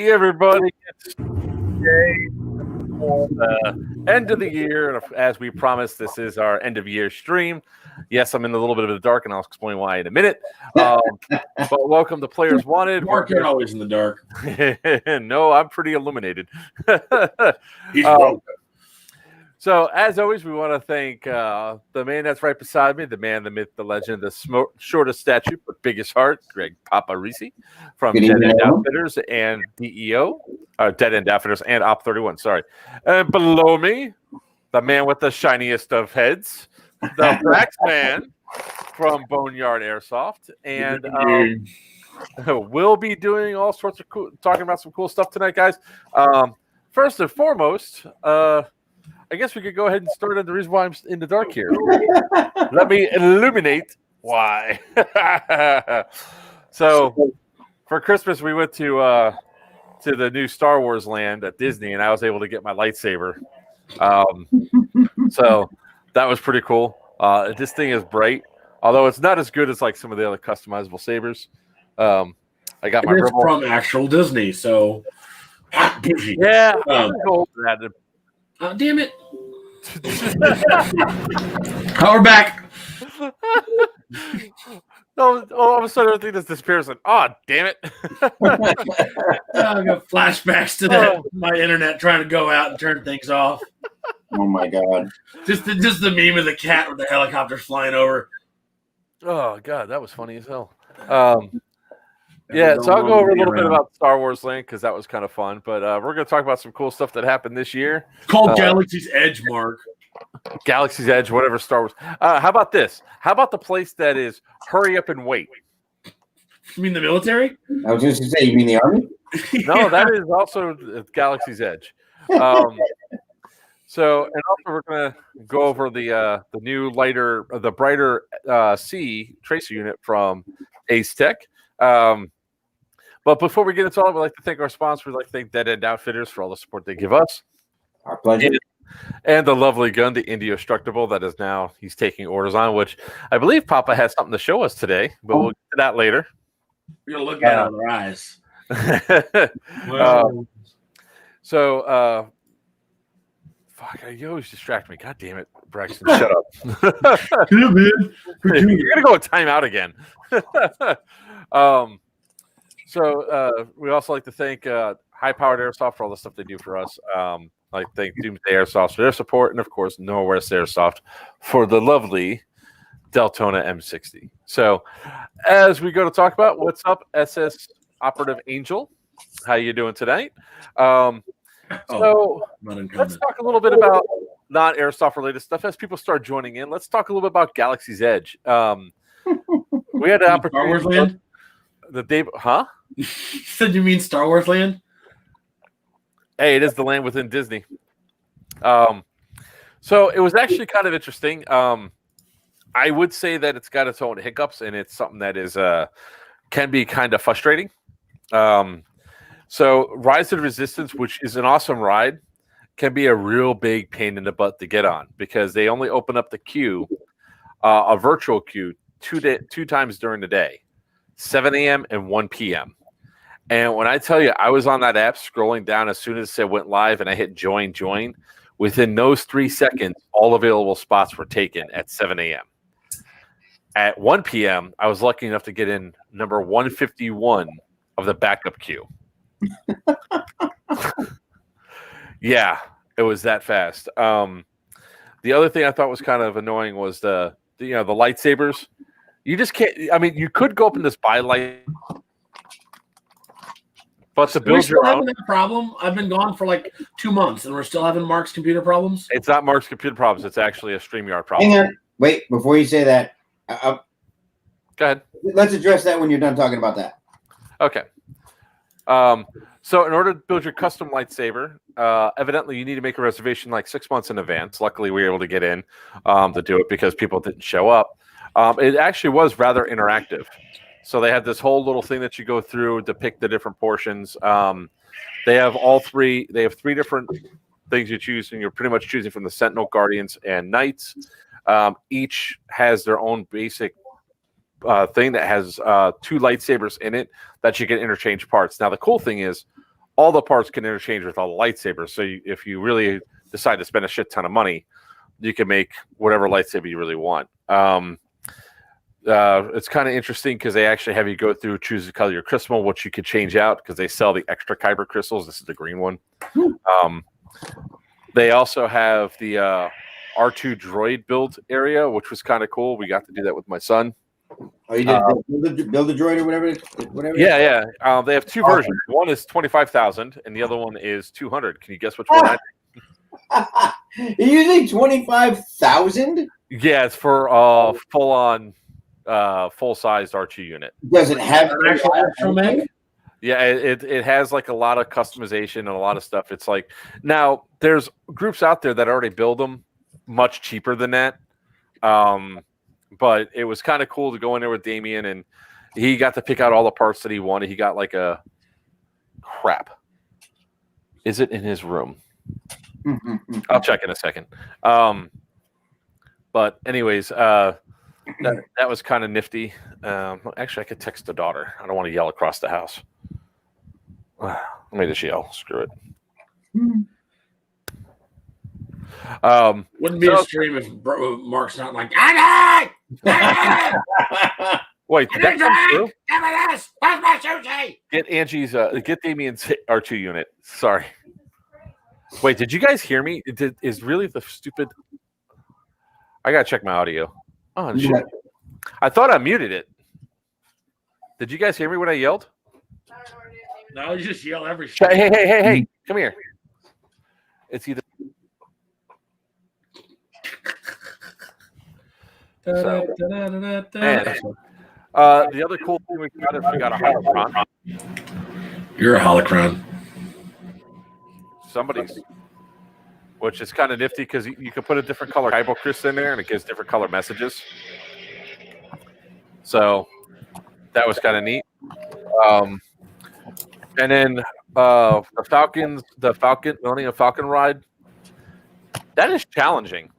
Hey, everybody. It's Jay for the end of the year. And as we promised, this is our end of year stream. Yes, I'm in a little bit of the dark, and I'll explain why in a minute. But welcome to Players Wanted. Mark, you're always in the dark. No, I'm pretty illuminated. He's broke. So, as always, we want to thank the man that's right beside me, the man, the myth, the legend, the shortest statue but biggest heart, Greg Papa Risi from Dead End Outfitters and DEO, Dead End Outfitters and Op 31. Sorry. And below me, the man with the shiniest of heads, the Brax man from Boneyard Airsoft, and we'll be doing all sorts of talking about some cool stuff tonight, guys. First and foremost, I guess we could go ahead and start on the reason why I'm in the dark here. Let me illuminate why. So, for Christmas, we went to the new Star Wars land at Disney, and I was able to get my lightsaber. So that was pretty cool. This thing is bright, although it's not as good as like some of the other customizable sabers. I got my from actual Disney, so yeah. Damn it! We're back. No, all of a sudden everything just disappears. Like, oh, damn it! I got flashbacks to that. My internet trying to go out and turn things off. Oh my god! Just the meme of the cat with the helicopters flying over. Oh god, that was funny as hell. Yeah, so I'll go over a little bit about Star Wars Land because that was kind of fun. But we're going to talk about some cool stuff that happened this year. It's called Galaxy's Edge, Mark. Galaxy's Edge, whatever Star Wars. How about this? How about the place that is hurry up and wait? You mean the military? I was just going to say, you mean the army? No, that is also Galaxy's Edge. So, and also we're going to go over the new brighter C tracer unit from Ace Tech. But before we get into all, we'd like to thank our sponsors. We'd like to thank Dead End Outfitters for all the support they give us. Our pleasure. And the lovely gun, the Indestructible, that is now he's taking orders on, which I believe Papa has something to show us today, but we'll get to that later. We're going to look at it on our eyes. Fuck, you always distract me. God damn it, Braxton, shut up. Yeah, man. You're going to go with timeout again. So we also like to thank High Powered Airsoft for all the stuff they do for us. Like to thank Doomsday Airsoft for their support, and of course Norwest Airsoft for the lovely Deltona M60. So as we go to talk about what's up, SS Operative Angel, how you doing tonight? So let's talk a little bit about non-airsoft related stuff as people start joining in. Let's talk a little bit about Galaxy's Edge. We had an opportunity. Star Wars Land? The day, huh? Said you mean Star Wars Land? Hey, it is the land within Disney. So it was actually kind of interesting. I would say that it's got its own hiccups, and it's something that is can be kind of frustrating. So Rise of the Resistance, which is an awesome ride, can be a real big pain in the butt to get on because they only open up the queue, a virtual queue, two times during the day, 7 a.m. and 1 p.m. And when I tell you, I was on that app scrolling down as soon as it went live and I hit join. Within those 3 seconds, all available spots were taken at 7 a.m. At 1 p.m., I was lucky enough to get in number 151 of the backup queue. Yeah, it was that fast. The other thing I thought was kind of annoying was the lightsabers. You just can't. I mean, you could go up and just buy light, but to build your own. That problem. I've been gone for like 2 months, and we're still having Mark's computer problems. It's not Mark's computer problems. It's actually a StreamYard problem. Hang on. Wait, before you say that, go ahead. Let's address that when you're done talking about that. Okay. So in order to build your custom lightsaber, evidently you need to make a reservation like 6 months in advance. Luckily, we were able to get in to do it because people didn't show up. It actually was rather interactive. So they had this whole little thing that you go through to pick the different portions. They have three different things you choose, and you're pretty much choosing from the Sentinel, Guardians, and Knights. Each has their own basic thing that has 2 lightsabers in it that you can interchange parts. Now, the cool thing is all the parts can interchange with all the lightsabers. So if you really decide to spend a shit ton of money, you can make whatever lightsaber you really want. It's kind of interesting because they actually have you go through, choose the color of your crystal, which you could change out because they sell the extra kyber crystals. This is the green one. They also have the R2 droid build area, which was kind of cool. We got to do that with my son. Oh, you did build a droid or whatever? Yeah. They have two versions. One is 25,000, and the other one is 200. Can you guess which one? You're using 25,000? Yeah, it's for full-on, full-sized R2 unit. Does it have an actual mag? Yeah, it has like a lot of customization and a lot of stuff. It's like now there's groups out there that already build them much cheaper than that. But it was kind of cool to go in there with Damien, and he got to pick out all the parts that he wanted. He got like a crap. Is it in his room? I'll check in a second. But anyways, that was kind of nifty. Actually, I could text the daughter. I don't want to yell across the house. Let me just yell. Screw it. Wouldn't be a stream if Mark's not like, wait, did that come through? Where's my sushi? Get Angie's, get Damien's R2 unit. Sorry. Wait, did you guys hear me? Is really the stupid? I gotta check my audio. Oh shit! Yeah. I thought I muted it. Did you guys hear me when I yelled? No, you just yell every. Hey! Come here. It's either. So, the other cool thing we got is we got a holocron. You're a holocron. Somebody's, which is kind of nifty because you can put a different color kyber crystal in there and it gives different color messages. So that was kind of neat. And then the Millennium Falcon ride, that is challenging.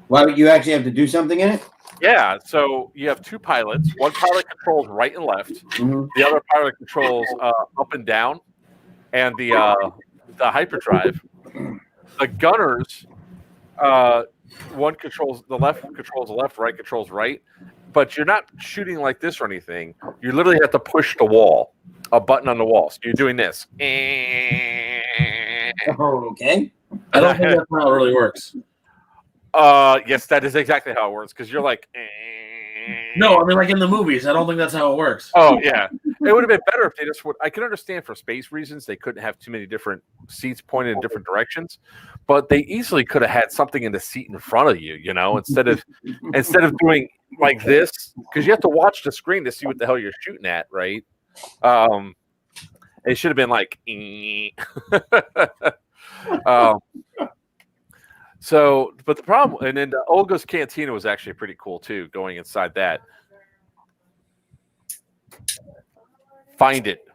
Why would you actually have to do something in it? Yeah, so you have two pilots. One pilot controls right and left. Mm-hmm. The other pilot controls up and down, and the hyperdrive. The gunners, one controls the left, right controls right. But you're not shooting like this or anything. You literally have to push the wall, a button on the wall. So you're doing this. Okay. I don't think that's how it really works. Yes, that is exactly how it works. Because you're like, no, I mean like in the movies. I don't think that's how it works. Oh yeah, it would have been better if they just would. I can understand for space reasons they couldn't have too many different seats pointed in different directions, but they easily could have had something in the seat in front of you. You know, instead of doing like this, because you have to watch the screen to see what the hell you're shooting at, right? It should have been like. So, but the problem, and then the Olga's Cantina was actually pretty cool too, going inside that. Find it.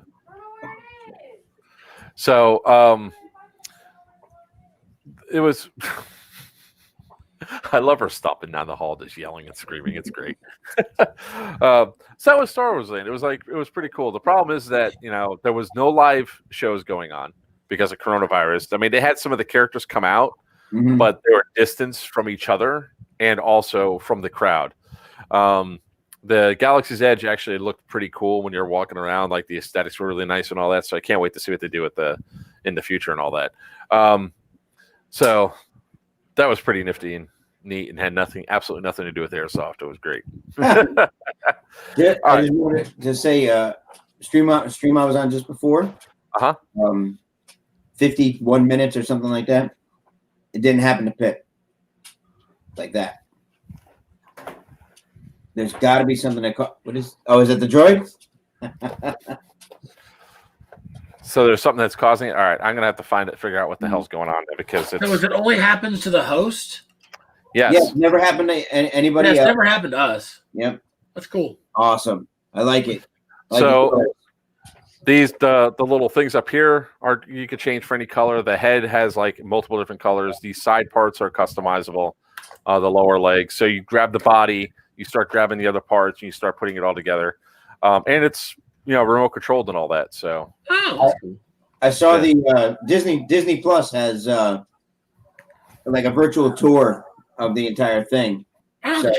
So, it was, I love her stomping down the hall, just yelling and screaming. It's great. So that was Star Wars Land. It was pretty cool. The problem is that, you know, there was no live shows going on because of coronavirus. I mean, they had some of the characters come out, mm-hmm. but they were distanced from each other and also from the crowd. The Galaxy's Edge actually looked pretty cool when you're walking around. Like the aesthetics were really nice and all that. So I can't wait to see what they do in the future and all that. So that was pretty nifty and neat and had absolutely nothing to do with airsoft. It was great. Yeah, I just wanted to say, stream I was on just before. 51 minutes or something like that. It didn't happen to Pip like that. There's got to be something that is it the droid? So there's something that's causing it. All right, I'm gonna have to figure out what the hell's going on there because it's. So it only happens to the host? Yes. Yeah, never happened to anybody. It's never happened to us. Yep. That's cool. Awesome. I like it. The little things up here you can change for any color. The head has like multiple different colors. These side parts are customizable. The lower legs. So you grab the body, you start grabbing the other parts, and you start putting it all together. And it's remote controlled and all that. So I saw the Disney Plus has like a virtual tour of the entire thing. So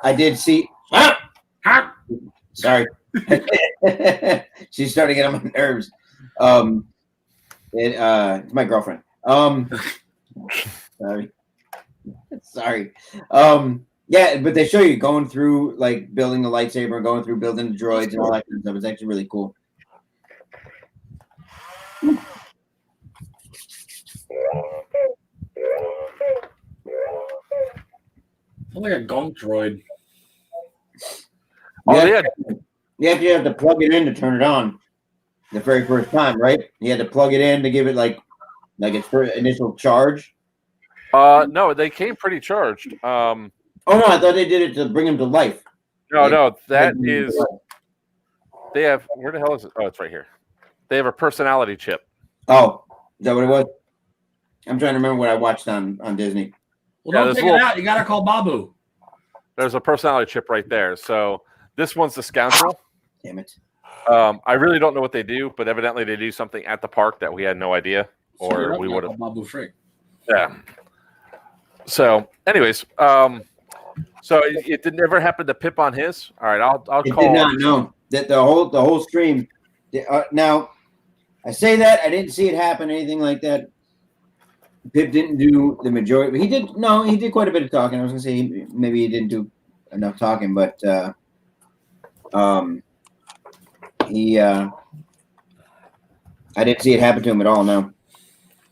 I did see. Sorry, she's starting to get on my nerves. It's my girlfriend. Sorry. Yeah, but they show you going through like building the lightsaber, going through building the droids and all that kind of stuff. It's actually really cool. Like a gonk droid. Oh, yeah. You have to plug it in to turn it on the very first time, right? You had to plug it in to give it like its first initial charge. No, they came pretty charged. Oh no, I thought they did it to bring him to life. No, that is. They have. Where the hell is it? Oh, it's right here. They have a personality chip. Oh, is that what it was? I'm trying to remember what I watched on Disney. Well, don't take it out. You got to call Babu. There's a personality chip right there. So this one's the scoundrel. Damn it. I really don't know what they do, but evidently they do something at the park that we had no idea, or we would have. Babu Frick. Yeah. So, anyways, so it did never happen to Pip on his. All right, I'll call. It did not know that the whole stream. Now, I say that I didn't see it happen, anything like that. Pip didn't do the majority. He did. No, he did quite a bit of talking. I was gonna say maybe he didn't do enough talking, but he. I didn't see it happen to him at all. No.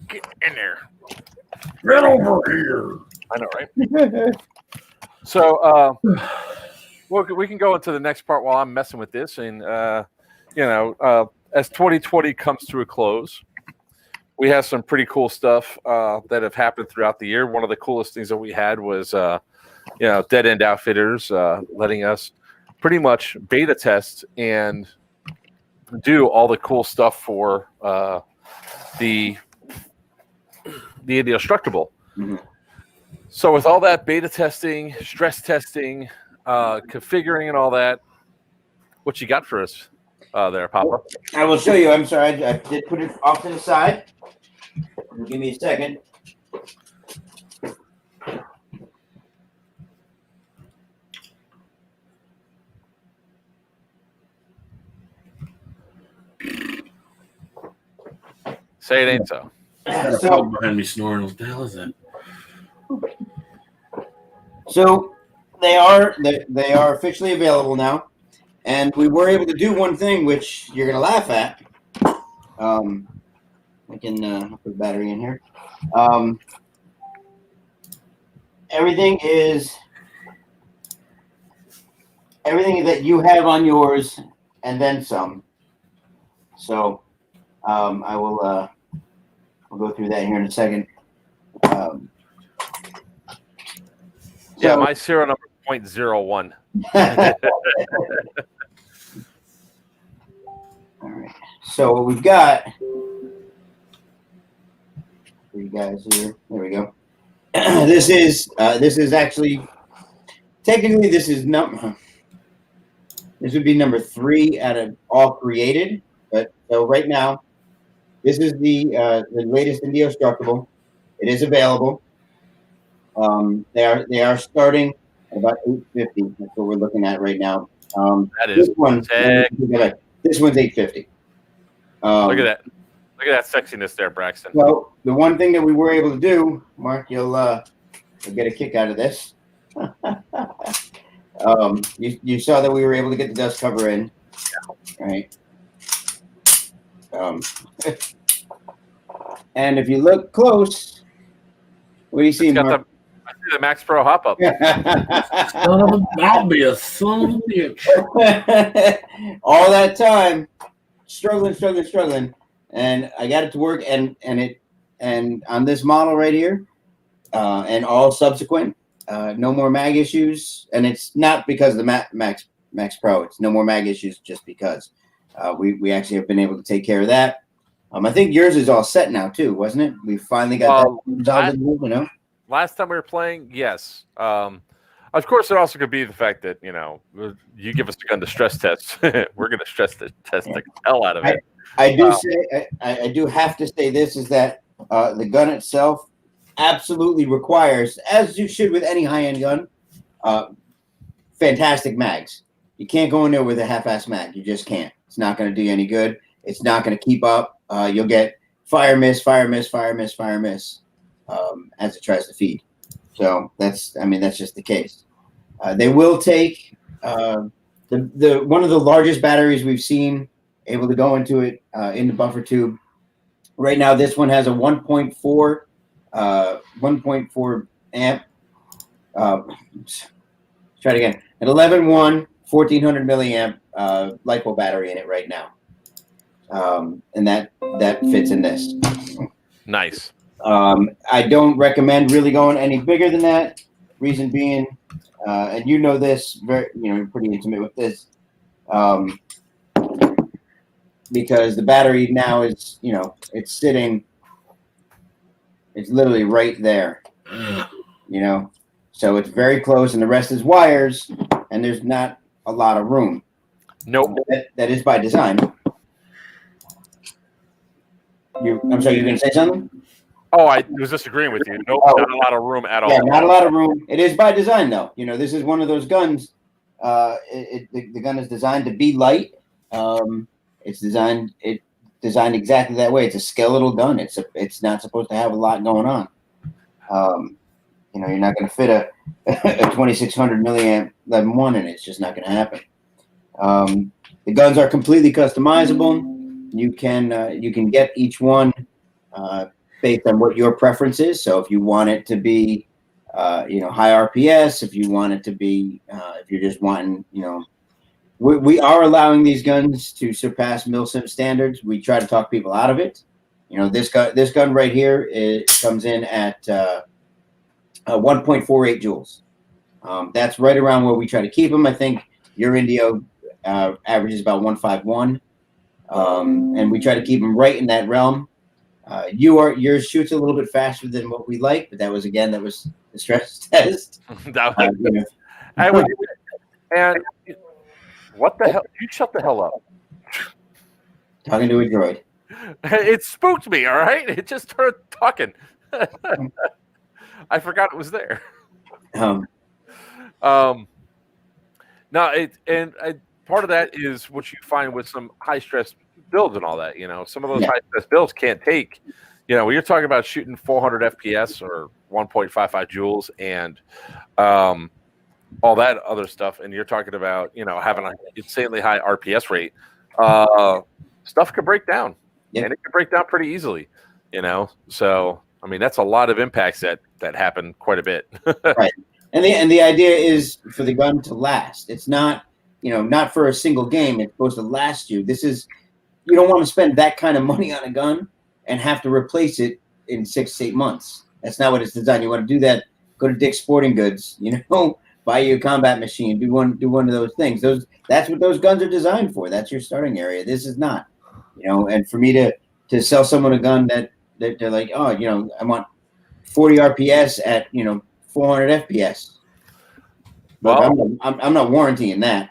Get in there. Get over here. I know, right? So, we can go into the next part while I'm messing with this, and as 2020 comes to a close, we have some pretty cool stuff that have happened throughout the year. One of the coolest things that we had was, Dead End Outfitters letting us pretty much beta test and do all the cool stuff for the Indestructible. Mm-hmm. So with all that beta testing, stress testing, configuring and all that, what you got for us there, Papa? I will show you. I'm sorry. I did put it off to the side. Give me a second. Say it ain't so. So behind me snoring. What the hell is that? So they are officially available now, and we were able to do one thing which you're gonna laugh at. I can put the battery in here. Everything that you have on yours, and then some. So I will. I'll go through that here in a second. Yeah, my serial number is 0.01. All right. So what we've got for you guys here. There we go. This is actually technically this would be number 3 out of all created. But so right now, this is the latest Indestructible. It is available. They are starting at about $850. That's what we're looking at right now. That is this one's $850. Look at that! Look at that sexiness there, Braxton. Well, the one thing that we were able to do, Mark, you'll get a kick out of this. You saw that we were able to get the dust cover in, right? And if you look close, what do you see, Mark? I see the Max Pro hop up. I'll be a son of a bitch. All that time, struggling, and I got it to work, and on this model right here, and all subsequent, no more mag issues, and it's not because of the Max Pro. It's no more mag issues just because we actually have been able to take care of that. I think yours is all set now too, wasn't it? We finally got that. Last time we were playing, yes. Of course, it also could be the fact that you give us a gun to stress test, we're going to stress test the hell out of it. I do have to say this is that the gun itself absolutely requires, as you should with any high-end gun, fantastic mags. You can't go in there with a half-ass mag. You just can't. It's not going to do you any good. It's not going to keep up. You'll get fire miss as it tries to feed. So that's just the case. They will take the one of the largest batteries we've seen able to go into it in the buffer tube. Right now, this one has a 1.4 amp. Try it again. An 11.1 1400 milliamp LiPo battery in it right now, and that fits in this. Nice. I don't recommend really going any bigger than that. Reason being, and this, you're pretty intimate with this, because the battery now is, it's sitting, it's literally right there, so it's very close, and the rest is wires, and there's not a lot of room. Nope. That is by design. I'm sorry, you're going to say something? Oh, I was disagreeing with you. Nope, not a lot of room at all. Yeah, not a lot of room. It is by design, though. This is one of those guns. The gun is designed to be light. It's designed exactly that way. It's a skeletal gun. It's not supposed to have a lot going on. You're not going to fit a 2600 milliamp 11.1 in it. It's just not going to happen. The guns are completely customizable. You can get each one based on what your preference is. So if you want it to be, high RPS, if you want it to be, if you're just wanting, we are allowing these guns to surpass milsim standards. We try to talk people out of it. This gun right here, it comes in at 1.48 joules. That's right around where we try to keep them. I think your Indio averages about 151, and we try to keep them right in that realm. Yours shoots a little bit faster than what we like, but that was the stress test. And what the hell? You shut the hell up. Talking to a droid. It spooked me. All right, it just started talking. I forgot it was there. Part of that is what you find with some high stress builds and all that. Some of those high stress builds can't take. When you're talking about shooting 400 FPS or 1.55 joules and all that other stuff, and you're talking about having an insanely high RPS rate, stuff could break down, and it can break down pretty easily. So that's a lot of impacts that happen quite a bit. Right, and the idea is for the gun to last. It's not not for a single game. It's supposed to last you. You don't want to spend that kind of money on a gun and have to replace it in 6 to 8 months. That's not what it's designed. You want to do that, go to Dick's Sporting Goods, buy you a combat machine, do one of those things. That's what those guns are designed for. That's your starting area. This is not, and for me to sell someone a gun that they're like, oh, I want 40 RPS at 400 FPS. But well, I'm not warrantying that.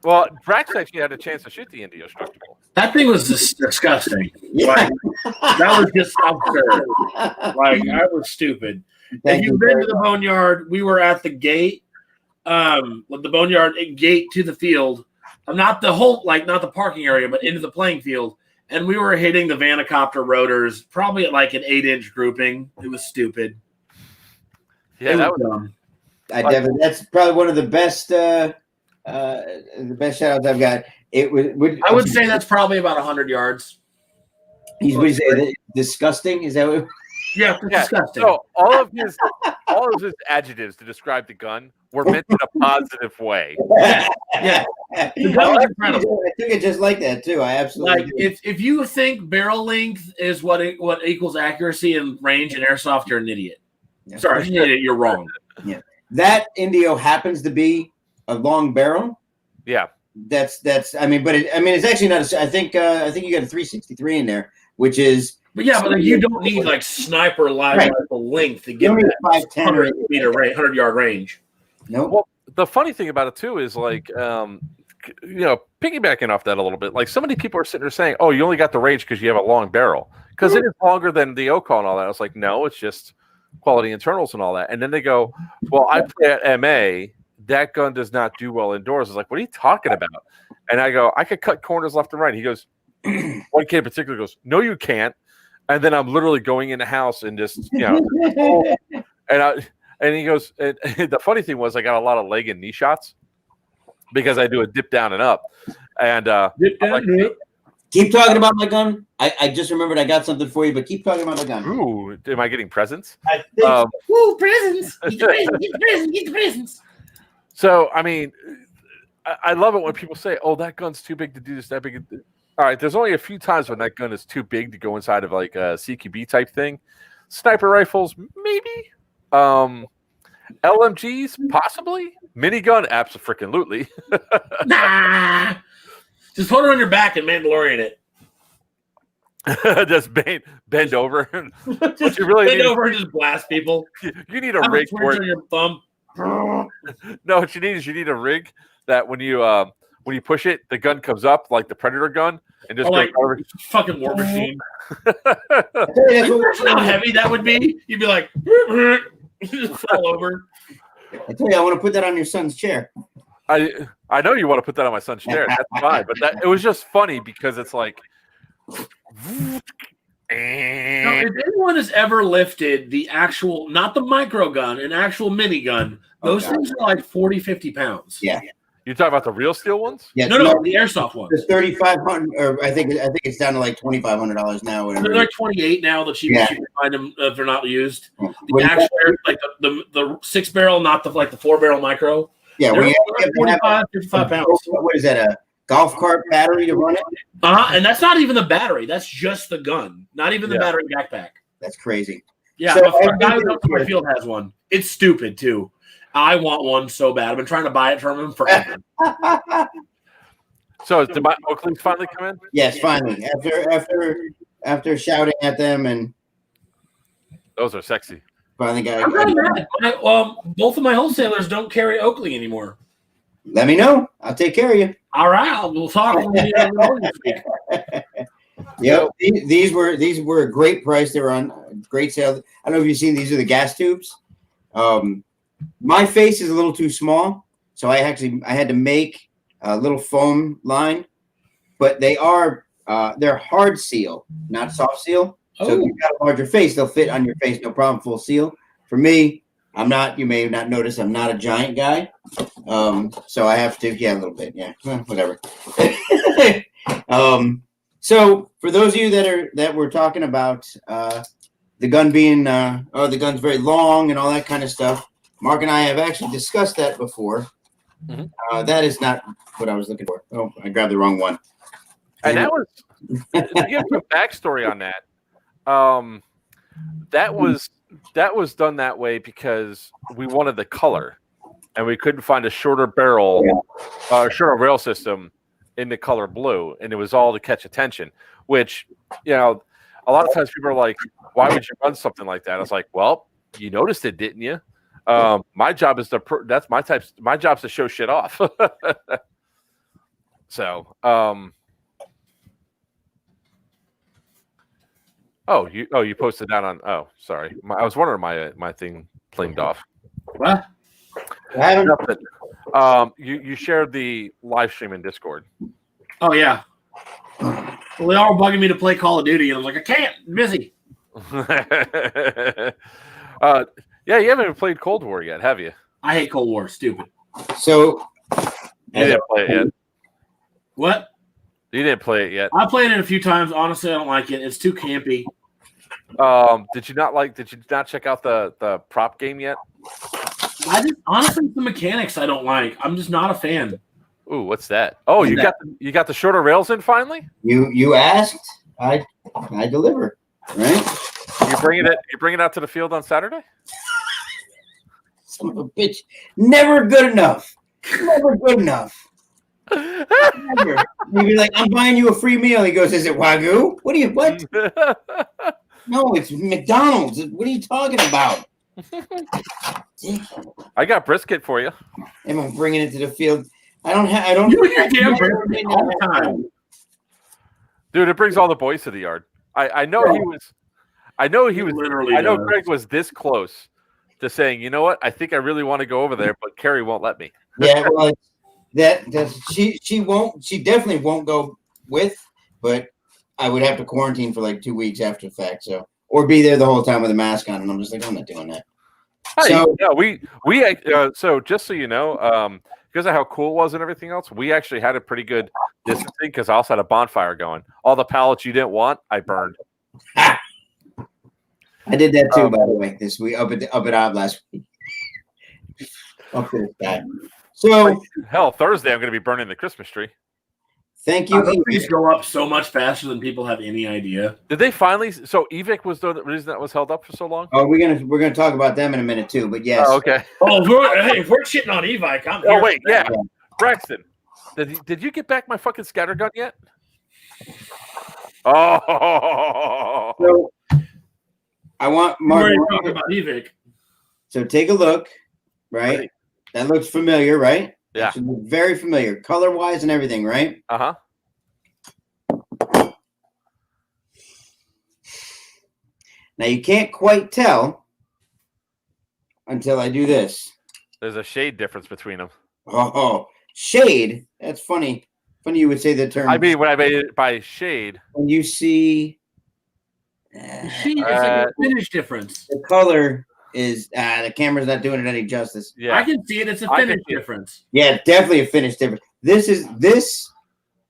Well, Brax actually had a chance to shoot the Indio Structable. That thing was just disgusting. Yeah. That was just absurd. I was stupid. If you've been to the Boneyard, we were at the gate, the Boneyard gate to the field. Not the parking area, but into the playing field. And we were hitting the Vanacopter rotors, probably at an 8-inch grouping. It was stupid. Yeah, that was dumb. That's probably one of the best shout outs I've got. I would say that's probably about 100 yards. He's what say disgusting. Is that what? Yeah, disgusting. So all of his adjectives to describe the gun were meant in a positive way. Yeah, the gun was incredible. I think it just like that too. I absolutely if you think barrel length is what equals accuracy and range in airsoft, you're an idiot. Yeah. Sorry, you're wrong. Yeah, that Indio happens to be a long barrel. Yeah, that's. But it's actually not. I think you got a 363 in there, which is But yeah, but like, you don't need like sniper live rifle length to get that 100-yard range. No. Nope. Well, the funny thing about it too is like, piggybacking off that a little bit, like so many people are sitting there saying, "Oh, you only got the range because you have a long barrel," because it is longer than the OCO and all that. I was like, no, it's just quality internals and all that. And then they go, "Well, I play at MA. That gun does not do well indoors." I was like, "What are you talking about?" And I go, "I could cut corners left and right." He goes, one kid in particular goes, "No, you can't." And then I'm literally going in the house and just, and he goes, and the funny thing was I got a lot of leg and knee shots because I do a dip down and up. And keep talking about my gun. I just remembered I got something for you, but keep talking about my gun. Ooh, am I getting presents? I think Ooh, presents. Get the presents. So, I mean, I love it when people say, "Oh, that gun's too big to do this, that big." All right, there's only a few times when that gun is too big to go inside of like a CQB type thing. Sniper rifles, maybe. LMGs, possibly. Minigun, abso-freaking-lutely. Nah. Just hold it on your back and Mandalorian it. Just bend over. Just bend over and just blast people. You need a rig for it. On your thumb. No, what you need is a rig that when you push it, the gun comes up like the Predator gun and just like fucking War Machine. You know how heavy that would be? You'd be like, just fall over. I tell you, I want to put that on your son's chair. I know you want to put that on my son's chair. That's fine, but it was just funny because it's like. Now, if anyone has ever lifted the actual, not the micro gun, an actual minigun, those things are like 40, 50 pounds. Yeah. You talking about the real steel ones? Yeah. No, the airsoft ones. The $3,500, or I think it's down to like $2,500 now. Whatever. They're like 28 now. The cheapest you can find them if they're not used. The actual, like the 6-barrel, not the 4-barrel micro. Yeah, they're 45, 55 pounds. What is that? A golf cart battery to run it? And that's not even the battery. That's just the gun. Not even the battery backpack. That's crazy. Yeah, so a guy who my field has one. It's stupid too. I want one so bad. I've been trying to buy it from him forever. So did my Oakley's finally come in? Yes, finally. After shouting at them, and those are sexy. Finally got. I'm not mad. Both of my wholesalers don't carry Oakley anymore. Let me know. I'll take care of you. All right, we'll talk. Yep, these were a great price. They were on great sale. I don't know if you've seen. These are the gas tubes. My face is a little too small, so I had to make a little foam line, but they're hard seal, not soft seal. So if you've got a larger face, they'll fit on your face, no problem, full seal. For me, I'm not. You may not notice I'm not a giant guy, so I have to. Yeah, a little bit. Yeah, whatever. So for those of you that were talking about the gun being the gun's very long and all that kind of stuff, Mark and I have actually discussed that before. Mm-hmm. That is not what I was looking for. Oh, I grabbed the wrong one. And that was to give you a backstory on that. That was done that way because we wanted the color, and we couldn't find a shorter barrel, shorter rail system in the color blue, and it was all to catch attention. Which, a lot of times people are like, "Why would you run something like that?" I was like, "Well, you noticed it, didn't you?" My job is my job's to show shit off. So, you posted that on. Oh, sorry. I was wondering my thing pinged off. What? Nothing. You shared the live stream in Discord. Oh yeah. Well, they all were bugging me to play Call of Duty, and I'm like, I can't. I'm busy. Yeah, you haven't even played Cold War yet, have you? I hate Cold War. Stupid. So you didn't play it yet. What? You didn't play it yet. I played it a few times. Honestly, I don't like it. It's too campy. Did you not check out the prop game yet? Honestly, the mechanics I don't like. I'm just not a fan. Ooh, what's that? Oh, you got the shorter rails in finally? You asked, I deliver, right? You bring it out to the field on Saturday? Son of a bitch. Never good enough. Never good enough. You'd be like, I'm buying you a free meal. He goes, is it Wagyu? What? No, it's McDonald's. What are you talking about? I got brisket for you. I'm bringing it to the field. I don't. You and your damn brisket all the time. Dude, it brings all the boys to the yard. I know he was. I know Greg was this close to saying, you know what? I think I really want to go over there, but Carrie won't let me. Yeah, well, she won't. She definitely won't go with. But I would have to quarantine for like 2 weeks after the fact. So, or be there the whole time with a mask on, and I'm just like, I'm not doing that. So yeah, we so just so you know, because of how cool it was and everything else, we actually had a pretty good distancing because I also had a bonfire going. All the pallets you didn't want, I burned. I did that too, by the way. This week up at Ob last week. Up to that. So hell, Thursday I'm going to be burning the Christmas tree. Thank you. These go up so much faster than people have any idea. Did they finally? So Evic was the reason that was held up for so long. Oh, we're gonna talk about them in a minute too. But yes. Oh, okay. Oh, if we're shitting on Evic, I'm here. Oh wait, yeah. Braxton, did you get back my fucking scattergun yet? Oh. So I want Mark. We're talking about Evic. So take a look. Right. That looks familiar, right? Yeah. Very familiar, color-wise and everything, right? Uh-huh. Now you can't quite tell until I do this. There's a shade difference between them. Oh, shade. That's funny. Funny you would say the term. I mean, when I made it by shade. When you see the shade is like a finish difference. The color is the camera's not doing it any justice. Yeah, I can see it. It's a finish difference. Yeah, definitely a finish difference.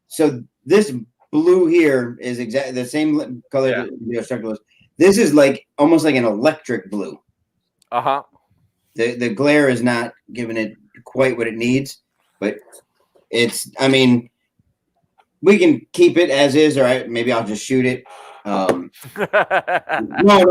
So this blue here is exactly the same color that the circle is. This is like almost like an electric blue. Uh-huh. The glare is not giving it quite what it needs, but it's. I mean, we can keep it as is, or maybe I'll just shoot it. No,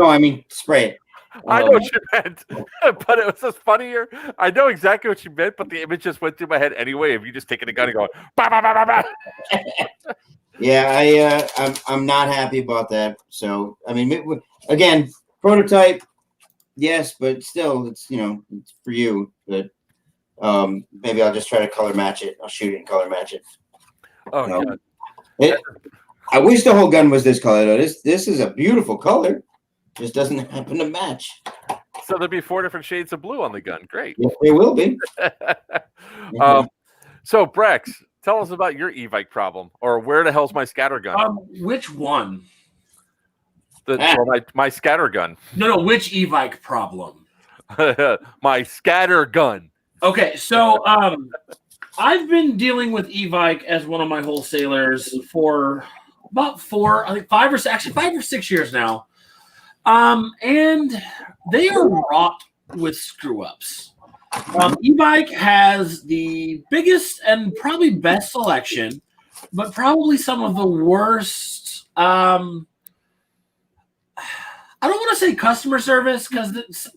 I mean spray it. I know what you meant, but it was just funnier. I know exactly what you meant, but the image just went through my head anyway. If you just taking a gun and going, bah, bah, bah, bah, bah. Yeah, I'm not happy about that. So I mean, again, prototype, yes, but still, it's it's for you. But maybe I'll just try to color match it. I'll shoot it and color match it. Oh yeah. I wish the whole gun was this color though. This is a beautiful color. Just doesn't happen to match. So there'll be 4 different shades of blue on the gun. Great. Yes, there will be. So Brex, tell us about your e-bike problem, or where the hell's my scatter gun? Which one? My scatter gun. No, which e-bike problem? My scatter gun. Okay, so I've been dealing with e-bike as one of my wholesalers for about 5 or 6 years now. And they are wrought with screw ups. E-bike has the biggest and probably best selection, but probably some of the worst. I don't want to say customer service because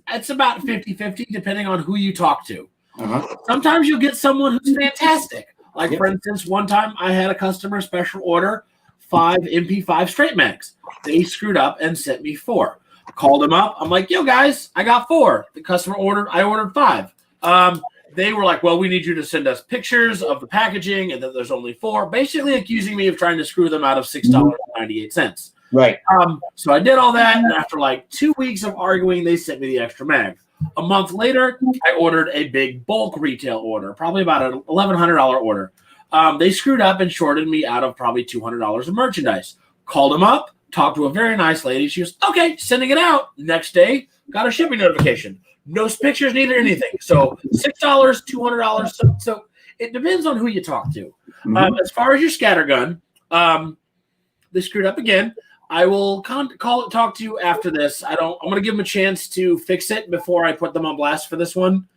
it's about 50-50 depending on who you talk to. Uh-huh. Sometimes you'll get someone who's fantastic. Like, for instance, one time I had a customer special order 5 MP5 straight mags. They screwed up and sent me 4. Called them up. I'm like, yo, guys, I got 4. The customer I ordered 5. They were like, well, we need you to send us pictures of the packaging and that there's only 4, basically accusing me of trying to screw them out of $6.98. Right. So I did all that, and after like 2 weeks of arguing, they sent me the extra mag. A month later, I ordered a big bulk retail order, probably about an $1,100 order. They screwed up and shorted me out of probably $200 of merchandise. Called them up, talked to a very nice lady. She was, okay, sending it out. Next day, got a shipping notification. No pictures, neither anything. So $6, $200. So it depends on who you talk to. Mm-hmm. As far as your scattergun, they screwed up again. I will talk to you after this. I'm going to give them a chance to fix it before I put them on blast for this one.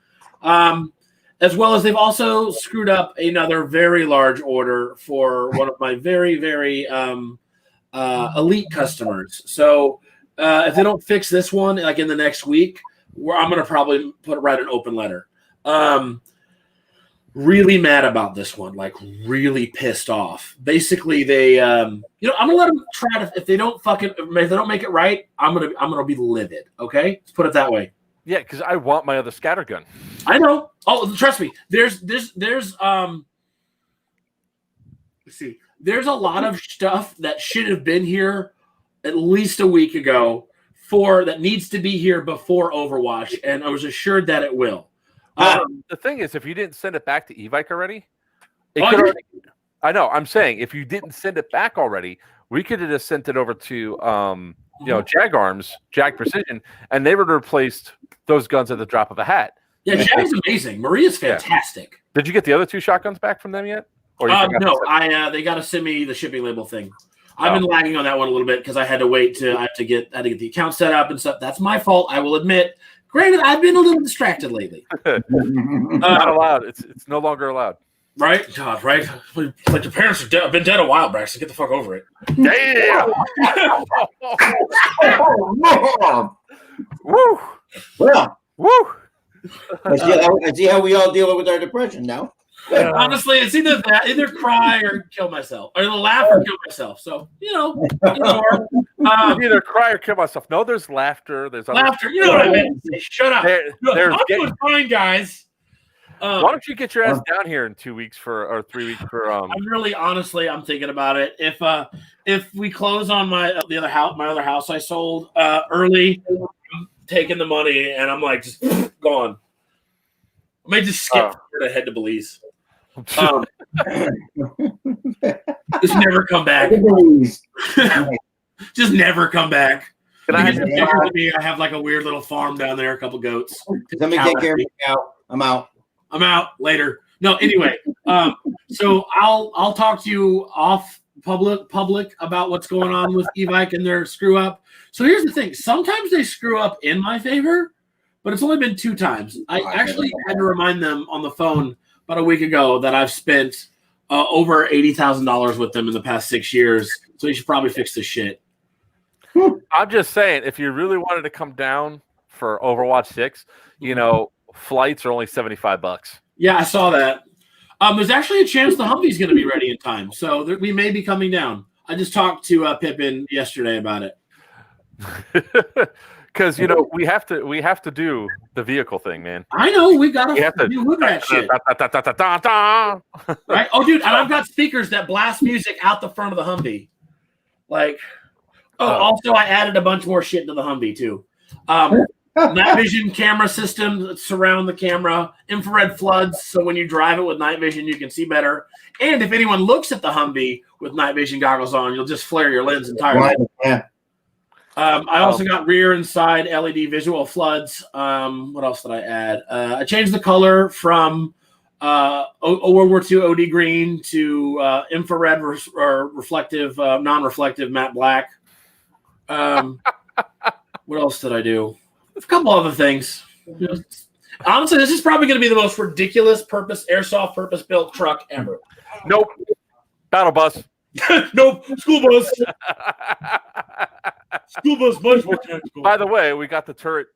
As well as they've also screwed up another very large order for one of my very, very elite customers. So if they don't fix this one, like in the next week, I'm going to probably write an open letter. really mad about this one, like really pissed off. Basically, they, I'm gonna let them try to. If they don't make it right, I'm gonna be livid. Okay, let's put it that way. Yeah, because I want my other scatter gun. I know. Oh, trust me. There's let's see. There's a lot of stuff that should have been here at least a week ago that needs to be here before Overwatch, and I was assured that it will. The thing is, if you didn't send it back to Evike already, I know. I'm saying if you didn't send it back already, we could have just sent it over to Jag Arms, Jag Precision, and they would have replaced those guns at the drop of a hat. Yeah, Jag's amazing. Maria's fantastic. Yeah. Did you get the other 2 shotguns back from them yet? Or no, they got to send me the shipping label thing. I've been lagging on that one a little bit because I had to wait I had to get the account set up and stuff. That's my fault. I will admit. Granted, I've been a little distracted lately. Not allowed. It's no longer allowed. Right? God, right? Like your parents have been dead a while, Braxton. Get the fuck over it. Damn! Woo! Well, woo! I see how we all deal with our depression now. Honestly, it's either cry or kill myself, or laugh or kill myself. So either cry or kill myself. No, there's laughter. There's laughter. You know what I mean? Shut up. I'm doing fine, guys. Why don't you get your ass down here in 2 weeks or 3 weeks for? I'm really, honestly, I'm thinking about it. If we close on my other house I sold early, I'm taking the money and I'm like just gone. I may just skip to head to Belize. Just never come back. Just never come back. I have like a weird little farm down there, a couple goats. Let me take care of you now. I'm out later. No, anyway. So I'll talk to you off public about what's going on with Evike and their screw up. So here's the thing. Sometimes they screw up in my favor, but it's only been 2 times. I actually had to remind them on the phone about a week ago that I've spent over $80,000 with them in the past 6 years. So you should probably fix this shit. I'm just saying, if you really wanted to come down for Overwatch 6, flights are only $75. Yeah, I saw that. There's actually a chance the Humvee's going to be ready in time. So we may be coming down. I just talked to Pippin yesterday about it. Because we have to do the vehicle thing, man. I know we got to do that shit. Right? Oh, dude, and I've got speakers that blast music out the front of the Humvee. Like, also I added a bunch more shit to the Humvee too. Night vision camera system that surround the camera, infrared floods, so when you drive it with night vision, you can see better. And if anyone looks at the Humvee with night vision goggles on, you'll just flare your lens entirely. Yeah. I also got rear and side LED visual floods. What else did I add? I changed the color from World War II OD green to infrared or reflective, non-reflective matte black. What else did I do? A couple other things. Honestly, this is probably going to be the most ridiculous airsoft purpose-built truck ever. Nope. Battle bus. Nope. School bus. School bus much more tactical. By the way, we got the turret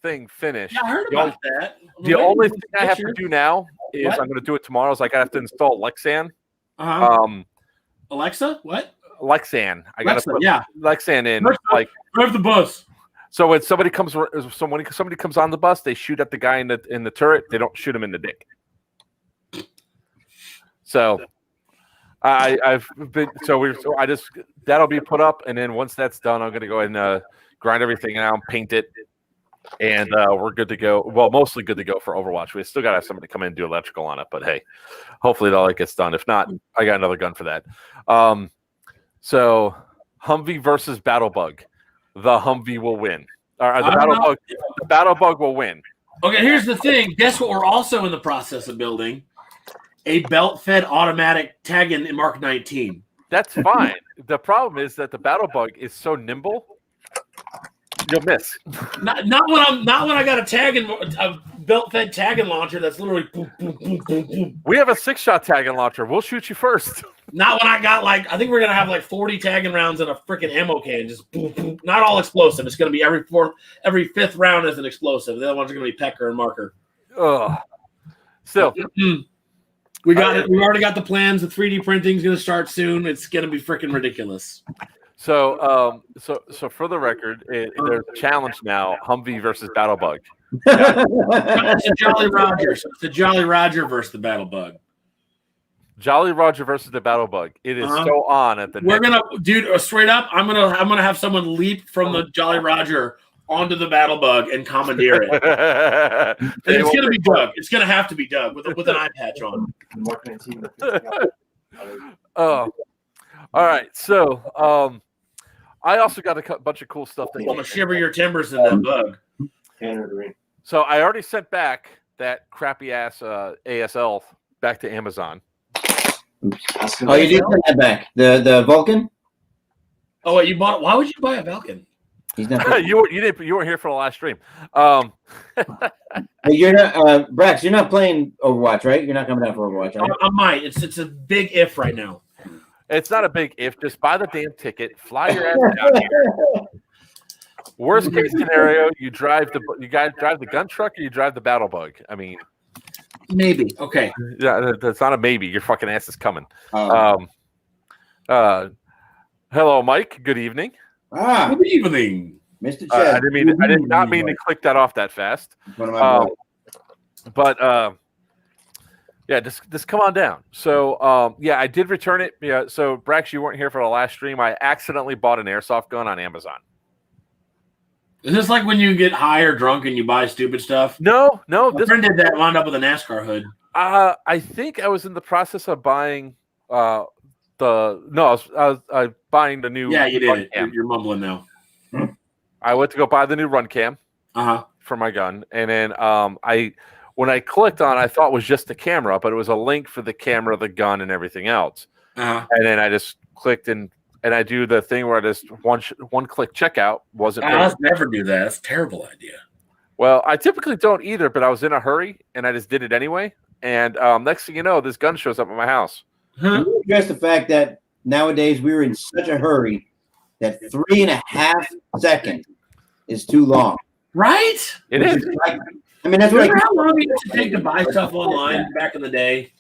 thing finished. Yeah, I heard about that. The only thing I have to do now is I'm going to do it tomorrow. Is I have to install Lexan. Alexa, what? Lexan. I got to put Lexan in. Drive the bus. So when somebody comes on the bus, they shoot at the guy in the turret. They don't shoot him in the dick. So that'll be put up, and then once that's done, I'm going to go ahead and grind everything out, paint it, and we're good to go. Well, mostly good to go for Overwatch. We still got to have somebody come in and do electrical on it, but hey, hopefully all that gets done. If not, I got another gun for that. So Humvee versus Battlebug. The Humvee will win. The Battlebug will win. Okay, here's the thing. Guess what we're also in the process of building? A belt-fed automatic tagging in Mark 19. That's fine. The problem is that the Battlebug is so nimble, you'll miss. Not when I got a belt-fed tagging launcher that's literally boom, boom, boom, boom, boom. We have a 6-shot tagging launcher. We'll shoot you first. Not when I got I think we're gonna have 40 tagging rounds in a freaking ammo can. Just boom, boom. Not all explosive. It's gonna be every 5th round is an explosive. The other ones are gonna be pecker and marker. Ugh. Still, we got it. We already got the plans. The 3D printing is going to start soon. It's going to be freaking ridiculous. So for the record, there's a challenge now: Humvee versus Battlebug. It's a Jolly Roger. So it's the Jolly Roger versus the Battlebug. Jolly Roger versus the Battlebug. It is so on at the. We're gonna, dude. Straight up, I'm gonna have someone leap from the Jolly Roger onto the Battlebug and commandeer it. And it's gonna be Doug. It's gonna have to be Doug with an eye patch on. Oh, all right. So, I also got a bunch of cool stuff. I'm gonna shiver your timbers in that bug. So I already sent back that crappy ass ASL back to Amazon. Oh, you did send that back. The Vulcan? Oh, wait, you bought it? Why would you buy a Vulcan? He's not. you weren't here for the last stream. You're not, Brax. You're not playing Overwatch, right? You're not coming out for Overwatch, right? I might. It's a big if right now. It's not a big if. Just buy the damn ticket. Fly your ass down here. Worst case scenario, you guys drive the gun truck or you drive the Battlebug. I mean, maybe. Okay. Yeah, that's not a maybe. Your fucking ass is coming. Hello, Mike. Good evening. Good evening, Mr. Chad. I did not mean to click that off that fast. But yeah, just come on down. So yeah, I did return it. Yeah. So Brax, you weren't here for the last stream. I accidentally bought an airsoft gun on Amazon. Is this like when you get high or drunk and you buy stupid stuff? No. My friend did that. Wound up with a NASCAR hood. I think I was in the process of buying I was buying the new. Yeah, you did. You're mumbling now. I went to go buy the new run cam for my gun, and then when I clicked on, I thought it was just the camera, but it was a link for the camera, the gun, and everything else. And then I just clicked and I do the thing where I just one click checkout. Wasn't. I'll never do that. That's a terrible idea. Well, I typically don't either, but I was in a hurry and I just did it anyway. And next thing you know, this gun shows up at my house. Just the fact that nowadays we were in such a hurry that 3.5 seconds is too long. Right? It is. I mean, that's what how long it used to take to buy stuff online back in the day.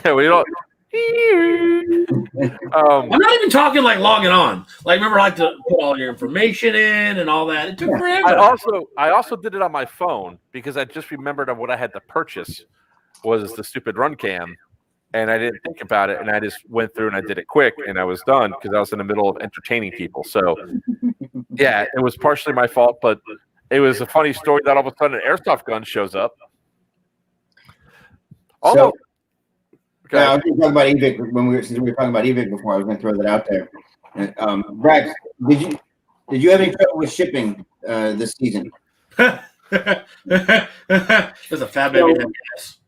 Yeah, we don't. I'm not even talking like logging on. Like, remember, like to put all your information in and all that. It took forever. I also did it on my phone because I just remembered what I had to purchase was the stupid run cam, and I didn't think about it, and I just went through and I did it quick, and I was done because I was in the middle of entertaining people. So, yeah, it was partially my fault, but it was a funny story that all of a sudden an airsoft gun shows up. Although. Yeah, I was going to talk about EVIC since we were talking about EVIC before. I was going to throw that out there. Brax, did you have any trouble with shipping this season? There's a fat baby.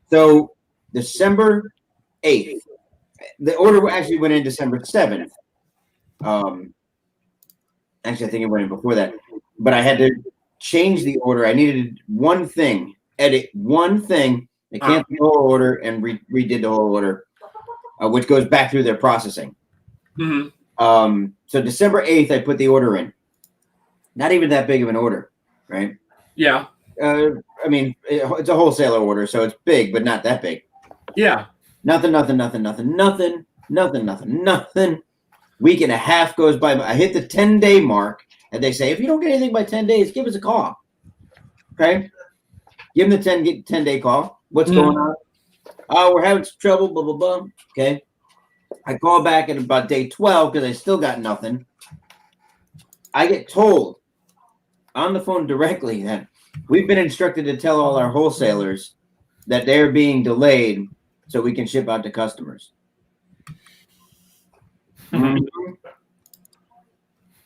So December 8th, the order actually went in December 7th. Actually, I think it went in before that, but I had to change the order. I needed one thing, edit one thing. They canceled the whole order and redid the whole order, which goes back through their processing. Mm-hmm. So December 8th, I put the order in. Not even that big of an order, right? Yeah. I mean, it's a wholesaler order, so it's big, but not that big. Yeah. Nothing. Week and a half goes by. I hit the 10-day mark, and they say, if you don't get anything by 10 days, give us a call. Okay? Give them the 10-day call. What's going on? Oh, we're having some trouble, blah, blah, blah. Okay. I call back at about day 12 because I still got nothing. I get told on the phone directly that we've been instructed to tell all our wholesalers that they're being delayed so we can ship out to customers.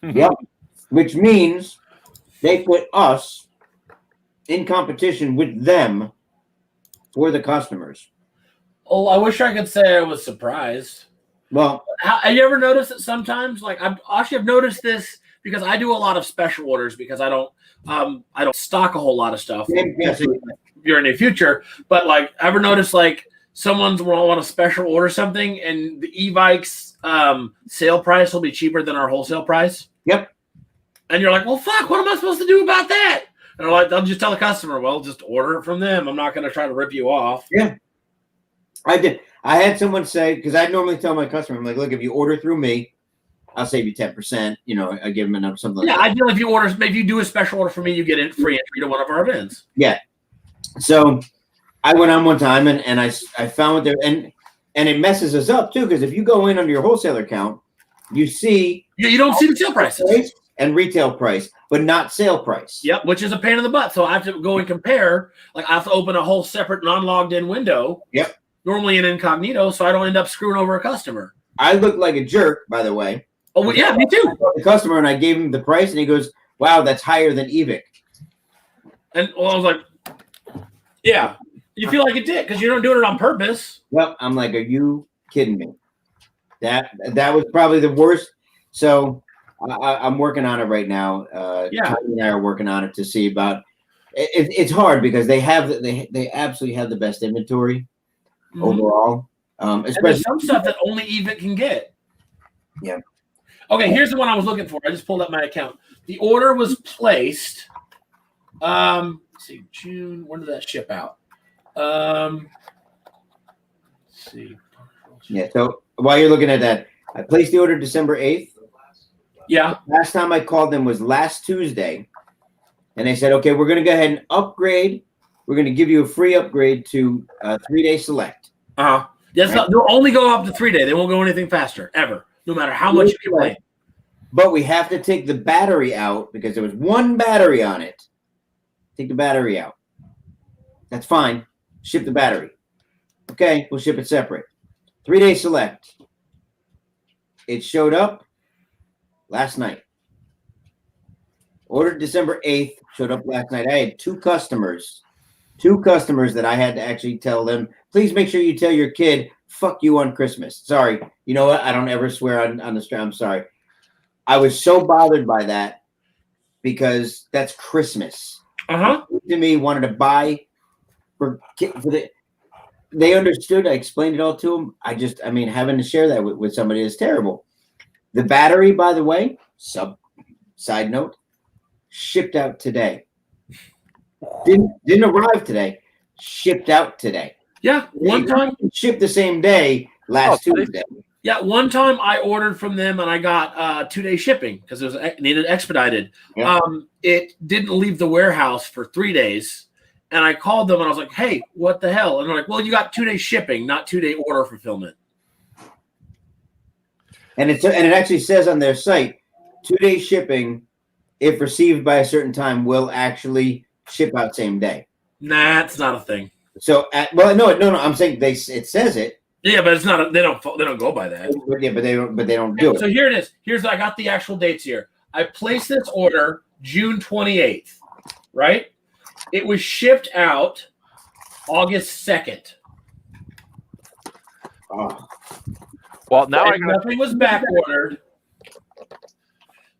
Yep. Which means they put us in competition with them for the customers. Oh, I wish I could say I was surprised. Well, have you ever noticed it sometimes? Like, I've noticed this because I do a lot of special orders because I don't stock a whole lot of stuff. Yes. You're in the future, but like, ever notice like someone's want to special order something and the e-bike's sale price will be cheaper than our wholesale price? Yep. And you're like, well, fuck, what am I supposed to do about that? And they'll just tell the customer, well, just order it from them. I'm not going to try to rip you off. Yeah. I did. I had someone say, because I normally tell my customer, I'm like, look, if you order through me, I'll save you 10%. I give them a number, something like that. Yeah, I feel if you order, maybe you do a special order for me, you get a free entry to one of our events. Yeah. So I went on one time and I found what they're, and it messes us up too, because if you go in under your wholesaler account, you see. You don't see the sale prices. And retail price, but not sale price. Yep, which is a pain in the butt. So I have to go and compare. Like I have to open a whole separate non-logged in window. Yep. Normally in incognito, so I don't end up screwing over a customer. I look like a jerk, by the way. Oh, well, yeah, me too. I called the customer and I gave him the price, and he goes, "Wow, that's higher than eBay." And I was like, "Yeah, you feel like a dick because you're not doing it on purpose." Well, I'm like, "Are you kidding me?" That was probably the worst. So I'm working on it right now. Yeah, Tony and I are working on it to see about. It's hard because they absolutely have the best inventory overall. Especially there's some stuff that only eBay can get. Yeah. Okay, here's the one I was looking for. I just pulled up my account. The order was placed. Let's see, June. When did that ship out? Let's see. Yeah. So while you're looking at that, I placed the order December 8th. Yeah. Last time I called them was last Tuesday, and they said, "Okay, we're going to go ahead and upgrade. We're going to give you a free upgrade to 3-day select." Yes, right. They'll only go up to 3-day. They won't go anything faster ever, no matter how much you complain. But we have to take the battery out because there was one battery on it. Take the battery out. That's fine. Ship the battery. Okay, we'll ship it separate. 3-day select. It showed up last night. Ordered December 8th, showed up last night. I had two customers that I had to actually tell them, please make sure you tell your kid, fuck you on Christmas. Sorry. You know what? I don't ever swear on the stream. I'm sorry. I was so bothered by that because that's Christmas. To me, wanted to buy for the. They understood. I explained it all to them. Having to share that with somebody is terrible. The battery, by the way, side note, shipped out today. Didn't arrive today. Shipped out today. Yeah, one time shipped the same day last Tuesday. Yeah, one time I ordered from them and I got 2-day shipping because it was needed expedited. Yeah. It didn't leave the warehouse for 3 days, and I called them and I was like, "Hey, what the hell?" And they're like, "Well, you got 2-day shipping, not 2-day order fulfillment." And it actually says on their site, 2-day shipping, if received by a certain time, will actually ship out same day. Nah, it's not a thing. So, no. I'm saying it says it. Yeah, but it's not. They don't go by that. Yeah, but they don't do it. So here it is. I got the actual dates here. I placed this order June 28th, right? It was shipped out August 2nd. Oh. Well, now nothing was back ordered.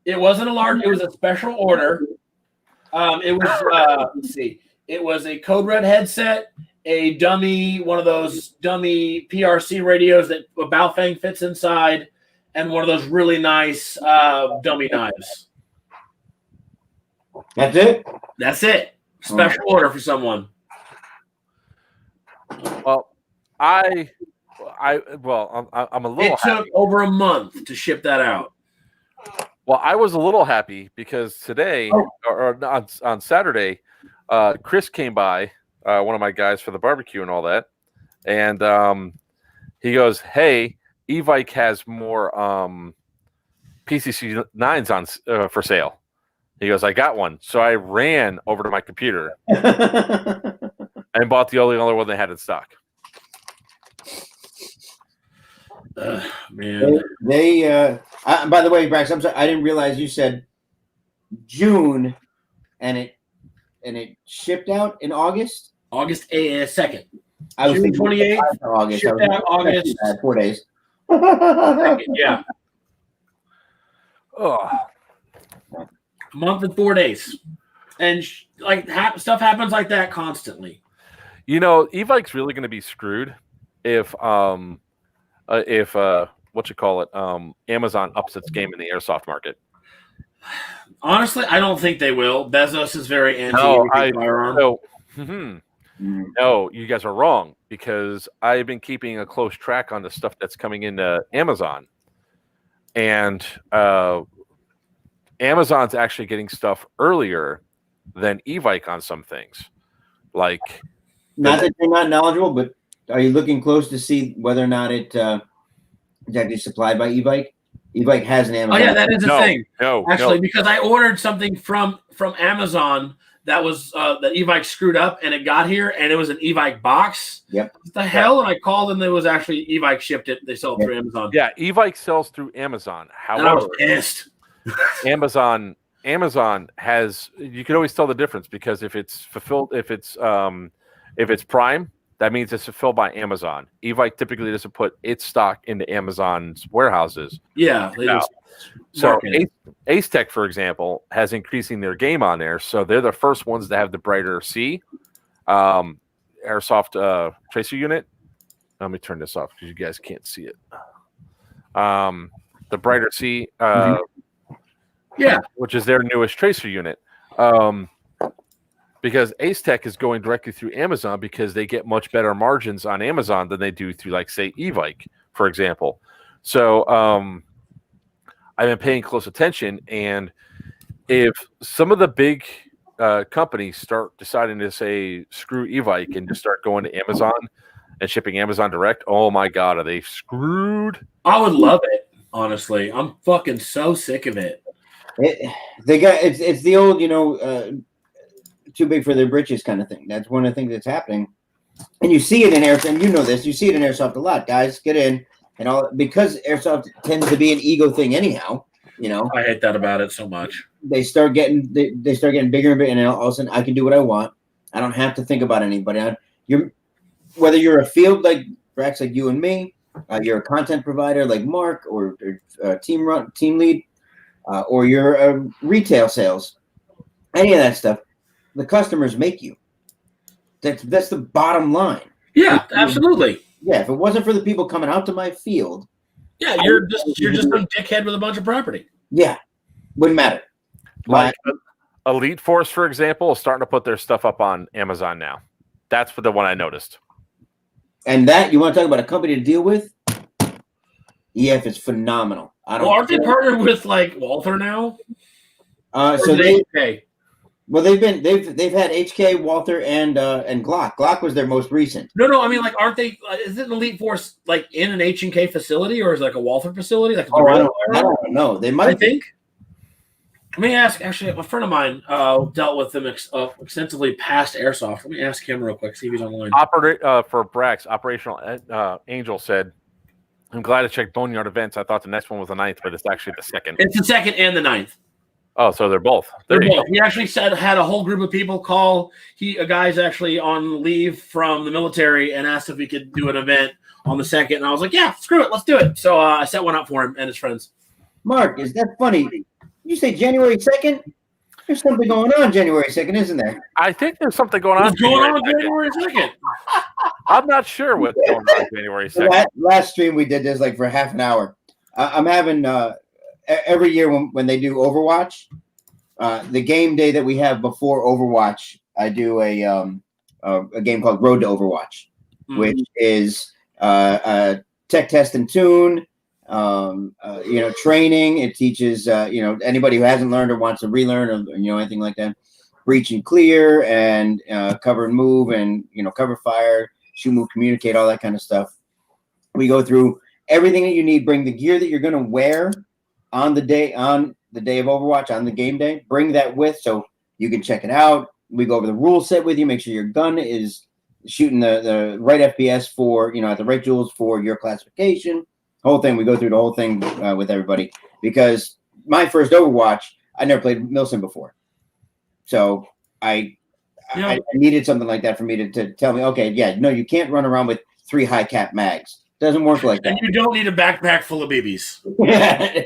It wasn't a large. It was a special order. It was. Let's see. It was a Code Red headset, a dummy, one of those dummy PRC radios that a Baofeng fits inside, and one of those really nice dummy knives. That's it? That's it. Special order for someone. Well, I'm a little. It took over a month to ship that out. Well, I was a little happy because today, or on Saturday, Chris came by, one of my guys for the barbecue and all that, and he goes, "Hey, Evike has more PCC 9s on for sale." He goes, "I got one," so I ran over to my computer and bought the only one they had in stock. Man, they by the way, Brax, I'm sorry, I didn't realize you said June, and it shipped out in August. August 2nd. I was June thinking 28th. August. Shipped out August. 4 days. 2nd, yeah. Oh, A month and 4 days, and stuff happens like that constantly. You know, Evike's really going to be screwed if Amazon ups its game in the airsoft market. Honestly, I don't think they will. Bezos is very anti-firearm. No, you guys are wrong because I've been keeping a close track on the stuff that's coming into Amazon, and Amazon's actually getting stuff earlier than Evike on some things. Like, not that you're not knowledgeable, but are you looking close to see whether or not it's actually supplied by Evike? Evike has an Amazon. Oh yeah, that is a thing. No, actually, because I ordered something from Amazon that was that Evike screwed up, and it got here, and it was an Evike box. Yep. What the hell? And I called them. It was actually Evike shipped it. They sold it through Amazon. Yeah, Evike sells through Amazon. However, and I was pissed. Amazon has, you can always tell the difference because if it's fulfilled, if it's Prime, that means it's fulfilled by Amazon. Evike typically doesn't put its stock into Amazon's warehouses. Yeah. So Ace Tech, for example, has increasing their game on there. So they're the first ones to have the Brighter C airsoft tracer unit. Let me turn this off because you guys can't see it. The Brighter C, which is their newest tracer unit. Because Ace Tech is going directly through Amazon because they get much better margins on Amazon than they do through, like, say, Evike, for example. So I've been paying close attention, and if some of the big companies start deciding to say screw Evike and just start going to Amazon and shipping Amazon direct, oh my God, are they screwed? I would love it, honestly. I'm fucking so sick of it. It's the old, too big for their britches kind of thing. That's one of the things that's happening. And you see it in airsoft, and you know this, you see it in airsoft a lot. Guys, get in. And all, because airsoft tends to be an ego thing anyhow, I hate that about it so much. They start getting bigger and bigger, and all of a sudden I can do what I want. I don't have to think about anybody. Whether you're a field like Brax, like you and me, you're a content provider like Mark, or team lead, or you're a retail sales, any of that stuff. The customers make you. That's the bottom line. Yeah, absolutely. Yeah, if it wasn't for the people coming out to my field, you're just some dickhead with a bunch of property. Yeah, wouldn't matter. Like Elite Force, for example, is starting to put their stuff up on Amazon now. That's the one I noticed. And that, you want to talk about a company to deal with? EF is phenomenal. Aren't they partnered with like Walther now? So they've had HK, Walther, and Glock. Glock was their most recent. No. I mean, like, aren't they? Is it an Elite Force like in an H&K facility, or is it like a Walther facility? Like, I don't know. They might. I think. Let me ask. Actually, a friend of mine dealt with them extensively past airsoft. Let me ask him real quick. See if he's online. For Brax, Operational Angel said, "I'm glad to check Boneyard events. I thought the next one was the 9th, but it's actually the 2nd. It's the 2nd and the 9th. Oh, so they're both. They're both. He actually had a whole group of people call. A guy's actually on leave from the military and asked if we could do an event on the 2nd. And I was like, yeah, screw it. Let's do it. So I set one up for him and his friends. Mark, is that funny? You say January 2nd? There's something going on January 2nd, isn't there? I think there's something going on. What's going on January 2nd? I'm not sure what's going on January 2nd. Last stream we did this like for half an hour. I'm having every year when they do Overwatch, the game day that we have before Overwatch, I do a game called Road to Overwatch, which is tech test and tune, training. It teaches anybody who hasn't learned or wants to relearn or anything like that, breach and clear, and cover and move, and cover fire, shoot, move, communicate, all that kind of stuff. We go through everything that you need. Bring the gear that you're going to wear on the day of Overwatch, on the game day. Bring that with so you can check it out. We go over the rule set with you. Make sure your gun is shooting the right FPS for, at the right joules for your classification. Whole thing. We go through the whole thing with everybody, because my first Overwatch, I never played Milsim before. So I needed something like that for me to tell me, okay, you can't run around with 3 high cap mags. Doesn't work like that. And you don't need a backpack full of BBs.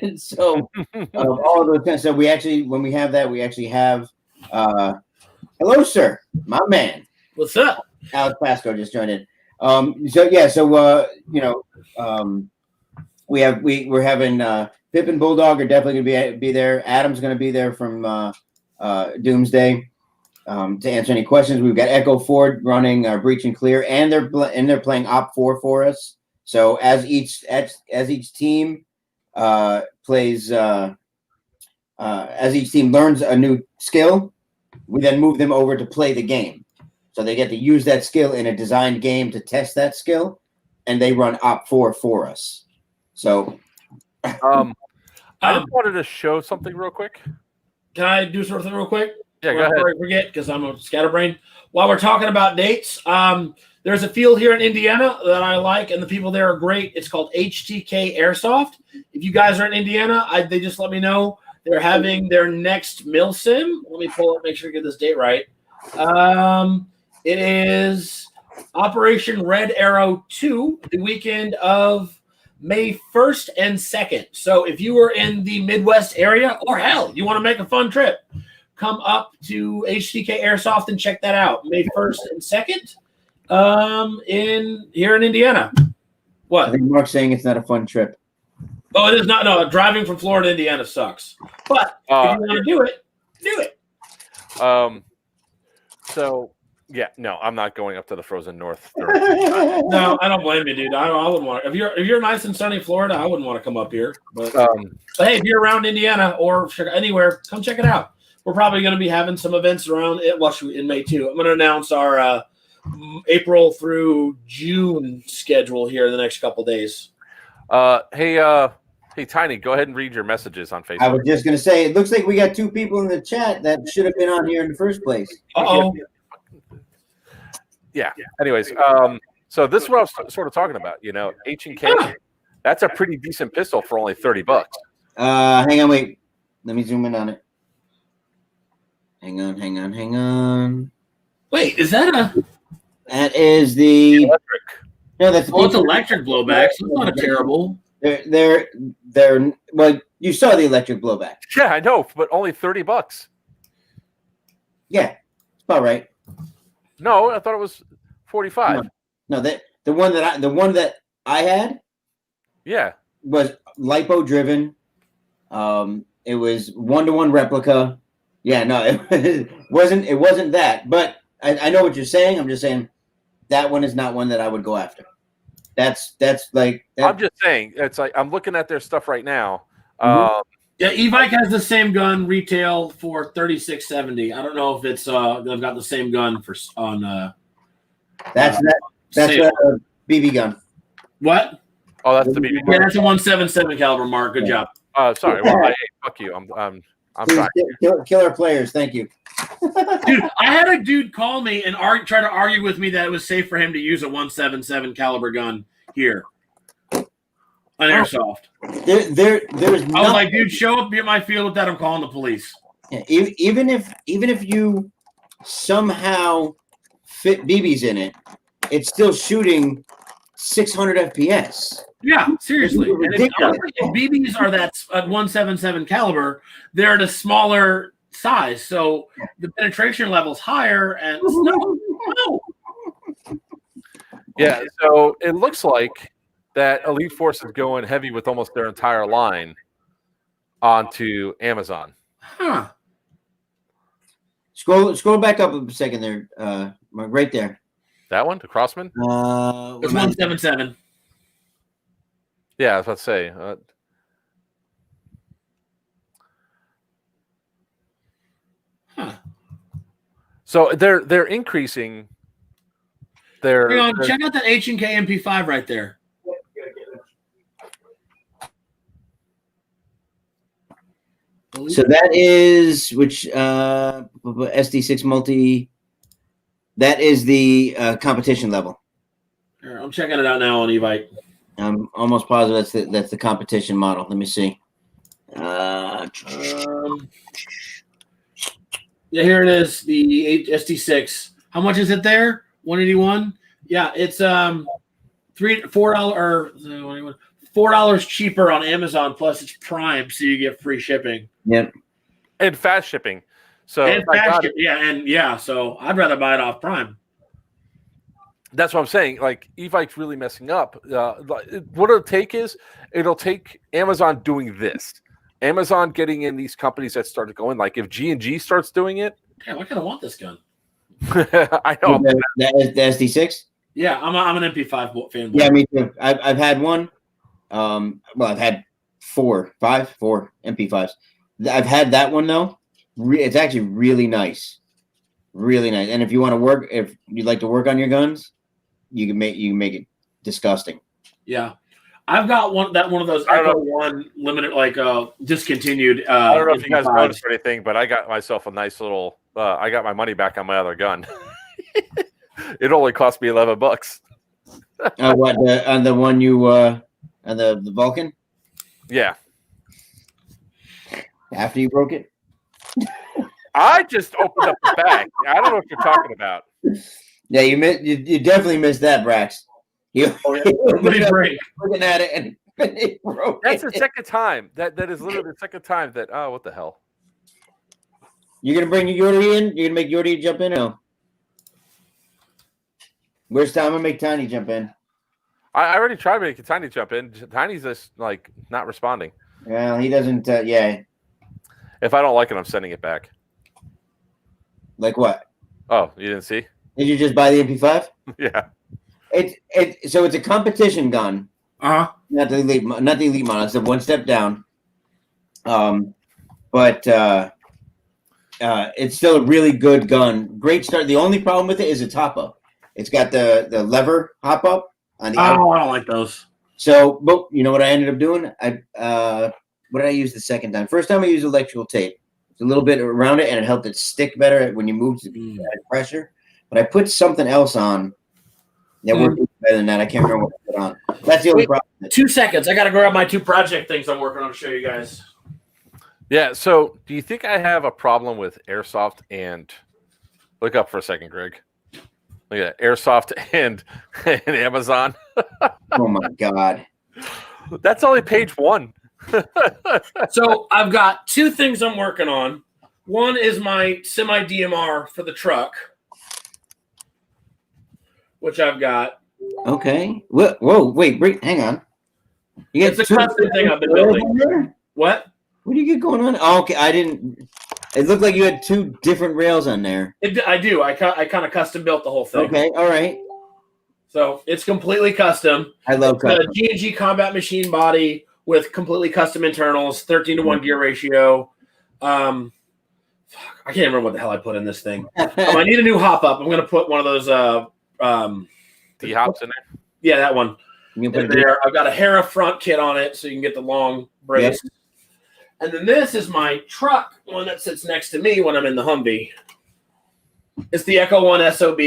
And so all of those kind of stuff. When we have that, we actually have hello, sir, my man. What's up? Alex Pasco just joined in. We're having Pip and Bulldog are definitely going to be there. Adam's going to be there from Doomsday to answer any questions. We've got Echo Ford running Breach and Clear, and they're playing Op 4 for us. So as each team plays, as each team learns a new skill, we then move them over to play the game. So they get to use that skill in a designed game to test that skill, and they run Op 4 for us. So, I just wanted to show something real quick. Can I do something real quick? Yeah, go ahead. Before I forget, because I'm a scatterbrain. While we're talking about dates, there's a field here in Indiana that I like, and the people there are great. It's called HTK Airsoft. If you guys are in Indiana, they just let me know. They're having their next MilSim. Let me pull it, make sure I get this date right. It is Operation Red Arrow 2, the weekend of May 1st and 2nd. So if you were in the Midwest area, or hell, you want to make a fun trip, come up to HTK Airsoft and check that out. May 1st and 2nd here in Indiana. What? I think Mark's saying it's not a fun trip. Oh, it is not. No, driving from Florida to Indiana sucks. But if you want to do it, do it. So, yeah, no, I'm not going up to the frozen north. No, I don't blame you, dude. I wouldn't want to. If you're nice and sunny Florida, I wouldn't want to come up here. But hey, if you're around Indiana or anywhere, come check it out. We're probably going to be having some events around it. Well, in May too. I'm going to announce our April through June schedule here in the next couple days. Hey, Tiny, go ahead and read your messages on Facebook. I was just going to say, it looks like we got 2 people in the chat that should have been on here in the first place. Uh-oh. Yeah. Anyways, so this is what I was sort of talking about. You know, H&K, that's a pretty decent pistol for only $30. Hang on, wait. Let me zoom in on it. Hang on. Wait, is that a... That is the electric. No, that's it's electric blowback. So it's not a terrible. They're well, you saw the electric blowback. Yeah, I know, but only $30. Yeah, it's about right. No, I thought it was 45. No, the one that I had, yeah, was lipo driven. It was 1-to-1 replica. Yeah, no, it wasn't that. But I know what you're saying. I'm just saying that one is not one that I would go after. That's like I'm just saying, it's like I'm looking at their stuff right now. Yeah, E-Bike has the same gun retail for $36.70. I don't know if it's they've got the same gun for on that's a BB gun. What? Oh, that's the BB gun. Yeah, that's a 177 caliber, Mark. Good job. Sorry. Well, hey, fuck you. I'm sorry. Kill our players. Thank you. Dude, I had a dude call me and try to argue with me that it was safe for him to use a 177 caliber gun here on airsoft. There's I was like, dude, show up at my field with that. I'm calling the police. Yeah, even if you somehow fit BBs in it, it's still shooting 600 FPS. Yeah, seriously. And if BBs are that at 177 caliber, they're at a smaller size, so the penetration level's higher. And no. Yeah, so it looks like that Elite Force is going heavy with almost their entire line onto Amazon. Huh. Scroll back up a second there, right there. That one, the Crossman? It's 177. Yeah, I was about to say. So they're increasing their. Hang on, check out that H&K MP5 right there. So that is SD6 multi. That is the competition level. Here, I'm checking it out now on e-bike. I'm almost positive that's the competition model. Let me see. Yeah, here it is, the SD6. How much is it there? 181. Yeah, it's $4 cheaper on Amazon. Plus, it's Prime, so you get free shipping. Yep. And fast shipping. So and fast shipping. Yeah, so I'd rather buy it off Prime. That's what I'm saying. Like Evike's really messing up. What it'll take Amazon doing this. Amazon getting in these companies that started going. Like if G&G starts doing it. Damn, I kind of want this gun. I know. The SD6? Yeah, I'm an MP5 fanboy. Yeah, me too. I've had one. Well, I've had four MP5s. I've had that one though. It's actually really nice. Really nice. And if you want to work, if you'd like to work on your guns, you can make it disgusting. Yeah, I've got one of those Echo One limited, like discontinued. I don't know if you guys noticed or anything, but I got myself a nice little. I got my money back on my other gun. It only cost me $11. What on the one you on the Vulcan? Yeah. After you broke it. I just opened up the bag. I don't know what you're talking about. Yeah, you definitely missed that, Brax. You looking at it and it broke. That's the second time. That is literally the second time that. Oh, what the hell? You're gonna bring Yordi in? You're gonna make Yordi jump in? No. Where's Tom? I'm gonna make Tiny jump in. I already tried making Tiny jump in. Tiny's just like not responding. Well, he doesn't. Yeah. If I don't like it, I'm sending it back. Like what? Oh, you didn't see? Did you just buy the MP5? Yeah. So it's a competition gun. Uh-huh. Not the elite model. It's a one step down. But it's still a really good gun. Great start. The only problem with it is its hop up. It's got the lever hop up on the. I don't like those. So, but you know what I ended up doing? What did I use the second time? First time I used electrical tape. It's a little bit around it, and it helped it stick better when you moved to pressure. But I put something else on that worked better than that. I can't remember what I put on. That's the only problem. 2 seconds. I got to grab my 2 project things I'm working on to show you guys. Yeah. So, do you think I have a problem with Airsoft and look up for a second, Greg? Look at that. Airsoft and Amazon. Oh my God. That's only page 1. So I've got 2 things I'm working on. One is my semi DMR for the truck, which I've got. Okay. Whoa, wait, hang on. You It's a custom thing I've been building. What? What do you get going on? Oh, okay, I didn't. It looked like you had 2 different rails on there. I do. I kind of custom built the whole thing. Okay, all right. So it's completely custom. I love custom. The G&G combat machine body with completely custom internals, 13-to-1 gear ratio. I can't remember what the hell I put in this thing. I need a new hop up. I'm going to put one of those D-hops in there? Yeah, that one. You can put there. I've got a Hera front kit on it so you can get the long brace. Yep. And then this is my truck, one that sits next to me when I'm in the Humvee. It's the Echo One SOB,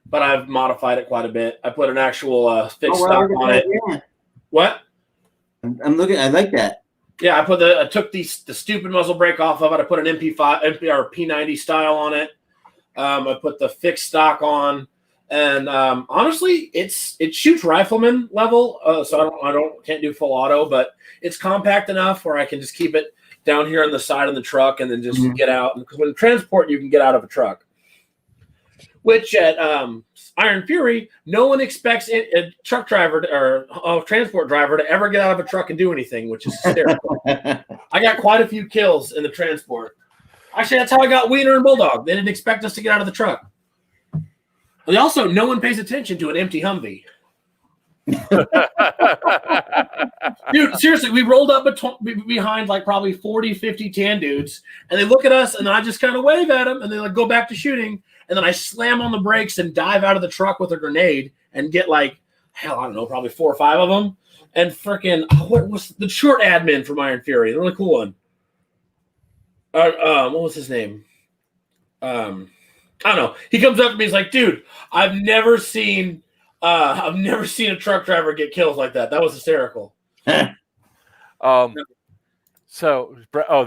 but I've modified it quite a bit. I put an actual fixed stock on it. Yeah. What? I'm looking. I like that. Yeah, I took the stupid muzzle brake off of it. I put an MP5 or P90 style on it. I put the fixed stock on, and honestly, it shoots rifleman level. So I can't do full auto, but it's compact enough where I can just keep it down here on the side of the truck and then just get out. Because when transport, you can get out of a truck. Which at Iron Fury, no one expects a truck driver or a transport driver to ever get out of a truck and do anything, which is hysterical. I got quite a few kills in the transport. Actually, that's how I got Wiener and Bulldog. They didn't expect us to get out of the truck. And also, no one pays attention to an empty Humvee. Dude, seriously, we rolled up behind like probably 40, 50 tan dudes, and they look at us, and I just kind of wave at them, and they like go back to shooting, and then I slam on the brakes and dive out of the truck with a grenade and get like, hell, I don't know, probably 4 or 5 of them, and freaking, what was the short admin from Iron Fury, the really cool one. What was his name? I don't know. He comes up to me, he's like, dude, I've never seen a truck driver get kills like that. That was hysterical. So,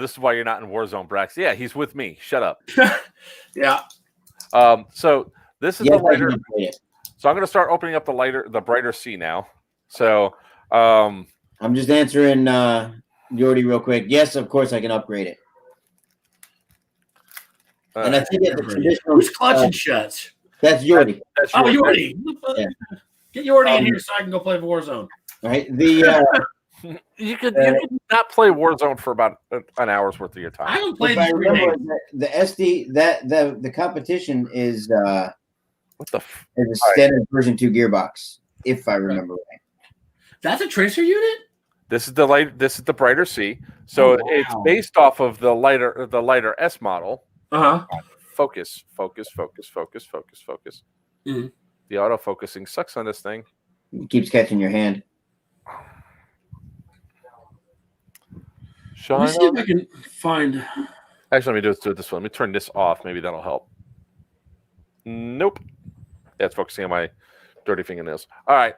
this is why you're not in Warzone, Brax. Yeah, he's with me. Shut up. Yeah. So this is the lighter. So I'm going to start opening up the brighter C now. So, I'm just answering Yordi real quick. Yes, of course I can upgrade it. And I think it's a traditional. Who's clutching shuts? That's Yordi. That's Yordi. Yeah. Get Yordi in here so I can go play Warzone. Right. You could not play Warzone for about an hour's worth of your time. I haven't played If I in 3 remember, days. the SD the competition is What the? is a standard version 2 gearbox, if I remember right. That's a tracer unit? This is the brighter C. So it's based off of the lighter S model. Focus. Mhm. The auto focusing sucks on this thing. It keeps catching your hand. Let me see if I can find. Actually, let me do it this way. Let me turn this off. Maybe that'll help. Nope. Yeah, it's focusing on my dirty fingernails. All right.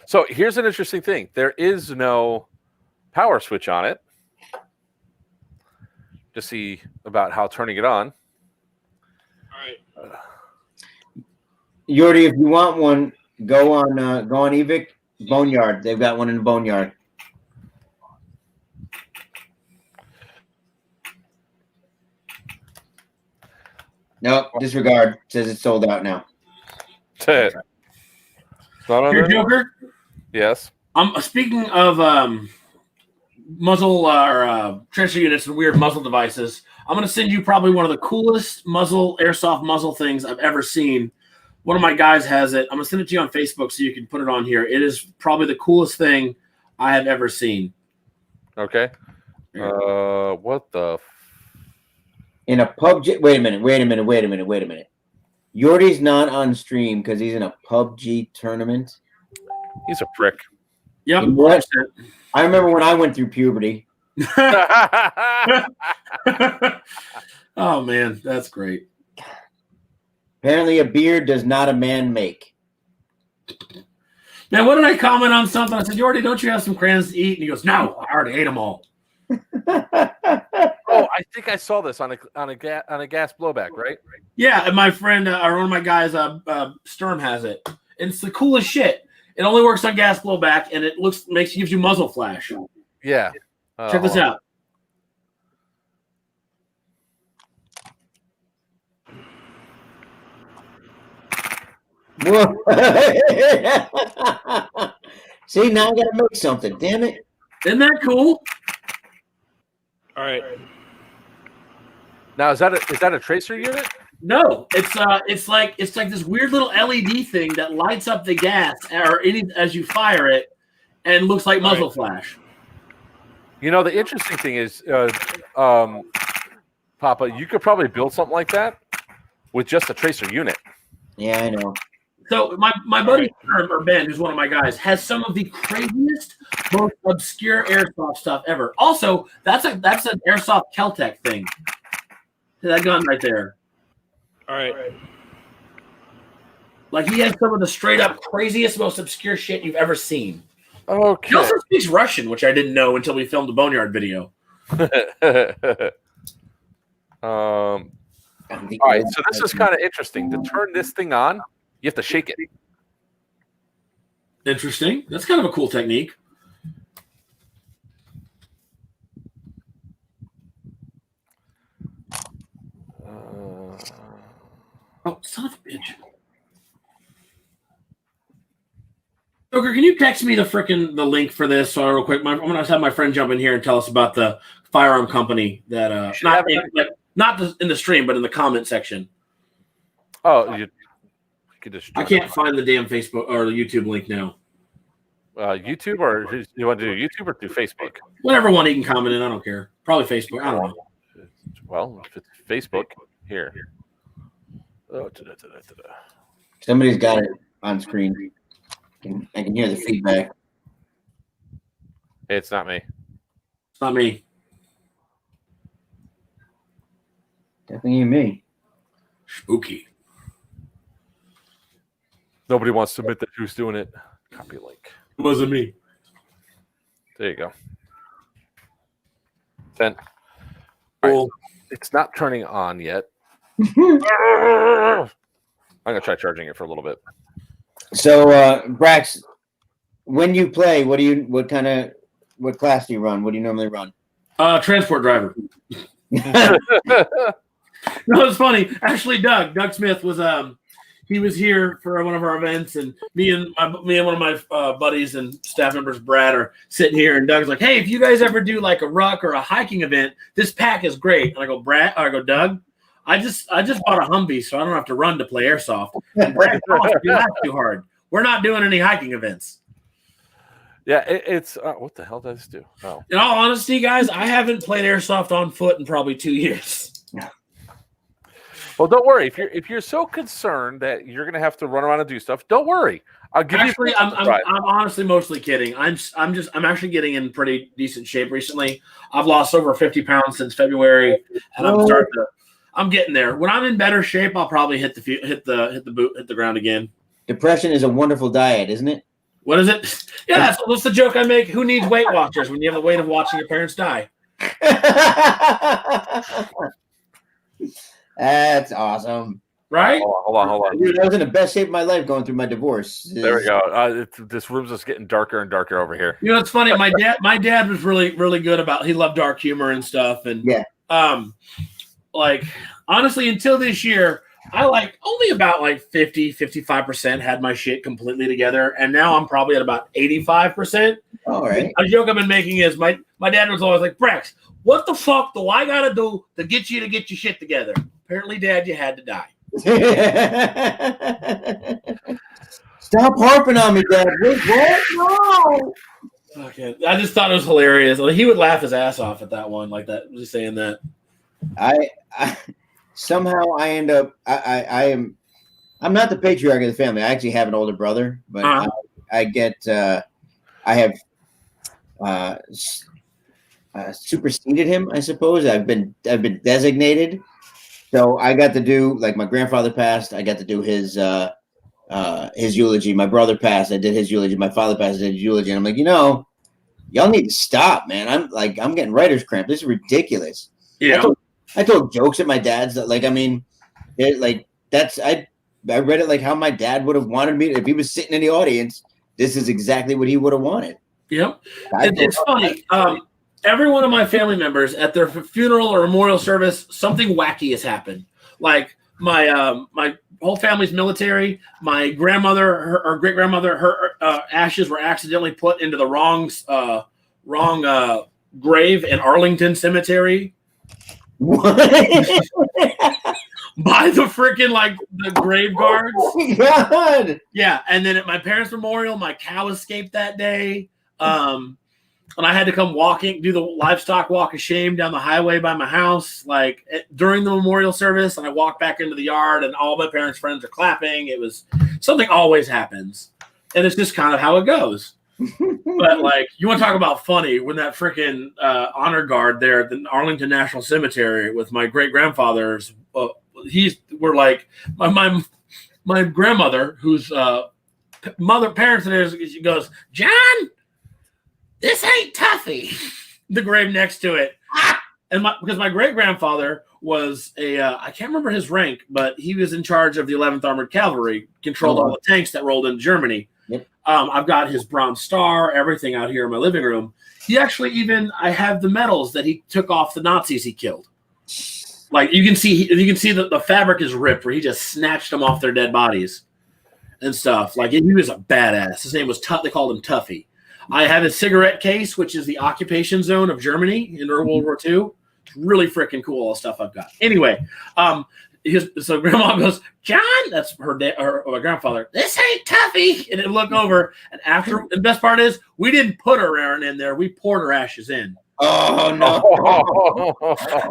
So here's an interesting thing. There is no power switch on it. Just see about how turning it on. All right. Yordi, if you want one, go on Evic Boneyard. They've got one in the Boneyard. Nope, disregard. It says it's sold out now. Here, Joker. Yes. Speaking of muzzle or tracer units and weird muzzle devices, I'm going to send you probably one of the coolest airsoft muzzle things I've ever seen. One of my guys has it. I'm going to send it to you on Facebook so you can put it on here. It is probably the coolest thing I have ever seen. Okay. What the? In a PUBG. Wait a minute. Yordi's not on stream because he's in a PUBG tournament. He's a prick. Yep. You know what? I remember when I went through puberty. Oh, man. That's great. Apparently a beard does not a man make. Man, what did I comment on something? I said, Yordi, don't you have some crayons to eat? And he goes, no, I already ate them all. Oh, I think I saw this on a gas blowback, right? Yeah, and my friend or one of my guys, Sturm, has it. And it's the coolest shit. It only works on gas blowback, and it gives you muzzle flash. Yeah. Check this out. See, now I gotta make something. Damn it! Isn't that cool? All right. Now is that a tracer unit? No, it's like this weird little LED thing that lights up the gas as you fire it, and looks like muzzle flash. You know, the interesting thing is, Papa, you could probably build something like that with just a tracer unit. Yeah, I know. So my buddy Ben, who's one of my guys, has some of the craziest, most obscure airsoft stuff ever. Also, that's an airsoft Keltec thing. That gun right there. All right. Like, he has some of the straight up craziest, most obscure shit you've ever seen. Okay. He also speaks Russian, which I didn't know until we filmed the Boneyard video. All right, so this is kind of interesting. To turn this thing on, you have to shake it. Interesting. That's kind of a cool technique. Oh, son of a bitch. Joker, can you text me the link for this real quick? I'm going to have my friend jump in here and tell us about the firearm company that not in the stream, but in the comment section. Oh, you could just. I can't find the damn Facebook or the YouTube link now. YouTube, or you want to do YouTube or do Facebook? Whatever one he can comment in, I don't care. Probably Facebook. I don't know. Well, if it's Facebook, here. Oh, Somebody's got it on screen. I can hear the feedback. It's not me. It's not me. Definitely me. Spooky. Nobody wants to admit that who's doing it. Copy link. It wasn't me. There you go. Then. Cool. It's not turning on yet. I'm gonna try charging it for a little bit. So, Brax, when you play, what class do you run? What do you normally run? Transport driver. No, it's funny. Actually, Doug Smith was he was here for one of our events, and me and one of my buddies and staff members, Brad, are sitting here, and Doug's like, "Hey, if you guys ever do like a ruck or a hiking event, this pack is great." And I go, Doug, I just bought a Humvee, so I don't have to run to play airsoft. And Brad, you're not too hard. We're not doing any hiking events. Yeah, it's what the hell did I just do? Oh, in all honesty, guys, I haven't played airsoft on foot in probably 2 years. Well, don't worry. If you're so concerned that you're going to have to run around and do stuff, don't worry. I'll give Actually, you. I'm honestly mostly kidding. I'm actually getting in pretty decent shape recently. I've lost over 50 pounds since February, and I'm getting there. When I'm in better shape, I'll probably hit the ground again. Depression is a wonderful diet, isn't it? What is it? Yeah, that's the joke I make. Who needs Weight Watchers when you have the weight of watching your parents die? That's awesome. Right? Hold on. Dude, I was in the best shape of my life going through my divorce. There we go. This room's just getting darker and darker over here. You know, it's funny. My dad was really, really good about. He loved dark humor and stuff. And like honestly, until this year, I only about 50-55% had my shit completely together, and now I'm probably at about 85%. All right. A joke I've been making is my dad was always like, Brex, what the fuck do I gotta do to get your shit together? Apparently, Dad, you had to die. Stop harping on me, Dad. What? No. Okay. I just thought it was hilarious. He would laugh his ass off at that one, like that, just saying that. I somehow I end up I'm not the patriarch of the family. I actually have an older brother, but I have superseded him, I suppose. I've been designated. So I got to do, like, my grandfather passed, I got to do his eulogy. My brother passed, I did his eulogy. My father passed, I did his eulogy. And I'm like, y'all need to stop, man. I'm getting writer's cramp. This is ridiculous. Yeah. I told jokes at my dad's that, I read it like how my dad would have wanted me to, if he was sitting in the audience. This is exactly what he would have wanted. Yep. It's funny. Every one of my family members at their funeral or memorial service, something wacky has happened. Like my whole family's military. My grandmother, or great grandmother, her ashes were accidentally put into the wrong grave in Arlington Cemetery. What? By the freaking the grave guards. Oh my God. Yeah, and then at my parents' memorial, my cow escaped that day. And I had to come do the livestock walk of shame down the highway by my house, during the memorial service. And I walked back into the yard, and all my parents' friends are clapping. It was something always happens, and it's just kind of how it goes. But you want to talk about funny, when that freaking honor guard there at the Arlington National Cemetery with my great grandfathers, my grandmother, whose parents it is, she goes, John, this ain't Tuffy. The grave next to it. And because my great grandfather was I can't remember his rank, but he was in charge of the 11th Armored Cavalry, controlled all the tanks that rolled into Germany. Yep. I've got his Bronze Star, everything out here in my living room. He actually I have the medals that he took off the Nazis he killed. You can see that the fabric is ripped, where he just snatched them off their dead bodies and stuff. He was a badass. His name was They called him Tuffy. I have a cigarette case, which is the occupation zone of Germany in World War II. It's really freaking cool, all the stuff I've got. Anyway, so Grandma goes, John, that's her dad, or my grandfather, this ain't Tuffy. And then look over, and the best part is, we didn't put her urn in there. We poured her ashes in. Oh, no.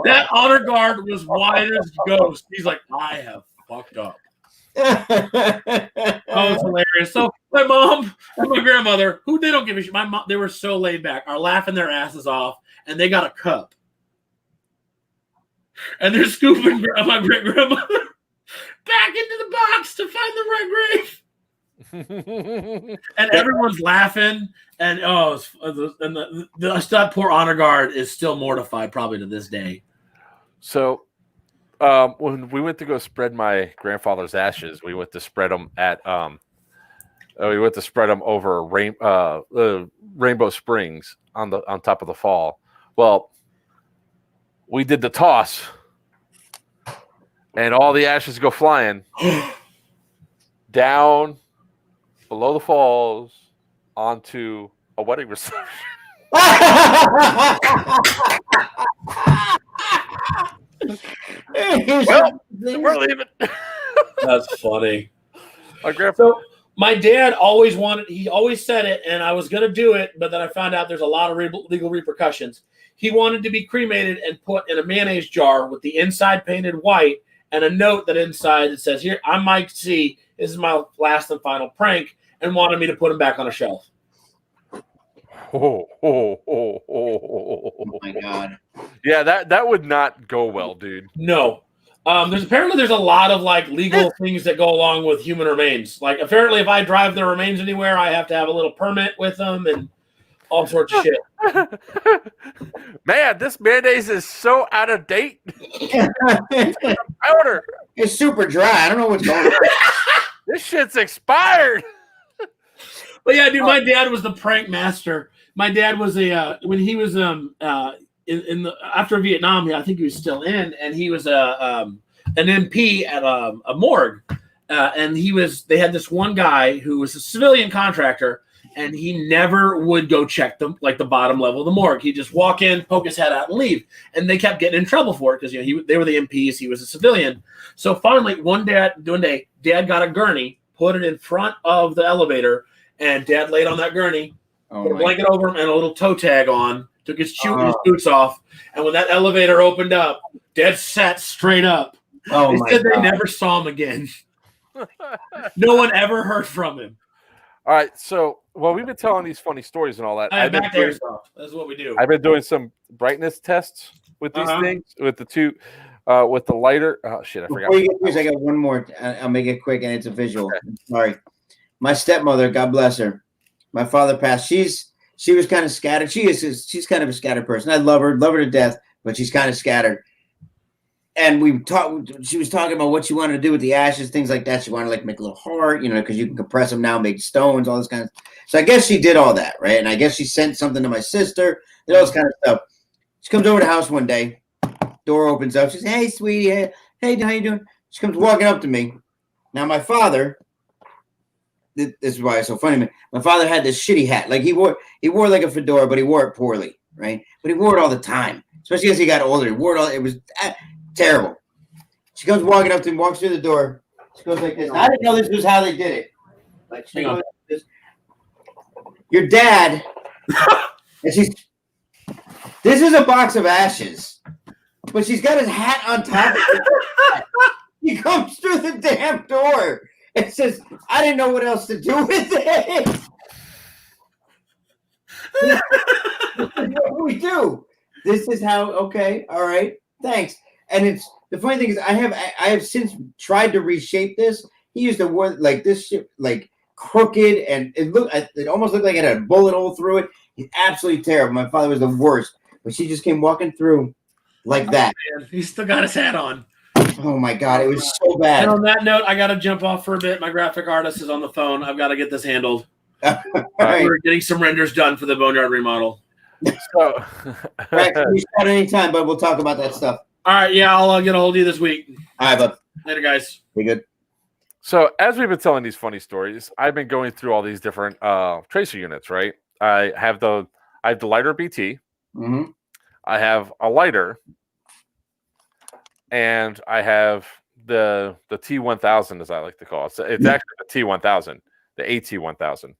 That honor guard was white as ghost. He's like, I have fucked up. Oh, it's hilarious. So my mom and my grandmother, who they don't give a shit, my mom, they were so laid back, are laughing their asses off, and they got a cup. And they're scooping my great grandmother back into the box to find the right grave. And everyone's laughing, and that poor honor guard is still mortified, probably to this day. So when we went to go spread my grandfather's ashes, we went to spread them over Rainbow Springs on top of the fall. Well, we did the toss. and all the ashes go flying down below the falls onto a wedding reception. Well, we're leaving. That's funny. My grandpa. So my dad always he always said it, and I was going to do it, but then I found out there's a lot of legal repercussions. He wanted to be cremated and put in a mayonnaise jar with the inside painted white and a note that inside that says, "Here, I'm Mike C. This is my last and final prank," and wanted me to put him back on a shelf. Oh my God. Yeah, that would not go well, dude. No. There's a lot of like legal things that go along with human remains. Like apparently if I drive the remains anywhere, I have to have a little permit with them and all sorts of shit. Man, this mayonnaise is so out of date. Powder. It's super dry. I don't know what's going on. This shit's expired. But yeah, dude, my dad was the prank master. My dad was when he was after Vietnam, I think he was still in, and he was an MP at a morgue, and they had this one guy who was a civilian contractor, and he never would go check the bottom level of the morgue. He'd just walk in, poke his head out, and leave. And they kept getting in trouble for it because they were the MPs, he was a civilian. So finally, one day, Dad got a gurney, put it in front of the elevator, and Dad laid on that gurney, put a blanket over him and a little toe tag on. Took his boots off, and when that elevator opened up, Dad sat straight up. They said they never saw him again. No one ever heard from him. All right, so we've been telling these funny stories and all that. That's what we do. I've been doing some brightness tests with these things, with the two, with the lighter. Oh shit, I forgot. Before you get this, I got one more. I'll make it quick, and it's a visual. Okay. Sorry, my stepmother, God bless her. My father passed. She was kind of scattered. She's kind of a scattered person. I love her to death, but she's kind of scattered. And she was talking about what she wanted to do with the ashes, things like that. She wanted to make a little heart, because you can compress them now, make stones, all this kind of stuff. So I guess she did all that, right? And I guess she sent something to my sister, all this kind of stuff. She comes over to the house one day, door opens up. She says, "Hey, sweetie, hey, how you doing?" She comes walking up to me. Now my father, this is why it's so funny. My father had this shitty hat. Like he wore like a fedora, but he wore it poorly, right? But he wore it all the time, especially as he got older. He wore it all. It was terrible. She comes walking up to him, walks through the door. She goes like this. I didn't know this was how they did it. Like she goes like this. Your dad. And this is a box of ashes, but she's got his hat on top of it. He comes through the damn door. It says, "I didn't know what else to do with it." This is what we do. This is how. Okay, all right, thanks. And it's the funny thing is, I have since tried to reshape this. He used to wear like this shit, like crooked, and it almost looked like it had a bullet hole through it. He's absolutely terrible. My father was the worst, but she just came walking through like that. Man, he still got his hat on. Oh my God, it was so bad. And on that note, I got to jump off for a bit. My graphic artist is on the phone. I've got to get this handled. Right. We're getting some renders done for the Boneyard remodel. So, right, you start anytime, but we'll talk about that stuff. All right, yeah, I'll get a hold of you this week. All right, bud. Later, guys. Be good. So as we've been telling these funny stories, I've been going through all these different tracer units, right? I have the lighter BT. Mm-hmm. I have a lighter. And I have the T1000, as I like to call it. It's actually the T1000, the AT1000.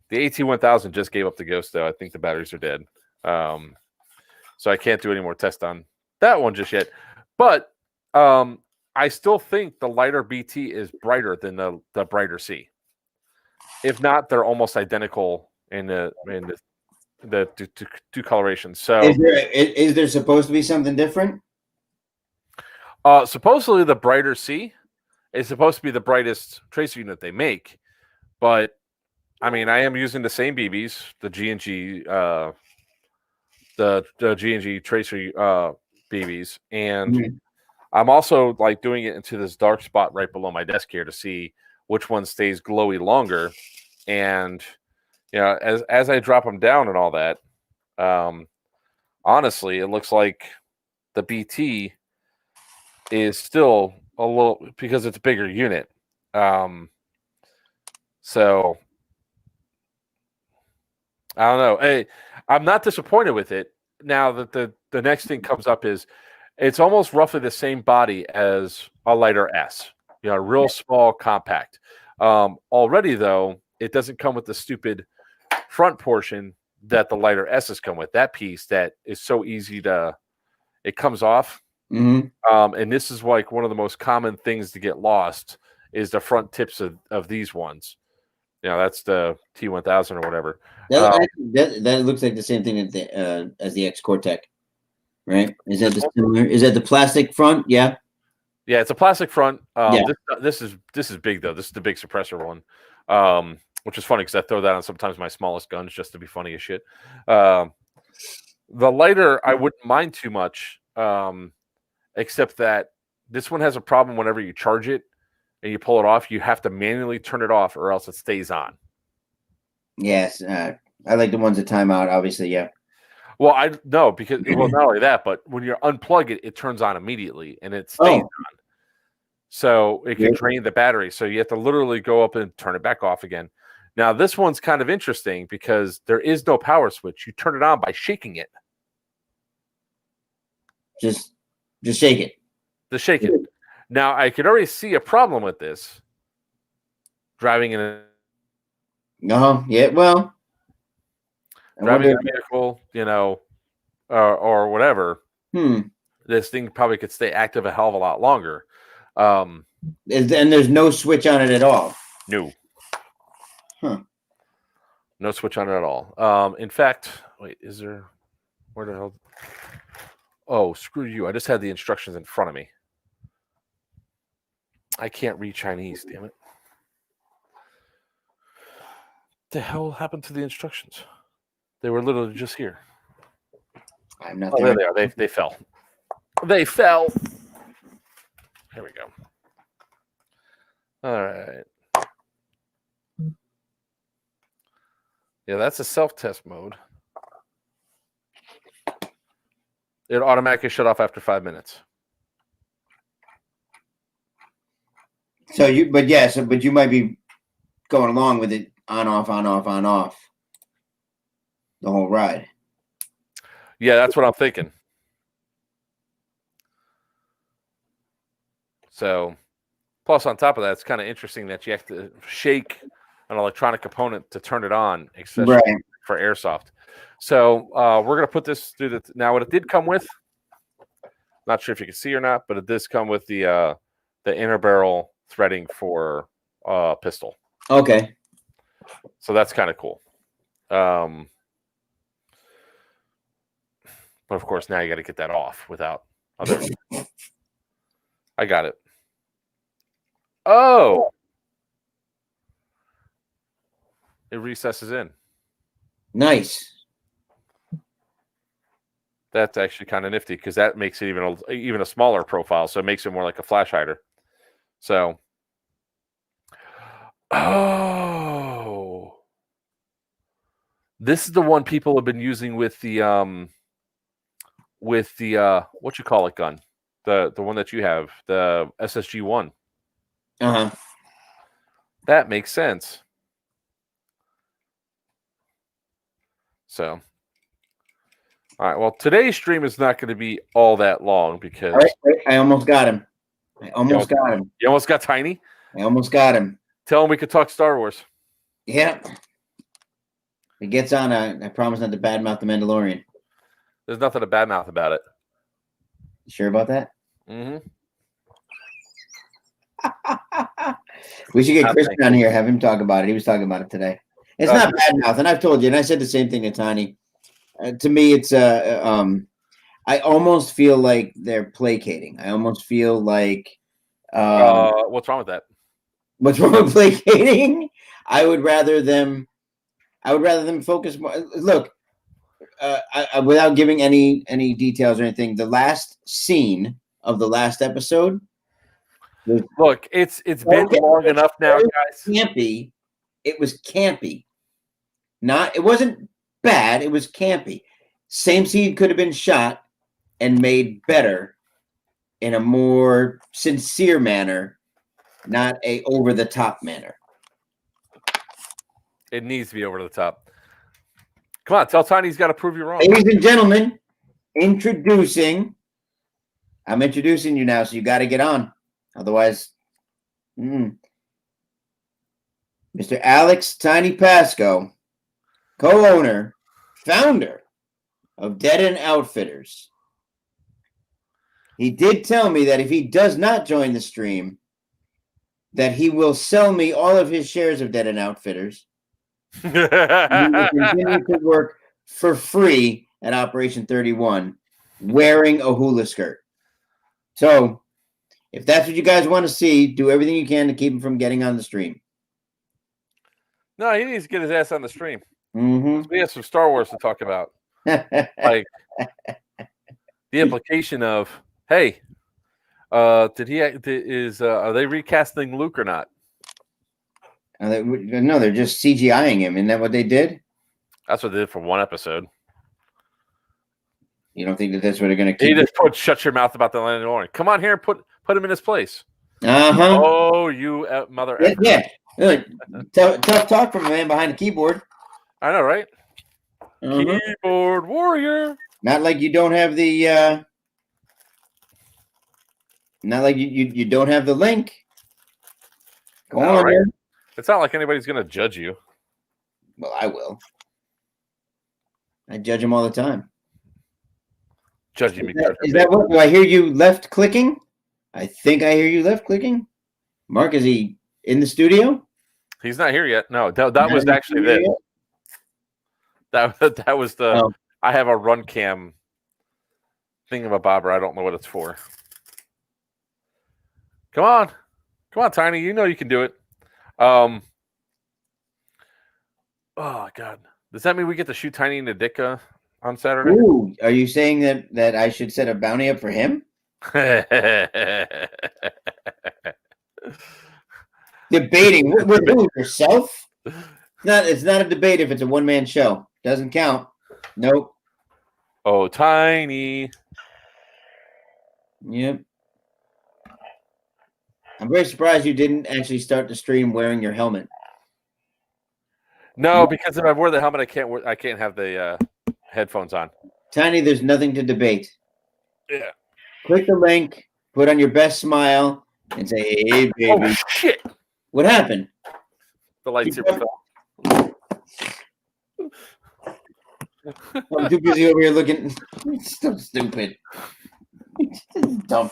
The AT1000 just gave up the ghost, though. I think the batteries are dead. So I can't do any more tests on that one just yet. But I still think the lighter BT is brighter than the brighter C. If not, they're almost identical in the two colorations. So is there supposed to be something different? Supposedly the brighter C is supposed to be the brightest tracer unit they make, but I mean I am using the same BBs, the G&G, the G&G tracer BBs, and I'm also doing it into this dark spot right below my desk here to see which one stays glowy longer, and as I drop them down and all that, honestly, it looks like the BT is still a little because it's a bigger unit. So I don't know. Hey, I'm not disappointed with it. Now that the next thing comes up is it's almost roughly the same body as a lighter S. Real small, compact. Already though, it doesn't come with the stupid front portion that the lighter S's come with. That piece that is so easy it comes off. Mm-hmm. And this is like one of the most common things to get lost is the front tips of these ones. That's the T1000 or whatever. That looks like the same thing as the X Cortec, right? Is that the similar? Is that the plastic front? Yeah. Yeah, it's a plastic front. Yeah. This is big though. This is the big suppressor one, which is funny because I throw that on sometimes my smallest guns just to be funny as shit. The lighter I wouldn't mind too much, except that this one has a problem whenever you charge it and you pull it off. You have to manually turn it off or else it stays on. Yes, I like the ones that time out. Obviously, yeah. Well, because not only that, but when you unplug it, it turns on immediately and it stays on. So it can drain the battery. So you have to literally go up and turn it back off again. Now, this one's kind of interesting because there is no power switch. You turn it on by shaking it. Just shake it. Just shake it. Now, I could already see a problem with this driving in a yeah, well, driving a vehicle, or whatever. This thing probably could stay active a hell of a lot longer. And there's no switch on it at all. No. Huh. No switch on it at all. In fact, wait, is there? Where the hell? Oh, screw you! I just had the instructions in front of me. I can't read Chinese. Damn it! The hell happened to the instructions? They were literally just here. I'm not. There they are. They fell. They fell. Here we go. All right. Yeah, that's a self-test mode. It automatically shut off after 5 minutes. But you might be going along with it on off the whole ride. Yeah, that's what I'm thinking. So, plus on top of that, it's kind of interesting that you have to shake an electronic component to turn it on, especially for airsoft. So we're going to put this through now what it did come with, not sure if you can see or not, but it does come with the inner barrel threading for pistol. Okay. So that's kind of cool. But of course now you got to get that off without other. I got it. Oh. It recesses in. Nice. That's actually kind of nifty because that makes it even a smaller profile, so it makes it more like a flash hider. So, this is the one people have been using with the what you call it gun, the one that you have, the SSG-1. That makes sense. So, all right. Well, today's stream is not going to be all that long because I almost got him. You almost got Tiny? I almost got him. Tell him we could talk Star Wars. Yeah. It gets on. I promise not to badmouth the Mandalorian. There's nothing to badmouth about it. You sure about that? Mm-hmm. We should get Chris down here, have him talk about it. He was talking about it today. It's not badmouth, and I've told you, and I said the same thing to Tiny. To me, it's I almost feel like they're placating. I almost feel like what's wrong with that? What's wrong with placating? I would rather them focus more. Look, without giving any details or anything, the last scene of the last episode. Look, it's been long enough now, guys. Campy. It was campy. It wasn't bad. It was campy. Same scene could have been shot and made better in a more sincere manner, not a over-the-top manner. It needs to be over the top. Come on, tell Tiny he's got to prove you wrong. Ladies and gentlemen, I'm introducing you now, so you got to get on. Otherwise, Mr. Alex Tiny Pasco, co-owner, founder of Dead End Outfitters. He did tell me that if he does not join the stream, that he will sell me all of his shares of Dead End Outfitters. He will continue to work for free at Operation 31 wearing a hula skirt. So, if that's what you guys want to see, do everything you can to keep him from getting on the stream. No, he needs to get his ass on the stream. Mm-hmm. We have some Star Wars to talk about. Like the implication of, hey, are they recasting Luke or not? No, they're just CGIing him. Isn't that what they did? That's what they did for one episode. You don't think that that's what they're going to keep? He just shut your mouth about the Mandalorian. Come on here and put him in his place. Uh-huh. Oh, you mother. Yeah. Tough talk from a man behind the keyboard. I know, right? Uh-huh. Keyboard warrior. Not like you don't have the not like you don't have the link. Go on, right. man. It's not like anybody's gonna judge you. Well, I will. I judge him all the time. Judging me. Is that what? Do I hear you left clicking? I think I hear you left clicking. Mark, is he in the studio? He's not here yet. No, that was actually it. That was the. Oh. I have a run cam thingamabobber. I don't know what it's for. Come on, Tiny. You know you can do it. Oh God, does that mean we get to shoot Tiny in the dick on Saturday? Ooh, are you saying that I should set a bounty up for him? Debating with who? Yourself? It's not a debate if it's a one-man show. Doesn't count. Nope. Oh, Tiny. Yep. I'm very surprised you didn't actually start the stream wearing your helmet. No, because if I wore the helmet, I can't have the headphones on. Tiny, there's nothing to debate. Yeah. Click the link, put on your best smile, and say, "Hey, baby." Oh shit! What happened? The lightsaber fell. I'm too busy over here looking. It's so stupid. Dumb.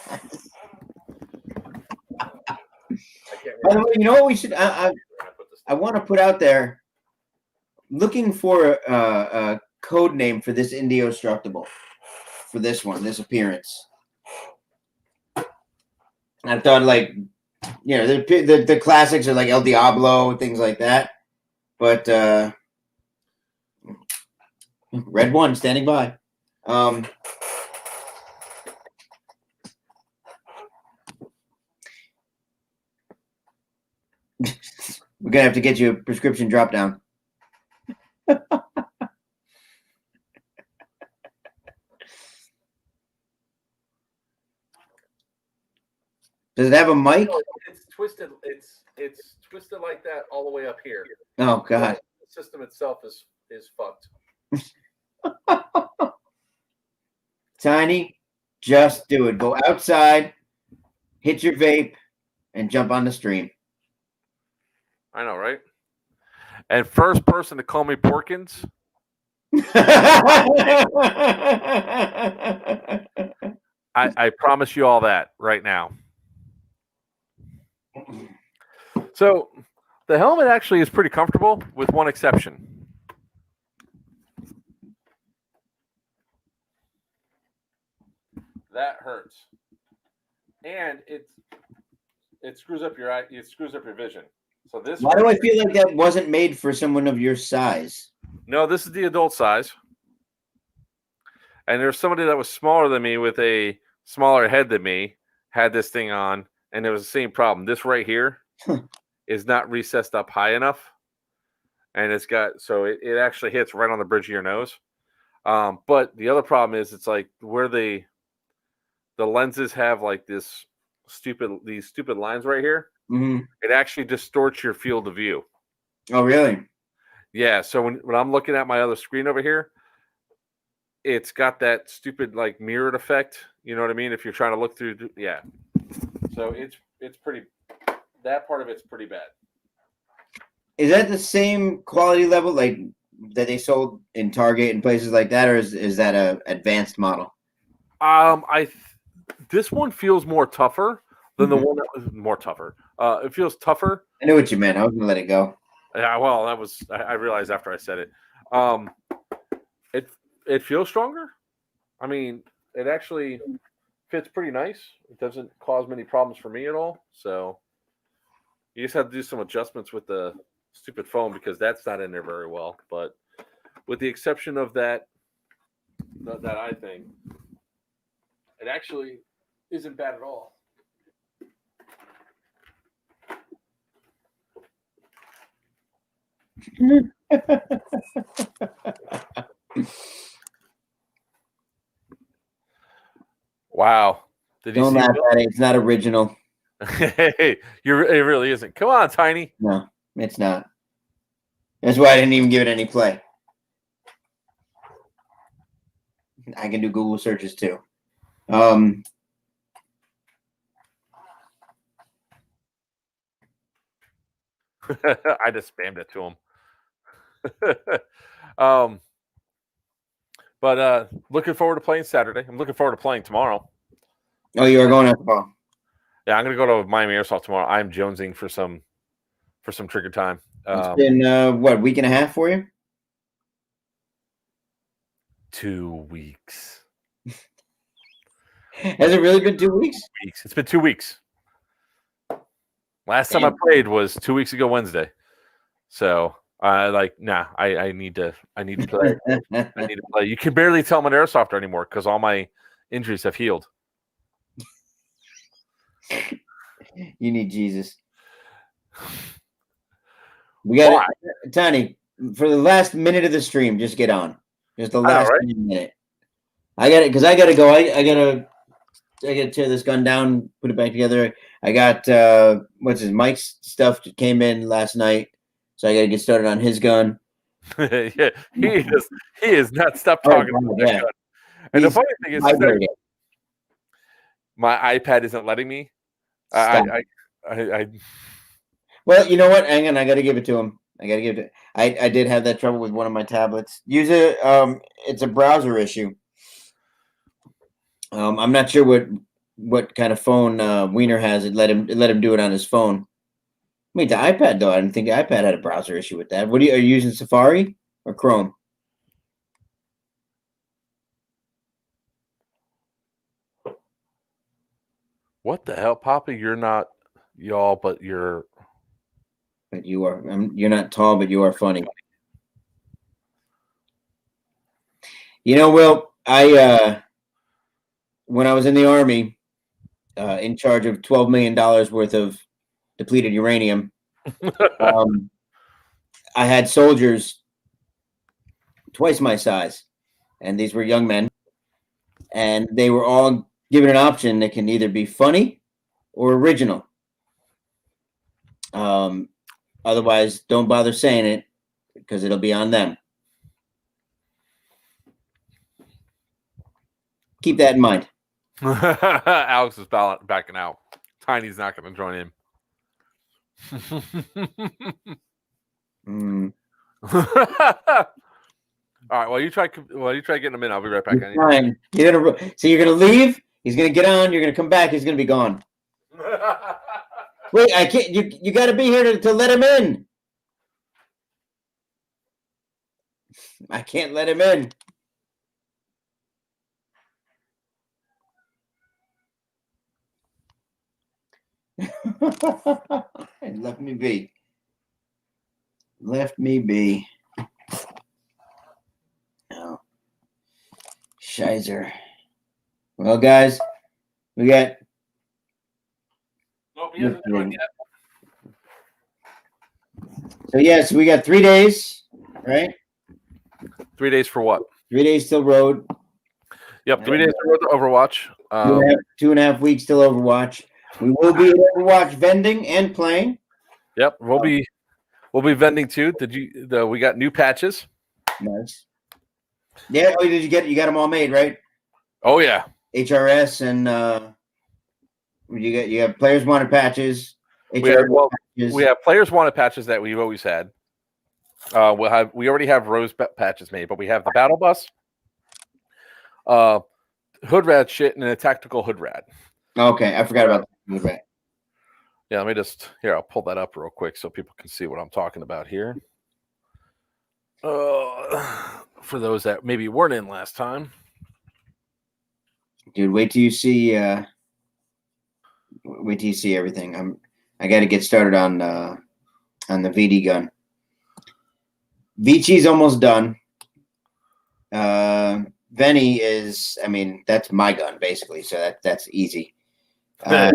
By the way, you know what we should? I want to put out there. Looking for a code name for this Indestructible. For this appearance. I thought, like, you know, the classics are like El Diablo, things like that. But Red One standing by. We're gonna have to get you a prescription drop down. Does it have a mic? No, it's twisted. It's twisted like that all the way up here. Oh God! The system itself is fucked. Tiny, just do it. Go outside, hit your vape, and jump on the stream. I know, right? And first person to call me Porkins. I promise you all that right now. So the helmet actually is pretty comfortable with one exception. That hurts. And it screws up your eye, it screws up your vision. So this Why do I feel like that wasn't made for someone of your size? No, this is the adult size. And there's somebody that was smaller than me with a smaller head than me had this thing on, and it was the same problem. This right here is not recessed up high enough. And it's got, so it actually hits right on the bridge of your nose. But the other problem is it's like where the the lenses have like these stupid lines right here. Mm-hmm. It actually distorts your field of view. Oh, really? Yeah. So when I'm looking at my other screen over here, it's got that stupid like mirrored effect. You know what I mean? If you're trying to look through, yeah. So it's pretty. That part of it's pretty bad. Is that the same quality level like that they sold in Target and places like that, or is that a advanced model? This one feels more tougher than the one that was more tougher. It feels tougher. I knew what you meant. I was gonna let it go. Yeah, well, I realized after I said it. It feels stronger. I mean, it actually fits pretty nice. It doesn't cause many problems for me at all. So you just have to do some adjustments with the stupid phone because that's not in there very well. But with the exception of that eye thing, it actually isn't bad at all. Wow. Did you Don't see laugh at it. It's not original. Hey, it really isn't. Come on, Tiny. No, it's not. That's why I didn't even give it any play. I can do Google searches too. I just spammed it to him. But looking forward to playing Saturday. I'm looking forward to playing tomorrow. Oh, you are going after ball. Yeah, I'm going to go to Miami Airsoft tomorrow. I'm jonesing for some trigger time. It's been what, week and a half for you? 2 weeks. Has it really been 2 weeks? It's been 2 weeks. Last time I played was 2 weeks ago Wednesday. So I need to play. I need to play. You can barely tell I'm an Airsofter anymore because all my injuries have healed. You need Jesus. We got it, Tiny. For the last minute of the stream, just get on. Just the last minute. I got it because I gotta go. I gotta tear this gun down, put it back together. I got Mike's stuff came in last night, so I gotta get started on his gun. Yeah, he is not stopped talking about that gun. And the funny thing is that my iPad isn't letting me. Well, you know what? Hang on, I got to give it to him. I did have that trouble with one of my tablets. It's a browser issue. I'm not sure what kind of phone Wiener has. It let him do it on his phone. I mean, the iPad though, I didn't think the iPad had a browser issue with that. Are you using Safari or Chrome? What the hell, Papa? You're not y'all, but you're. But you are. You're not tall, but you are funny. You know, Will, when I was in the Army, in charge of $12 million worth of depleted uranium, I had soldiers twice my size, and these were young men, and they were all given an option that can either be funny or original. Otherwise, don't bother saying it because it'll be on them. Keep that in mind. Alex is backing out. Tiny's not going to join in. All right. Well, you try getting him in. I'll be right back. Fine. You're gonna leave. He's gonna get on. You're gonna come back. He's gonna be gone. Wait, I can't. You got to be here to let him in. I can't let him in. Left me be. Left me be. Oh. Shizer. Well, guys, we got. Nope, he hasn't joined yet. So yes, we got 3 days, right? 3 days for what? 3 days till road. Yep, 3 days to road to Overwatch. 2 and a half weeks till Overwatch. We will be at Overwatch vending and playing. Yep, we'll be vending too. We got new patches. Nice. Yeah, you got them all made, right? Oh yeah. HRS and you got players wanted patches. We have players wanted patches that we've always had. We already have rose patches made, but we have the battle bus, hood rat shit, and a tactical hood rat. Okay, I forgot about the hood rat. Yeah, let me I'll pull that up real quick so people can see what I'm talking about here. For those that maybe weren't in last time. Dude, wait till you see everything. I got to get started on the VD gun. Vichi's almost done. Venny is, that's my gun basically, so that's easy. VD's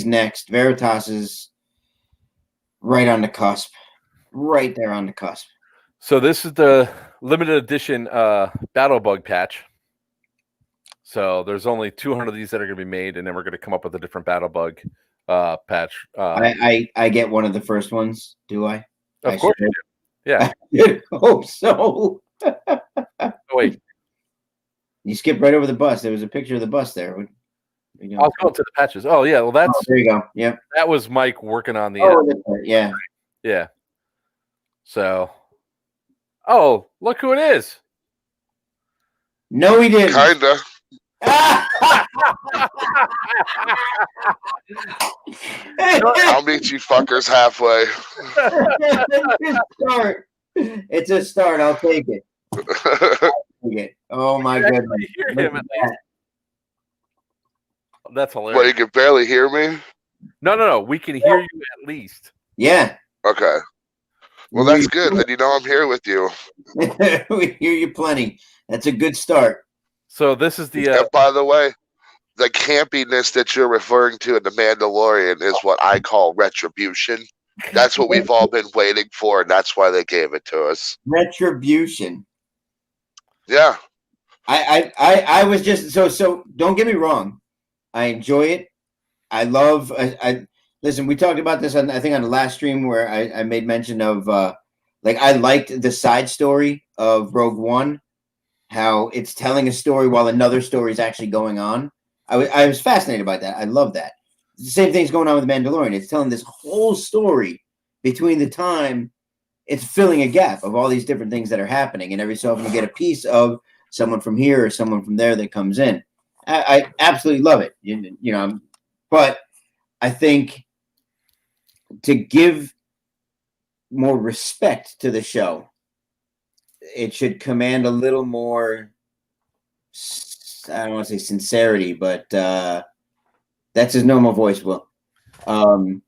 next. Veritas is right on the cusp, right there on the cusp. So this is the limited edition Battle Bug patch. So there's only 200 of these that are going to be made, and then we're going to come up with a different Battle Bug patch. I get one of the first ones, do I? Of course you do. Yeah. I hope so. Oh, wait. You skipped right over the bus. There was a picture of the bus there. I'll go to the patches. Oh yeah, well that's there you go. Yep. That was Mike working on the yeah. Yeah. So look who it is. No, he didn't. Kinda. I'll meet you fuckers halfway. It's a start. I'll take it. Oh my goodness. Hear him at least. That's hilarious. Well, you can barely hear me? No. We can hear you at least. Yeah. Okay. Well, that's good. Then you know I'm here with you. We hear you plenty. That's a good start. So this is the. And by the way, the campiness that you're referring to in The Mandalorian is what I call retribution. That's what we've all been waiting for, and that's why they gave it to us. Retribution. Yeah. I was just so. Don't get me wrong. I enjoy it. I love. Listen. We talked about this I think on the last stream where I made mention of I liked the side story of Rogue One, how it's telling a story while another story is actually going on. I was fascinated by that. I love that. The same thing's going on with The Mandalorian. It's telling this whole story between the time. It's filling a gap of all these different things that are happening, and every so often you get a piece of someone from here or someone from there that comes in. I absolutely love it, but I think to give more respect to the show, it should command a little more, I don't want to say sincerity, but that's his normal voice, Will. I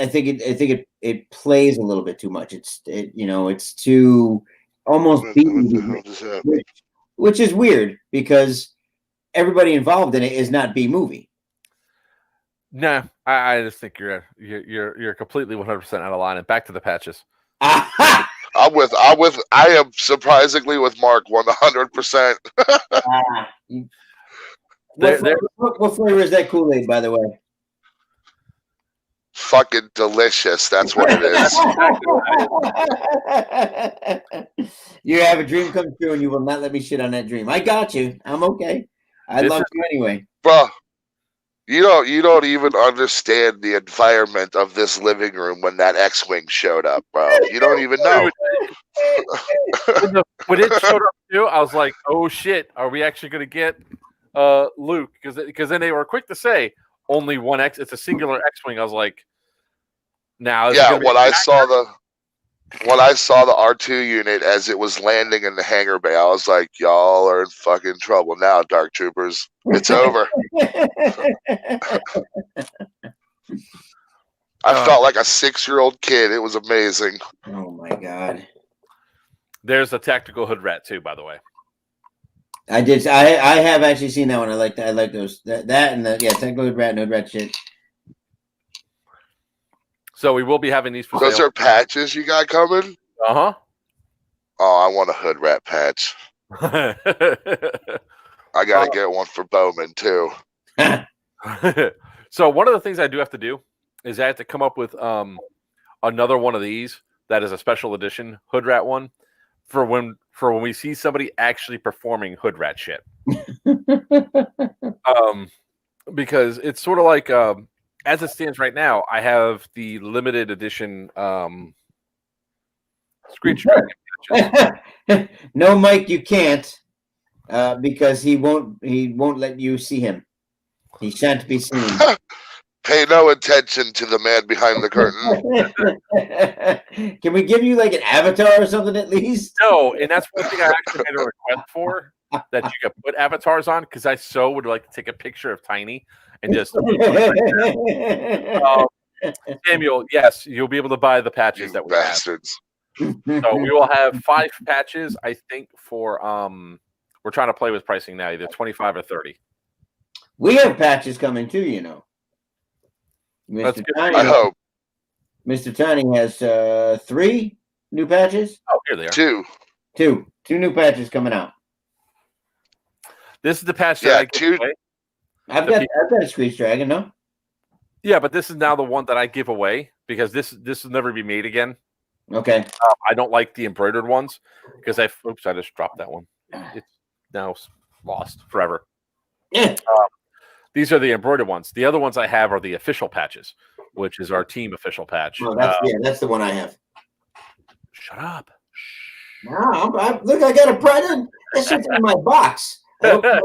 think it plays a little bit too much. It's too almost B-movie, which is weird because everybody involved in it is not B-movie. No, I just think you're completely 100% out of line. And back to the patches. I am surprisingly with Mark 100%. What flavor is that Kool-Aid, by the way? Fucking delicious. That's what it is. You have a dream come true and you will not let me shit on that dream. I got you. I'm okay. I love you anyway. Bro, you don't even understand the environment of this living room when that X-Wing showed up, bro. You don't even know. When it showed up too, I was like, oh shit, are we actually going to get Luke? Because then they were quick to say, only one it's a singular X-Wing. I was like, now. Yeah, when I saw the R2 unit as it was landing in the hangar bay, I was like, y'all are in fucking trouble now, Dark Troopers. It's over. I felt like a 6-year-old kid. It was amazing. Oh my god. There's a tactical hood rat too, by the way. I did. I have actually seen that one. I like that. I like those. That and the tactical hood rat and hood rat shit. So we will be having these for Those sale. are patches you got coming? Uh-huh. Oh, I want a hood rat patch. I gotta get one for Bowman too. So one of the things I do have to do is I have to come up with another one of these that is a special edition hood rat one for when we see somebody actually performing hood rat shit. Because it's sort of like as it stands right now, I have the limited edition screen screen. No, Mike, you can't because he won't let you see him. He shan't be seen. Pay no attention to the man behind the curtain. Can we give you like an avatar or something at least? No, and that's one thing I actually made a request for, that you could put avatars on, because I so would like to take a picture of Tiny and just Samuel, yes, you'll be able to buy the patches You that we bastards. have. So we will have 5 patches, I think, for we're trying to play with pricing now, either 25 or 30. We have patches coming too, you know. Mr. Tiny, I hope. Mr. Tiny has 3 new patches. Oh, here they are. 2. 2 new patches coming out. This is the patch that I give away. I've got a Screech Dragon, no? Yeah, but this is now the one that I give away because this will never be made again. Okay. I don't like the embroidered ones because I just dropped that one. It's now lost forever. Yeah. These are the embroidered ones. The other ones I have are the official patches, which is our team official patch. Oh, that's the one I have. Shut up. No, look, I got a present. This shit's in my box. Say that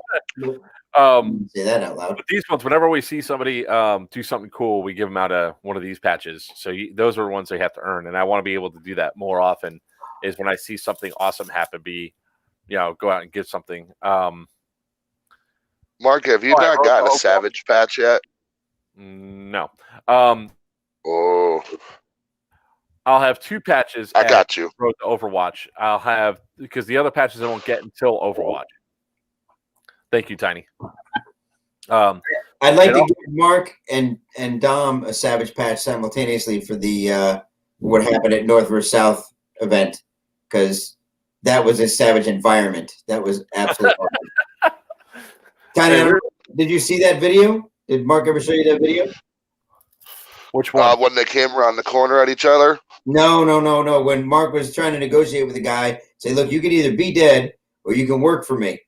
out loud. But these ones, whenever we see somebody do something cool, we give them out one of these patches. So those are ones they have to earn, and I want to be able to do that more often. Is when I see something awesome happen, go out and give something. Mark, have you not gotten a Savage patch yet? No. Oh. I'll have 2 patches. I got you. Road to Overwatch. I'll have, because the other patches I won't get until Overwatch. Thank you, Tiny. I'd like to give Mark and Dom a Savage patch simultaneously for the what happened at North vs. South event, because that was a savage environment. That was absolutely awesome. Tiny, did you see that video? Did Mark ever show you that video? Which one? When they came around the corner at each other? No. When Mark was trying to negotiate with the guy, say, look, you can either be dead or you can work for me.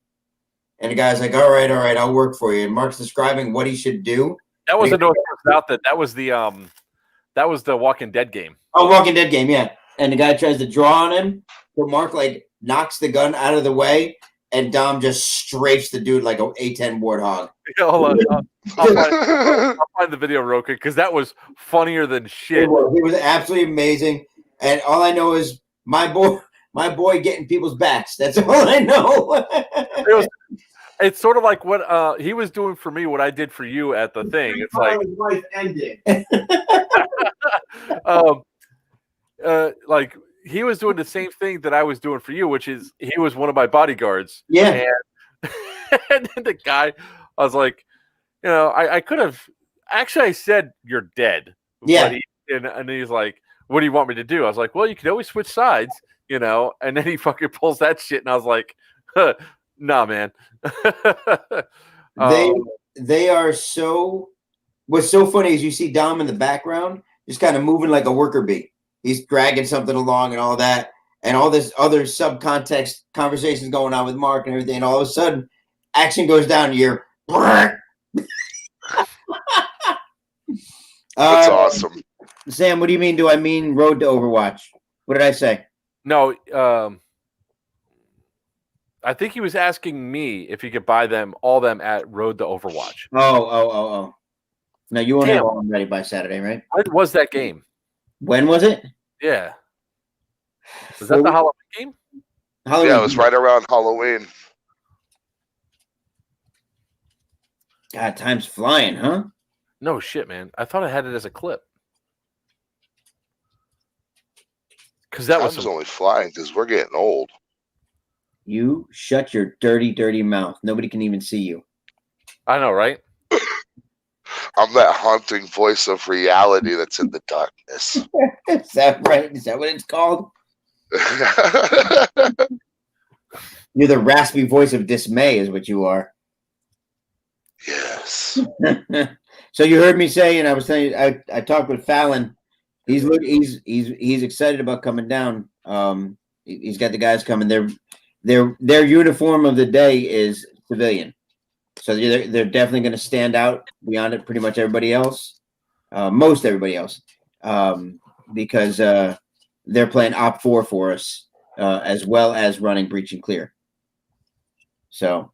And the guy's like, all right, I'll work for you. And Mark's describing what he should do. That was the North vs. South. That was the Walking Dead game. Oh, Walking Dead game, yeah. And the guy tries to draw on him, so Mark knocks the gun out of the way, and Dom just strafes the dude like an A10 warthog. Hold on. I'll find the video real quick because that was funnier than shit. It was absolutely amazing. And all I know is my boy getting people's backs. That's all I know. It's sort of like what he was doing for me, what I did for you at the thing. It's like life ended. like he was doing the same thing that I was doing for you, which is he was one of my bodyguards. Yeah. And then the guy, I was like, I could have actually. I said you're dead. Yeah. And he's like, "What do you want me to do?" I was like, "Well, you can always switch sides, And then he fucking pulls that shit, and I was like, "Nah, man." They are so. What's so funny is you see Dom in the background, just kind of moving like a worker bee. He's dragging something along and all that, and all this other subcontext conversations going on with Mark and everything. And all of a sudden, action goes down to your. That's awesome. Sam, what do you mean? Do I mean Road to Overwatch? What did I say? No, I think he was asking me if he could buy all them at Road to Overwatch. Oh. No, you won't have all them ready by Saturday, right? When was that game? When was it? Yeah. Was that the Halloween game? Yeah, it was right around Halloween. God, time's flying, huh? No shit, man. I thought I had it as a clip. Because that was only flying because we're getting old. You shut your dirty, dirty mouth. Nobody can even see you. I know, right? I'm that haunting voice of reality that's in the darkness. Is that right? Is that what it's called? You're the raspy voice of dismay, is what you are. Yes. So you heard me say, and I was saying, I talked with Fallon. He's excited about coming down. He's got the guys coming. Their uniform of the day is civilian, so they're definitely going to stand out beyond it. Pretty much everybody else, most everybody else, because they're playing Op 4 for us, as well as running Breach and Clear. So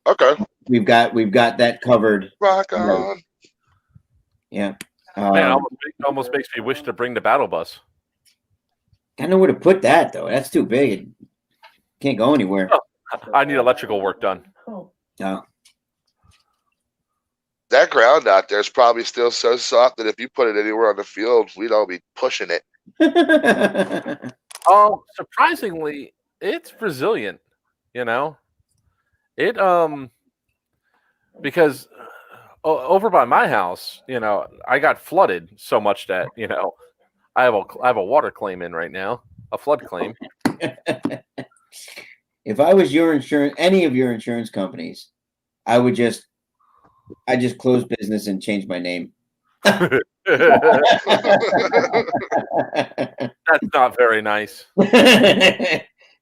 Okay. we've got that covered. Rock on. Yeah. Man, almost makes me wish to bring the battle bus. I don't know where to put that though. That's too big. It can't go anywhere. I need electrical work done. No. That ground out there is probably still so soft that if you put it anywhere on the field, we'd all be pushing it. Surprisingly, it's resilient. You know, it because over by my house, you know, I got flooded so much that I have a water claim in right now, a flood claim. If I was your insurance, any of your insurance companies, I just close business and change my name. That's not very nice.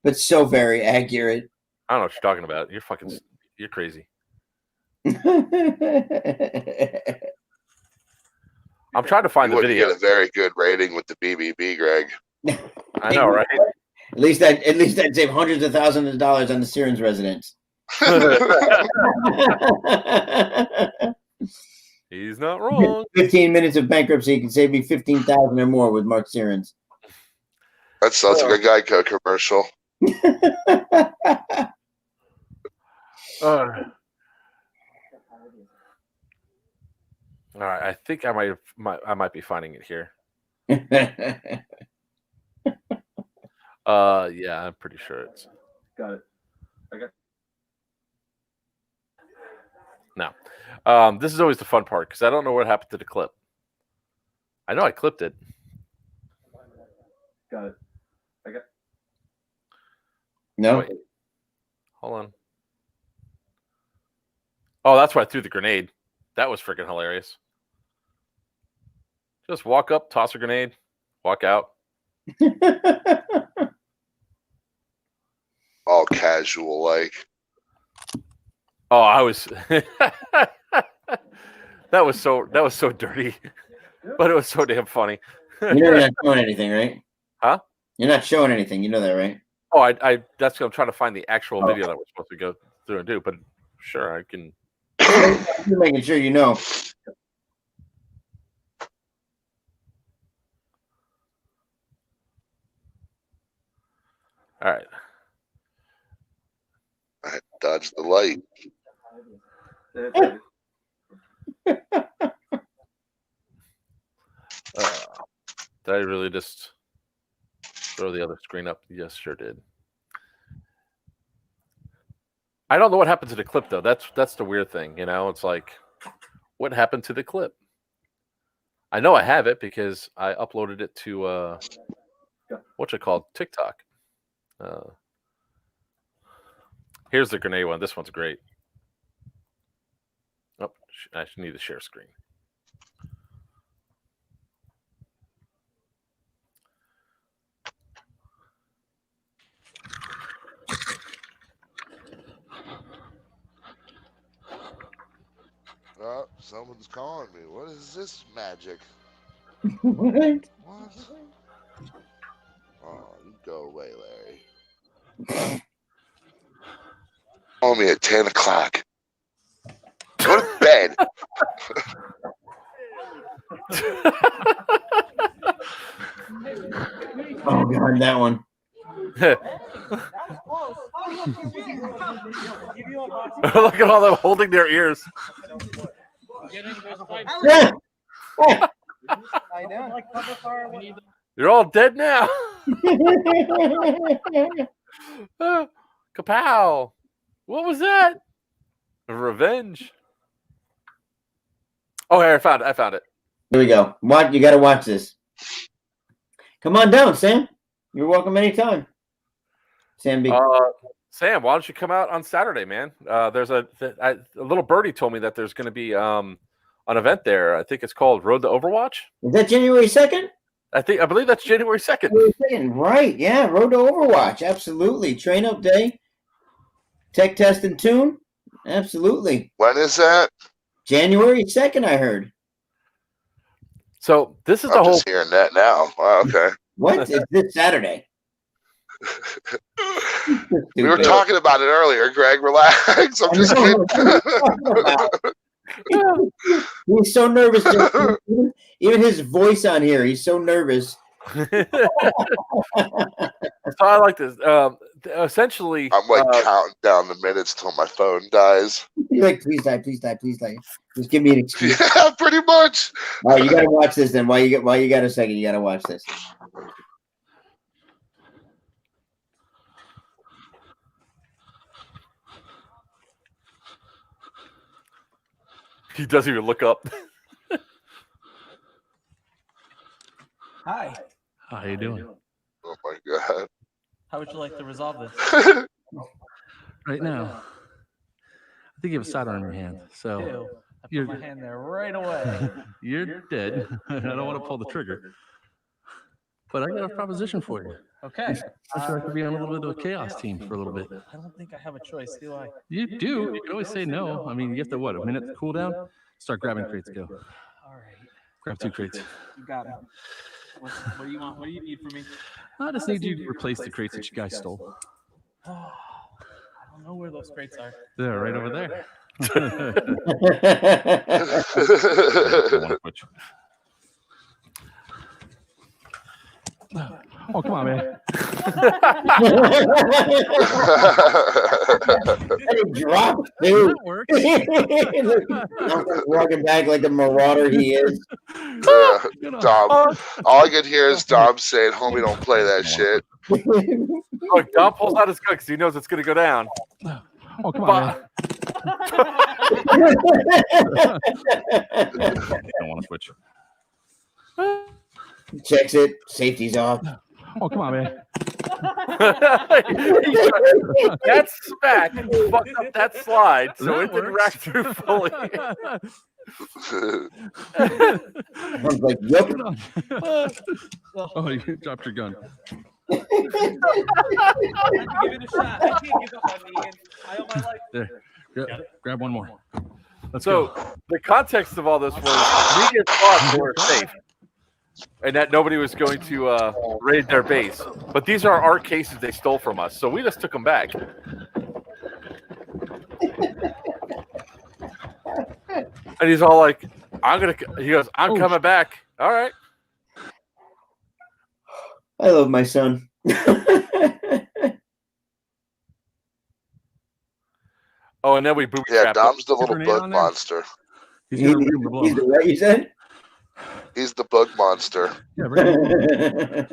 But so very accurate. I don't know what you're talking about. You're crazy. I'm trying to find the video. Get a very good rating with the BBB, Greg. I know, right? At least I'd save hundreds of thousands of dollars on the Sirens residents. He's not wrong. 15 minutes of bankruptcy can save me $15,000 or more with Mark Sirens. That sounds like a Geico commercial. All right, I think I might be finding it here. Yeah, I'm pretty sure it's Got it. Okay. no. This is always the fun part because I don't know what happened to the clip. I know I clipped it. Got it. Okay. No. Wait. Hold on. Oh, that's why I threw the grenade. That was freaking hilarious. Just walk up, toss a grenade, walk out. All casual, like. Oh, I was. That was so dirty, but it was so damn funny. You're not showing anything, right? Huh? You're not showing anything. You know that, right? Oh, I that's what I'm trying to find the actual video that we're supposed to go through and do. But sure, I can. You're making sure you know. All right. I dodged the light. Did I really just throw the other screen up? Yes, sure did. I don't know what happened to the clip though. That's the weird thing, It's like, what happened to the clip? I know I have it because I uploaded it to TikTok. Here's the grenade one. This one's great. Oh, I should need to share screen. Oh, someone's calling me. What is this magic? What? What? Oh, you go away, Larry. Call me at 10 o'clock. Go to bed. Oh God, that one. Look at all them holding their ears. You're all dead now. Kapow. What was that? Revenge. Oh, here, I found it. Here we go. You got to watch this. Come on down, Sam. You're welcome anytime. Sam B. Sam, why don't you come out on Saturday, man? There's a little birdie told me that there's going to be an event there. I think it's called Road to Overwatch. Is that January 2nd? I believe that's January 2nd. Right, yeah, Road to Overwatch, absolutely. Train up day, tech test and tune, absolutely. When is that? January 2nd, I heard. So this is I'm just hearing that now. Wow, okay. What? It's this Saturday. We were talking about it earlier, Greg. Relax. I'm just kidding. He's so nervous. Even his voice on here, he's so nervous. So I like this. Essentially, I'm like counting down the minutes till my phone dies. He's like, please die, please die, please die. Just give me an excuse. Yeah, pretty much. All right, you got to watch this then. While you got a second, you got to watch this. he doesn't even look up. Hi. How you doing? Oh my god. How would you like to resolve this? Right now, I think you have a sidearm in your hand, so Ew. I you're put my hand there right away. you're dead. I don't want to pull the trigger, but I got a proposition for you. Okay. I'd like to be on a little bit of a chaos team for a little bit. I don't think I have a choice, do I? You do. You can always say no. I mean, you have to, what, a minute to cool down? Start grabbing crates, go. All right. Grab 2 crates. You got it. What do you want? What do you need from me? I just need you to replace the crates that you guys stole. Oh, I don't know where those crates are. They're right over there. Oh, come on, man. And he dropped, dude. That works. Walking back like the marauder he is. Dom. All I could hear is Dom saying, "Homie, don't play that shit." Look, Dom pulls out his gun because he knows it's going to go down. Oh, come on, man. Don't want to switch. Checks it. Safety's off. Oh, come on, man. That smack fucked up that slide, so That it didn't works. rack through fully. I was like, yep. Oh, you dropped your gun. I have to give it a shot. I can't give up on me. I owe my life. There. Grab one more. Let's So go. the context of all this was we get thought they were safe and that nobody was going to raid their base. But these are our cases they stole from us, so we just took them back. And he's all like, he goes, I'm coming back. All right. I love my son. Oh, and then we booby Yeah, trapped him. Dom's the little grenade bug on there? monster. He's gonna bring the blow. He's the what you said? He's the bug monster. Yeah, bring it.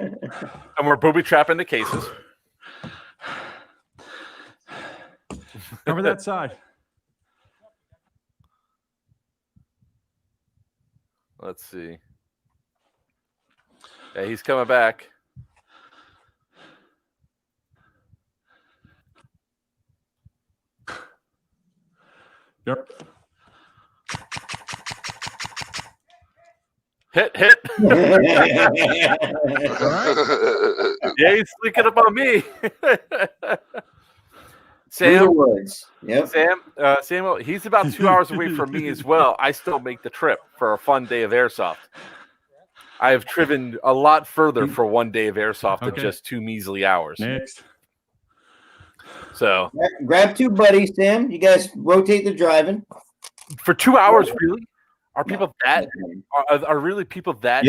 And we're booby trapping the cases. Cover that side. Let's see. Yeah, he's coming back. Yep. Hit. Yeah, he's sneaking up on me. Sam, Woods. Yep. Samuel, he's about 2 hours away from me as well. I still make the trip for a fun day of airsoft. I have driven a lot further for one day of airsoft than just 2 measly hours. Next. So Grab 2 buddies, Sam. You guys rotate the driving. for 2 hours, really? Are people that? Are really people that?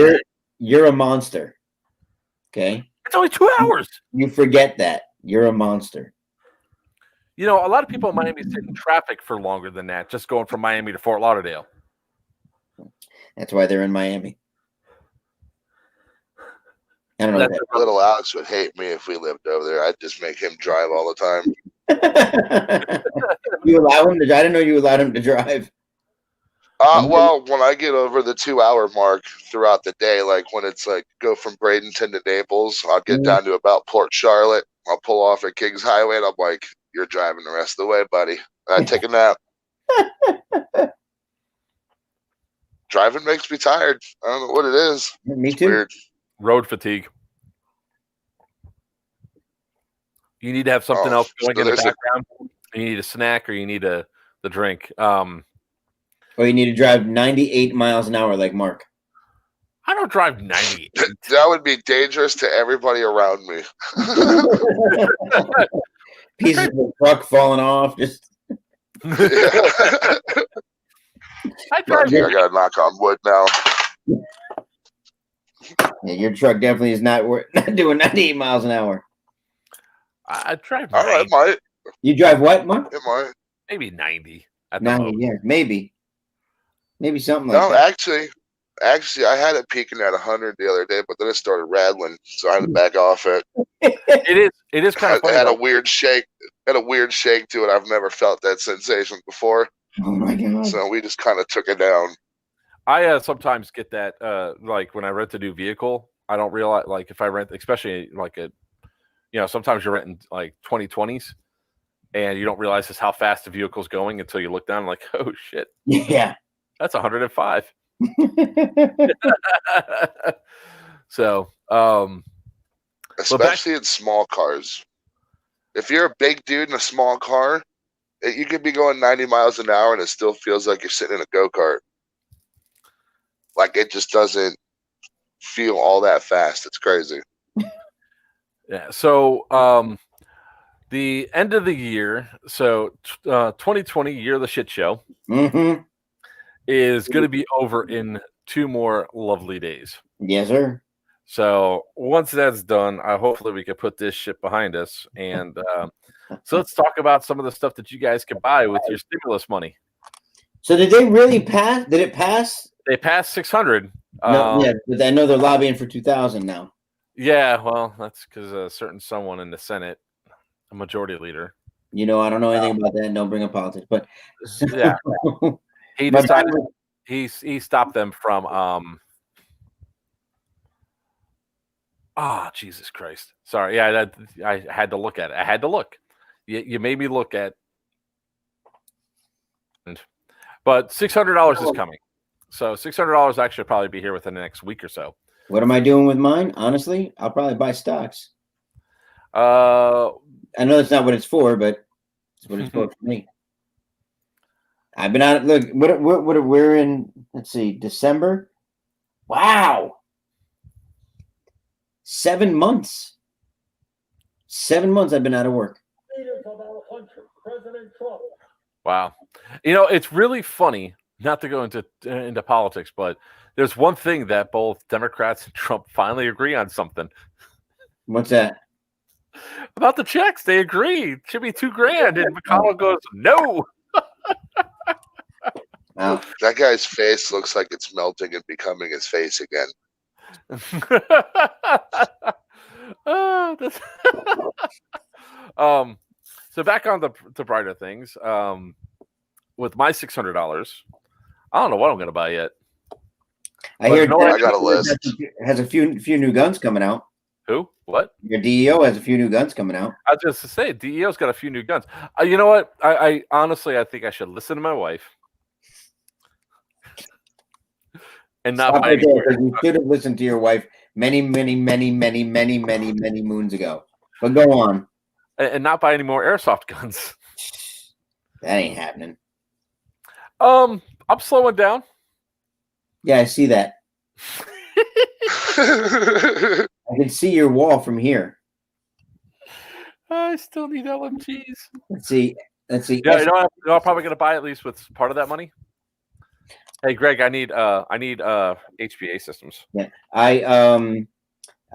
You're a monster. Okay. It's only 2 hours. You forget that. You're a monster. You know, a lot of people in Miami sit in traffic for longer than that, just going from Miami to Fort Lauderdale. That's why they're in Miami. I don't know. Little Alex would hate me if we lived over there. I'd just make him drive all the time. You allow him to? I didn't know you allowed him to drive. Well, when I get over the 2-hour mark throughout the day, like when it's like go from Bradenton to Naples, I'll get down to about Port Charlotte. I'll pull off at Kings Highway, and I'm like, "You're driving the rest of the way, buddy. I take a nap." Driving makes me tired. I don't know what it is. Me It's too. weird. Road fatigue. You need to have something else going in the background. You need a snack or you need the drink. Or you need to drive 98 miles an hour like Mark. I don't drive 98. That would be dangerous to everybody around me. Pieces of the truck falling off. Just I drive. I gotta knock on wood now. yeah, your truck definitely is not doing 98 miles an hour. I drive. All right, it might. You drive what, Mark? It might. Maybe 90 at the 90, most. yeah, maybe something like No, that. actually, I had it peaking at 100 the other day, but then it started rattling, so I had to back off it. It is kind of It funny. had a though. weird shake. Had a weird shake to it. I've never felt that sensation before, Oh my god! so we just kind of took it down. I sometimes get that like when I rent a new vehicle, I don't realize like if I rent, especially like sometimes you're renting like 2020s and you don't realize just how fast the vehicle's going until you look down and like, oh shit, Yeah. that's 105. So, Especially in small cars. If you're a big dude in a small car, you could be going 90 miles an hour and it still feels like you're sitting in a go-kart. Like it just doesn't feel all that fast. It's crazy. yeah. So, the end of the year, so 2020 year of the shit show Mm-hmm. is going to be over in 2 more lovely days. Yes, sir. So once that's done, hopefully we can put this shit behind us. And so let's talk about some of the stuff that you guys can buy with your stimulus money. So did they really pass? Did it pass? They passed 600. No, yeah, but I know they're lobbying for 2,000 now. Yeah, well, that's because a certain someone in the Senate, a majority leader. You know, I don't know anything about that. Don't bring up politics, but Yeah, he But- decided he stopped them from Jesus Christ. Sorry. Yeah, I had to look at it. I had to look. You made me look at. But $600 is coming. So $600 actually probably be here within the next week or so. what am I doing with mine? Honestly, I'll probably buy stocks. Uh, I know that's not what it's for, but it's what it's for me. I've been out. Look, what we're in. Let's see, December. Wow, 7 months. 7 months I've been out of work. wow. It's really funny, not to go into politics, but there's one thing that both Democrats and Trump finally agree on something. What's that? About the checks. They agree. It should be $2,000. And McConnell goes, no. Wow. That guy's face looks like it's melting and becoming his face again. Oh, that's so back on the brighter things. With my $600, I don't know what I'm going to buy yet. I hear I got a list. Has a few new guns coming out. Who? What? Your DEO has a few new guns coming out. I was just to say, DEO's got a few new guns. You know what? I honestly, I think I should listen to my wife and not Stop buy right any there, 'cause you should have listened to your wife many moons ago. But go on. and not buy any more airsoft guns. That ain't happening. I'm slowing down. Yeah, I see that. I can see your wall from here. I still need LMGs. Let's see. Yeah, I'm probably going to buy at least with part of that money. Hey, Greg, I need HPA systems. Yeah, I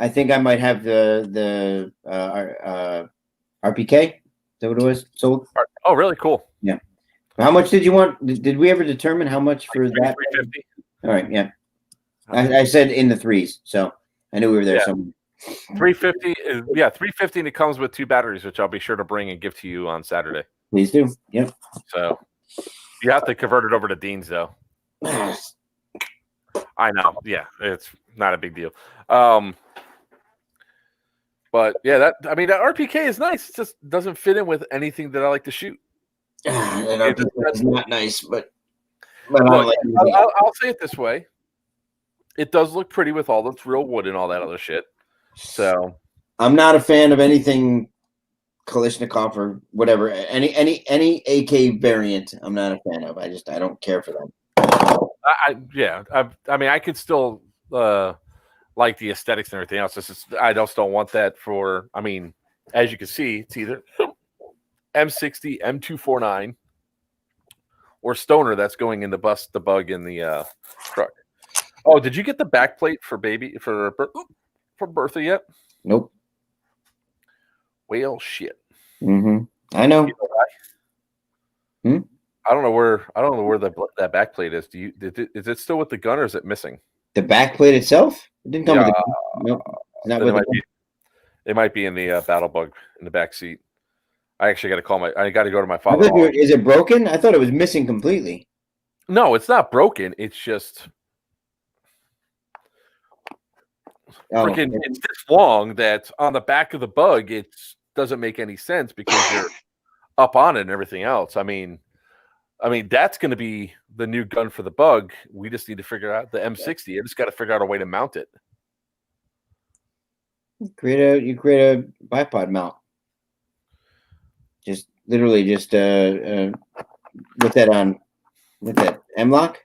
think I might have the RPK. Is that what it was sold? Oh, really? Cool. How much did you want? Did we ever determine how much for that? 350. All right, yeah. I said in the threes, so I knew we were there Yeah. somewhere. 350. Yeah, 350, and it comes with 2 batteries, which I'll be sure to bring and give to you on Saturday. Please do. Yep. So you have to convert it over to Dean's though. I know. Yeah, it's not a big deal. But yeah, that RPK is nice. It just doesn't fit in with anything that I like to shoot. That RPK is not nice, but I Look, don't like anything. I'll say it this way: it does look pretty with all its real wood and all that other shit. So I'm not a fan of anything Kalashnikov or whatever. Any AK variant, I'm not a fan of. I don't care for them. I could still like the aesthetics and everything else. I just don't want that for. I mean, as you can see, it's either M60, M249, or Stoner that's going in to bust the bug in the truck. Oh, did you get the backplate for Bertha yet? Nope. Well, shit. Mm-hmm. I know. You know I don't know where that backplate is. Is it still with the gun or is it missing? The backplate itself? It didn't come with the gun. Nope. It's not with it might be in the battle bug in the back seat. I actually got to call I got to go to my father. Is it broken? I thought it was missing completely. No, it's not broken. It's just freaking. It's this long that on the back of the bug, it doesn't make any sense because you're up on it and everything else. I mean, that's going to be the new gun for the bug. We just need to figure out the M60. I just got to figure out a way to mount it. You create a bipod mount. Just literally with that M-lock?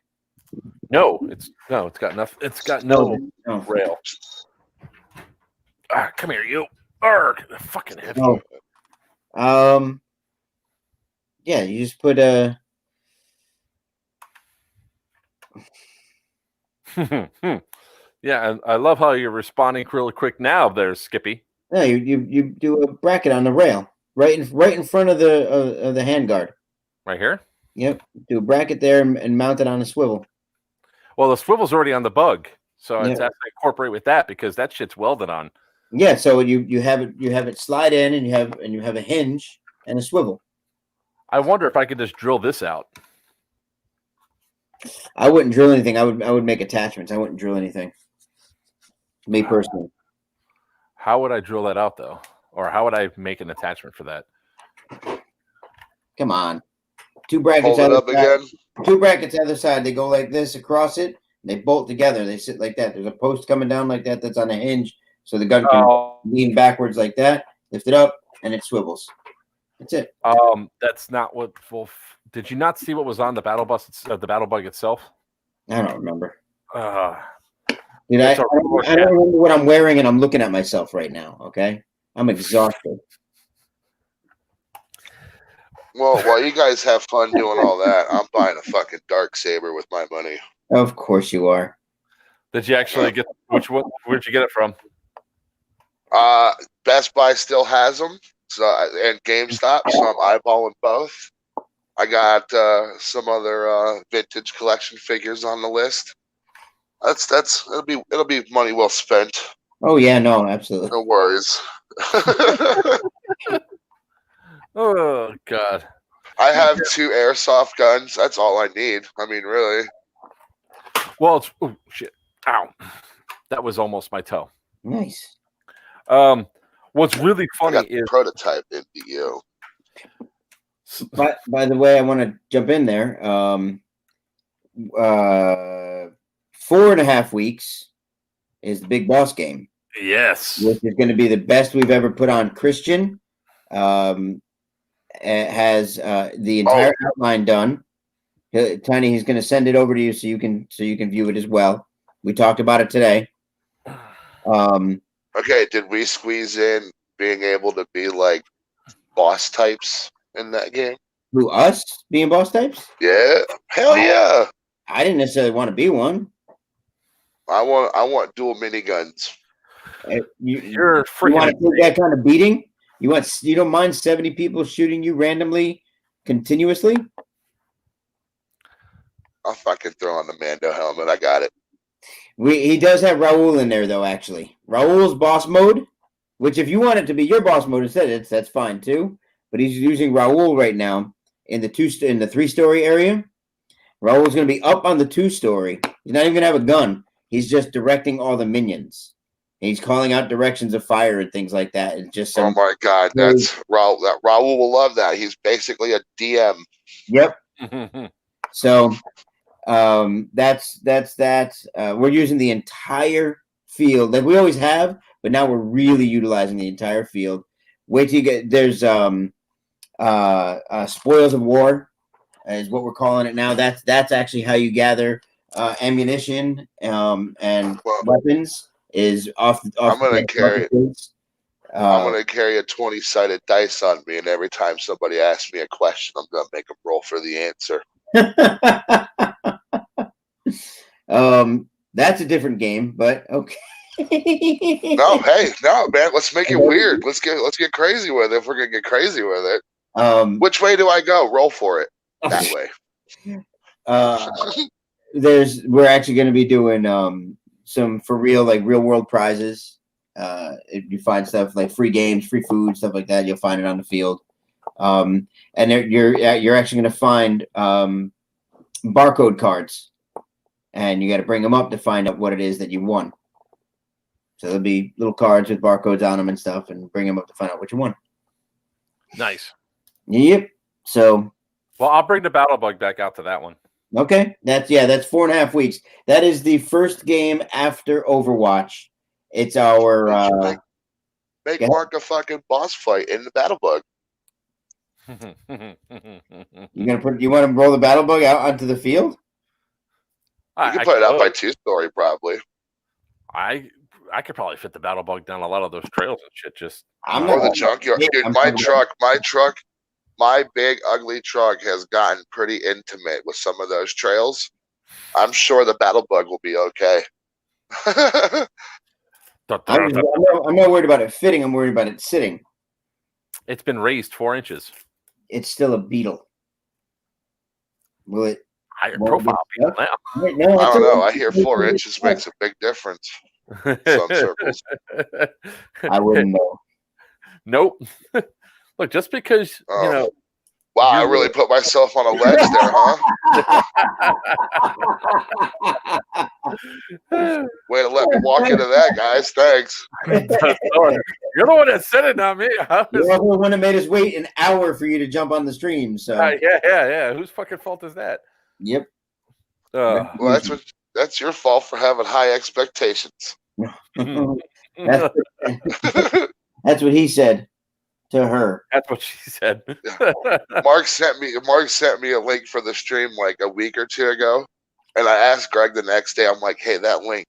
No, it's got nothing. It's got no rail. Come here, you. Fucking heavy. Oh. Yeah, you just put a. Yeah, and I love how you're responding really quick now, there, Skippy. No, you do a bracket on the rail, right in front of the handguard. Right here. Yep, do a bracket there and mount it on a swivel. Well, the swivel's already on the bug, so it's has to incorporate with that because that shit's welded on. Yeah, so you have it slide in and you have a hinge and a swivel. I wonder if I could just drill this out. I wouldn't drill anything. I would make attachments. I wouldn't drill anything. Me personally. How would I drill that out though? Or how would I make an attachment for that? Come on. Two brackets Hold it up again. Two brackets either side. They go like this across it. They bolt together. They sit like that. There's a post coming down like that that's on a hinge. So the gun can lean backwards like that, lift it up, and it swivels. That's it. That's not what. Well, did you not see what was on the battle bug itself? I don't remember. Dude, I don't remember what I'm wearing, and I'm looking at myself right now. Okay, I'm exhausted. Well, while you guys have fun doing all that, I'm buying a fucking dark saber with my money. Of course you are. Did you actually get which one? Where'd you get it from? Best Buy still has them, and GameStop, so I'm eyeballing both. I got some other vintage collection figures on the list. It'll be money well spent. Oh yeah, no, absolutely. No worries. Oh God. I have 2 airsoft guns. That's all I need. I mean, really. Well, it's shit. Ow. That was almost my toe. Nice. What's really funny is prototype NDU. By the way, I want to jump in there. 4.5 weeks is the Big Boss game. Yes. Which is going to be the best we've ever put on Christian. It has the entire outline done. Tiny, he's going to send it over to you so you can view it as well. We talked about it today. Okay, did we squeeze in being able to be like boss types in that game? Who, us being boss types? Yeah, hell yeah. I didn't necessarily want to be one. I want dual miniguns. You're freaking. You want to take that kind of beating? You don't mind 70 people shooting you randomly, continuously? I'll fucking throw on the Mando helmet. I got it. He does have Raul in there though. Actually, Raul's boss mode, which if you want it to be your boss mode instead, that's fine too. But he's using Raul right now in the 3-story area. Raul's going to be up on the 2-story, He's not even gonna have a gun. He's just directing all the minions. He's calling out directions of fire and things like that. It's just Oh my God, that's Raul. Raul will love that. He's basically a DM. Yep. So that's that. We're using the entire field like we always have, but now we're really utilizing the entire field. Wait till you get there's spoils of war is what we're calling it now. That's actually how you gather ammunition and weapons is off I'm gonna carry. I'm Uh, gonna carry a 20-sided dice on me, and every time somebody asks me a question, I'm gonna make them roll for the answer. that's a different game, but okay. No, hey, no, man. Let's make it weird. Let's get crazy with it. If we're gonna get crazy with it, which way do I go? Roll for it. That way. We're actually going to be doing some for real, like real world prizes. If you find stuff like free games, free food, stuff like that, you'll find it on the field. And you're actually going to find barcode cards, and you got to bring them up to find out what it is that you won. So there'll be little cards with barcodes on them and stuff, and bring them up to find out what you won. Nice. Yep. So. Well, I'll bring the Battle Bug back out to that one. Okay. That's 4.5 weeks. That is the first game after Overwatch. It's our make Mark a fucking boss fight in the Battle Bug. You want to roll the Battle Bug out onto the field? You can put it out by 2-story probably. I could probably fit the Battle Bug down a lot of those trails and shit. Just or the junkyard. Dude, my big ugly truck has gotten pretty intimate with some of those trails. I'm sure the Battle Bug will be okay. I'm not worried about it fitting. I'm worried about it sitting. It's been raised 4 inches. It's still a Beetle. Will it? Higher profile Beetle now. No, I don't know. I hear 4 inches makes a big difference. Some circles. I wouldn't know. Nope. Look, just because you know. Wow, I really put myself on a ledge there, huh? Way to let me walk into that, guys. Thanks. You're the one that said it, not me. You're the one that made us wait an hour for you to jump on the stream. So yeah. Whose fucking fault is that? Yep. Well, that's your fault for having high expectations. That's what he said to her. That's what she said. Mark sent me a link for the stream like a week or two ago, and I asked Greg the next day. I'm like, "Hey, that link,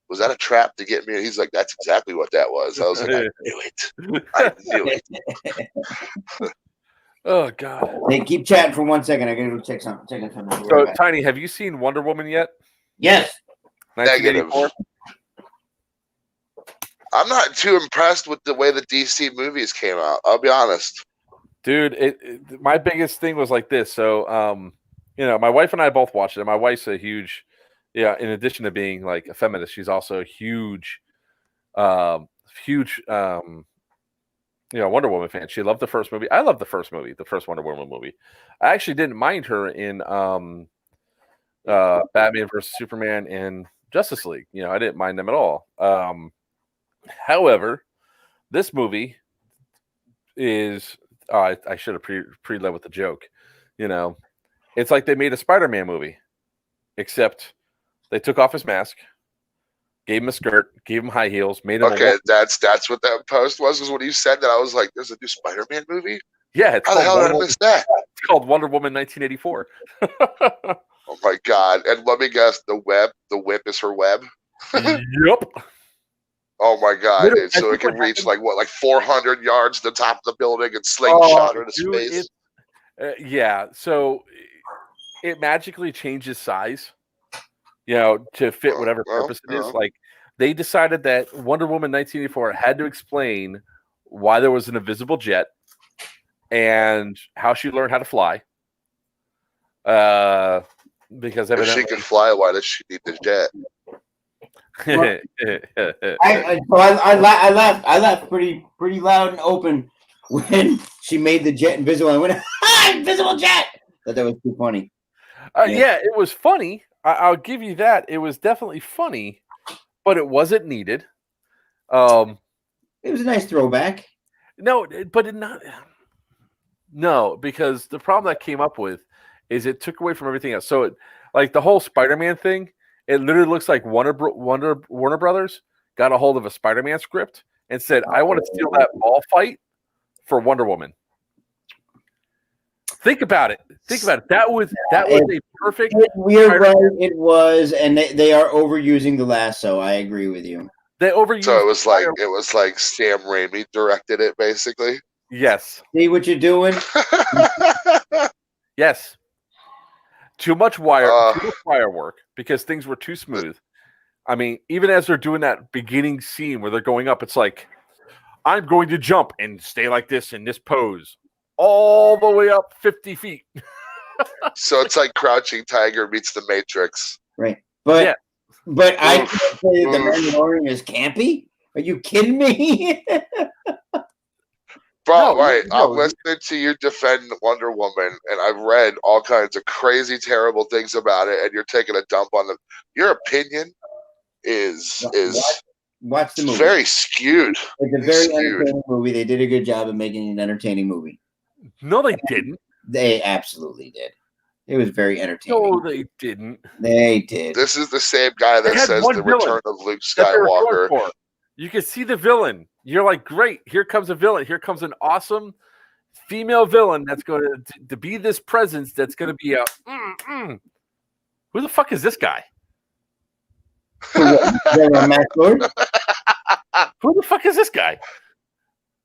was that a trap to get me?" And he's like, "That's exactly what that was." I was like, "I knew it." Oh God! Hey, keep chatting for 1 second. I gotta go check something. So, Tiny, have you seen Wonder Woman yet? Yes. 1984. I'm not too impressed with the way the DC movies came out. I'll be honest, dude. My biggest thing was like this. So, my wife and I both watched it. My wife's a huge, in addition to being like a feminist, she's also a huge, Wonder Woman fan. She loved the first movie. I loved the first movie, the first Wonder Woman movie. I actually didn't mind her in Batman versus Superman and Justice League. I didn't mind them at all. However, this movie is I should have pre-led with the joke. It's like they made a Spider-Man movie, except they took off his mask, gave him a skirt, gave him high heels, made him. Okay, that's what that post was when you said that. I was like, "There's a new Spider-Man movie." Yeah, how the hell did I miss that? It's called Wonder Woman 1984. Oh my God! And let me guess, the whip is her web. Yep. Oh my God! So it can reach like 400 yards to the top of the building and slingshot her to space. So it magically changes size, to fit whatever purpose it is. Like they decided that Wonder Woman 1984 had to explain why there was an invisible jet and how she learned how to fly. Because if she can fly, why does she need the jet? I laughed pretty loud and open when she made the jet invisible. I went, invisible jet! That was too funny. Yeah, it was funny. I'll give you that. It was definitely funny, but it wasn't needed. It was a nice throwback. No, but it not. No, because the problem that came up with is it took away from everything else. So, like the whole Spider-Man thing, it literally looks like Warner Brothers got a hold of a Spider-Man script and said, "I want to steal that ball fight for Wonder Woman." Think about it. That was a perfect. We're right. It was, and they are overusing the lasso. I agree with you. They overused. So it was like Sam Raimi directed it, basically. Yes. See what you're doing? Yes. Too much wire work because things were too smooth. I mean, even as they're doing that beginning scene where they're going up, it's like, I'm going to jump and stay like this in this pose all the way up 50 feet. So it's like Crouching Tiger meets The Matrix. Right. But I can't say The Mandalorian is campy? Are you kidding me? Bro, right. I'm listening to you defend Wonder Woman, and I've read all kinds of crazy, terrible things about it, and you're taking a dump on them. Your opinion is watch the movie. Very skewed. It's a very entertaining movie. They did a good job of making an entertaining movie. No, they didn't. They absolutely did. It was very entertaining. No, they didn't. They did. This is the same guy that says the return of Luke Skywalker. You can see the villain. You're like, great, here comes a villain. Here comes an awesome female villain that's going to be this presence that's going to be a... Who the fuck is this guy? Who the fuck is this guy?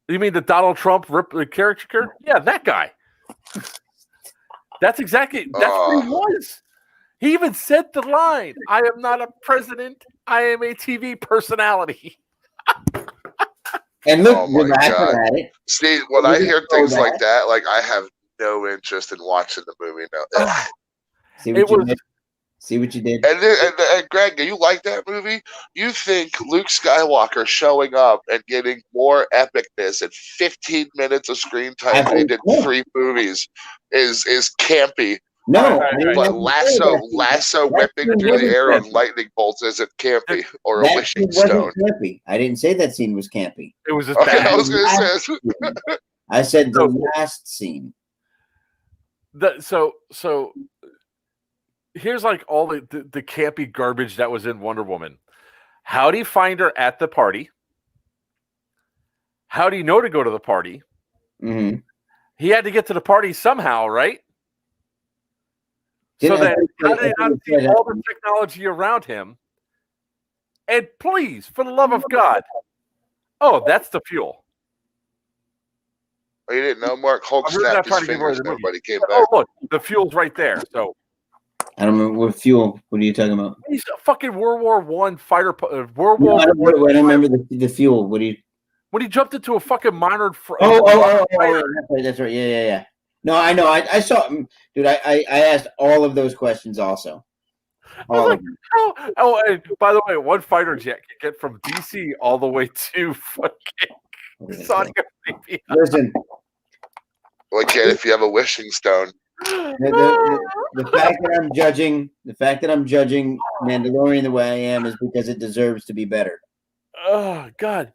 You mean the Donald Trump caricature? Yeah, that guy. That's what he was. He even said the line, I am not a president, I am a TV personality. And look, you're laughing at it. See, when I hear things like that, like I have no interest in watching the movie now. See what you did? And Greg, do you like that movie? You think Luke Skywalker showing up and getting more epicness at 15 minutes of screen time than he did 3 movies is campy? No, but lasso whipping through the air on lightning bolts isn't campy or a wishing stone. Campy. I didn't say that scene was campy. It was just bad. I was going to say. I said the last scene. So here's like all the campy garbage that was in Wonder Woman. How do you find her at the party? How do you know to go to the party? Mm-hmm. He had to get to the party somehow, right? So then, how did he not see all the technology around him? And please, for the love of God, that's the fuel. Oh, you didn't know Mark Hulk snapped his fingers and everybody came back. Oh, look, the fuel's right there. So I don't remember what fuel. What are you talking about? He's a fucking World War I fighter. World War. I don't remember the fuel. What do you? When he jumped into a fucking minored. That's right. Yeah. No, I know. I saw, dude. I asked all of those questions also. And by the way, one fighter jet can get from DC all the way to fucking Saudi Arabia. Listen. Well, I can't if you have a wishing stone. The fact that I'm judging Mandalorian the way I am is because it deserves to be better. Oh God,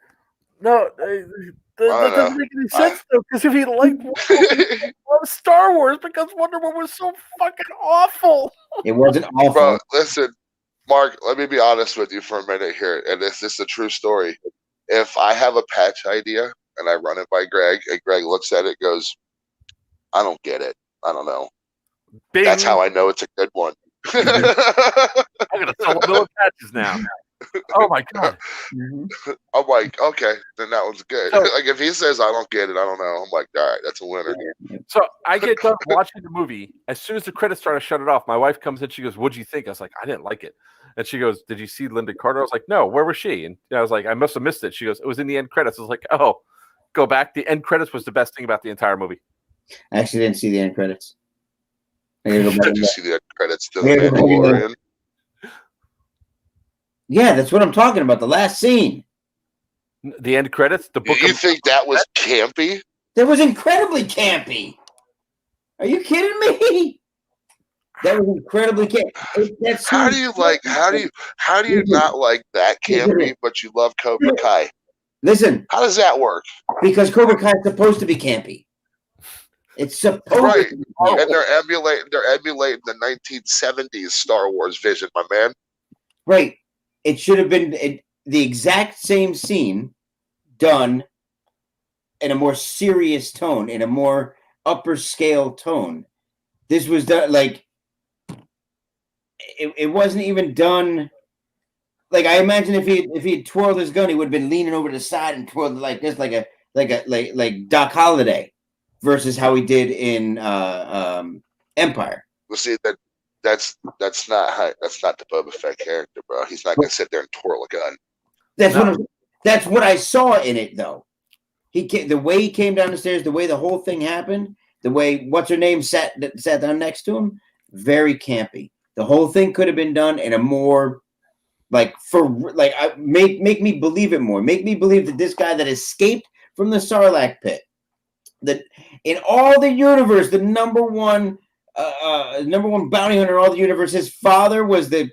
no, that doesn't make any sense though. Because if he liked Star Wars, because Wonder Woman was so fucking awful. It wasn't awful. Bro, listen, Mark. Let me be honest with you for a minute here, and this is a true story. If I have a patch idea and I run it by Greg, and Greg looks at it, goes, "I don't get it. I don't know." Bing. That's how I know it's a good one. I'm gonna sell a million patches now. Oh my God. I'm like, okay, then that one's good. Like if he says I don't get it, I don't know. I'm like, all right, that's a winner. So I get done watching the movie. As soon as the credits started, I shut it off. My wife comes in, she goes, "What'd you think?" I was like, "I didn't like it." And she goes, "Did you see Linda Carter?" I was like, "No, where was she?" And I was like, "I must have missed it." She goes, "It was in the end credits." I was like, "Oh, go back." The end credits was the best thing about the entire movie. I actually didn't see the end credits. Did you see the end credits to The Mandalorian? Yeah, that's what I'm talking about. The last scene. The end credits? The book. You think that was campy? That was incredibly campy. Are you kidding me? That was incredibly campy. How do you not like that campy, but you love Cobra Kai? Listen, how does that work? Because Cobra Kai is supposed to be campy. It's supposed to be campy. And they're emulating the 1970s Star Wars vision, my man. Right. It should have been the exact same scene done in a more serious tone, in a more upper scale tone. This was done like it wasn't even done. Like I imagine if he had twirled his gun, he would have been leaning over to the side and twirled like this, like Doc Holliday, versus how he did in Empire. Well, see that's not the Boba Fett character, bro. He's not gonna sit there and twirl a gun. That's what I saw in it, though. The way he came down the stairs, the way the whole thing happened, the way what's her name sat down next to him, very campy. The whole thing could have been done in a more make me believe it more. Make me believe that this guy that escaped from the Sarlacc pit, that in all the universe, the number one bounty hunter in all the universe, his father was the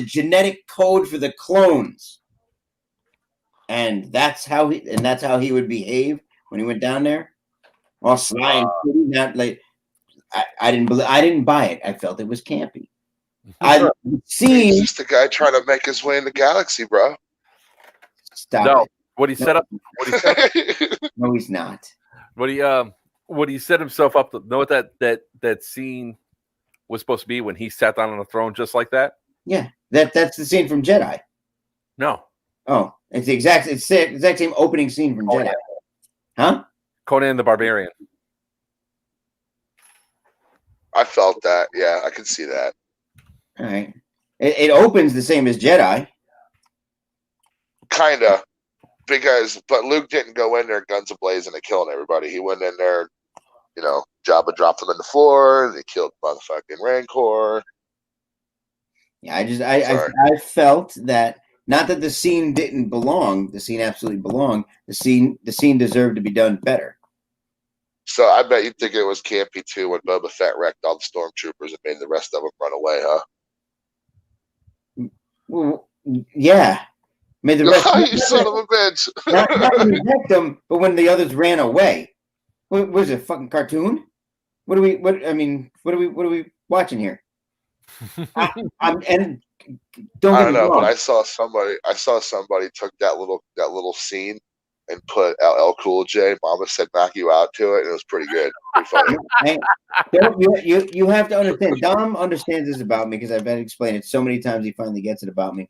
genetic code for the clones. And that's how he would behave when he went down there. All sly and pretty, not like I didn't buy it. I felt it was campy. He's just a guy trying to make his way in the galaxy, bro. Stop it. What he set up. No, he's not. What he set himself up to know what that scene was supposed to be when he sat down on the throne just like that? Yeah. That's the scene from Jedi. No. Oh, it's the exact same opening scene from Jedi. Huh? Conan the Barbarian. I felt that. Yeah, I can see that. All right. It opens the same as Jedi. Kinda. But Luke didn't go in there guns a-blazing and killing everybody. He went in there, Jabba dropped them on the floor, and he killed motherfucking Rancor. Yeah, I felt that, not that the scene didn't belong, the scene absolutely belonged. The scene deserved to be done better. So I bet you think it was campy too when Boba Fett wrecked all the stormtroopers and made the rest of them run away, huh? Well, yeah. Made the rest. You son of a bitch! not when he wrecked them, but when the others ran away. What was it? A fucking cartoon? What are we watching here? I don't know, but I saw somebody took that little scene and put LL Cool J, Mama Said Knock You Out to it, and it was pretty good. Pretty funny. You have to understand. Dom understands this about me because I've been explaining it so many times. He finally gets it about me.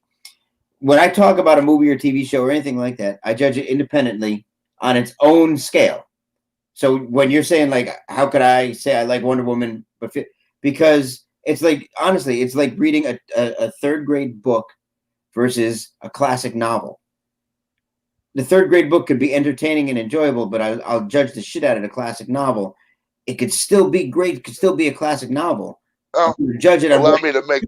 When I talk about a movie or TV show or anything like that, I judge it independently on its own scale. So when you're saying, like, how could I say I like Wonder Woman, because it's like, honestly, it's like reading a third grade book versus a classic novel. The third grade book could be entertaining and enjoyable, but I'll judge the shit out of the classic novel. It could still be great. It could still be a classic novel. Oh, judge it. Allow me to make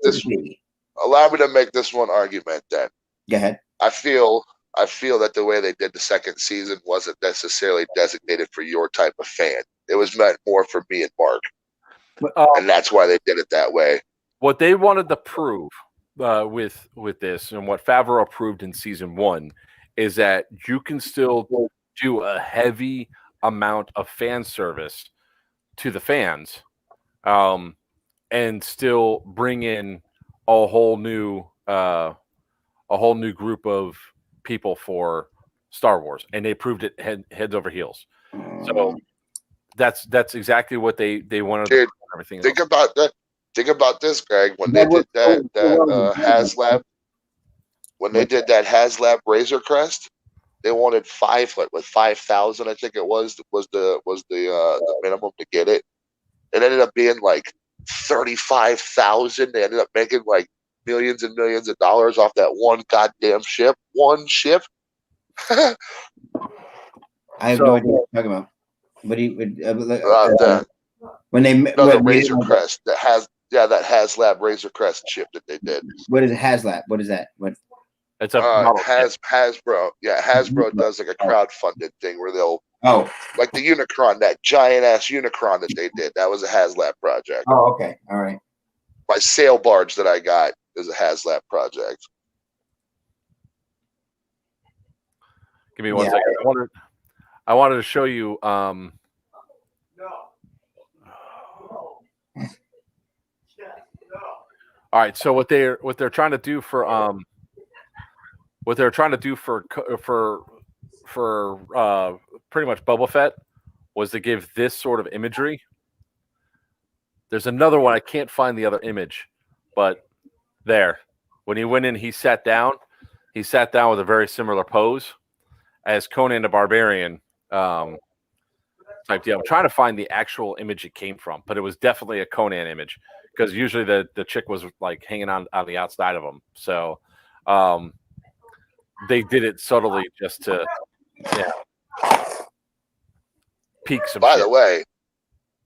this one argument then. Go ahead. I feel that the way they did the second season wasn't necessarily designated for your type of fan. It was meant more for me and Mark. And that's why they did it that way. What they wanted to prove with this, and what Favreau proved in season 1, is that you can still do a heavy amount of fan service to the fans, and still bring in a whole new group of people for Star Wars, and they proved it heads over heels. So that's exactly what they wanted. Dude, to everything. Think about that. Think about this, Greg. When they did that HasLab, Razor Crest, they wanted 5,000. I think it was the minimum to get it. It ended up being like 35,000. They ended up making like millions and millions of dollars off that one goddamn ship. One ship. I have no idea what you're talking about. What do you when they the Razor Crest that HasLab Razor Crest chip that they did. What is HasLab? What is that? What? It's a Hasbro. Yeah, Hasbro does like a crowdfunded thing where they'll like the Unicron, that giant ass Unicron that they did. That was a HasLab project. Oh, okay, all right. my sail barge that I got is a HasLab project. Give me one second. I wanted to show you. All right, so what they're trying to do for pretty much Boba Fett was to give this sort of imagery. There's another one. I can't find the other image, but there. When he went in, he sat down. He sat down with a very similar pose as Conan the Barbarian type deal. I'm trying to find the actual image it came from, but it was definitely a Conan image because usually the chick was like hanging on the outside of him. So they did it subtly just to peak some By shit. the way,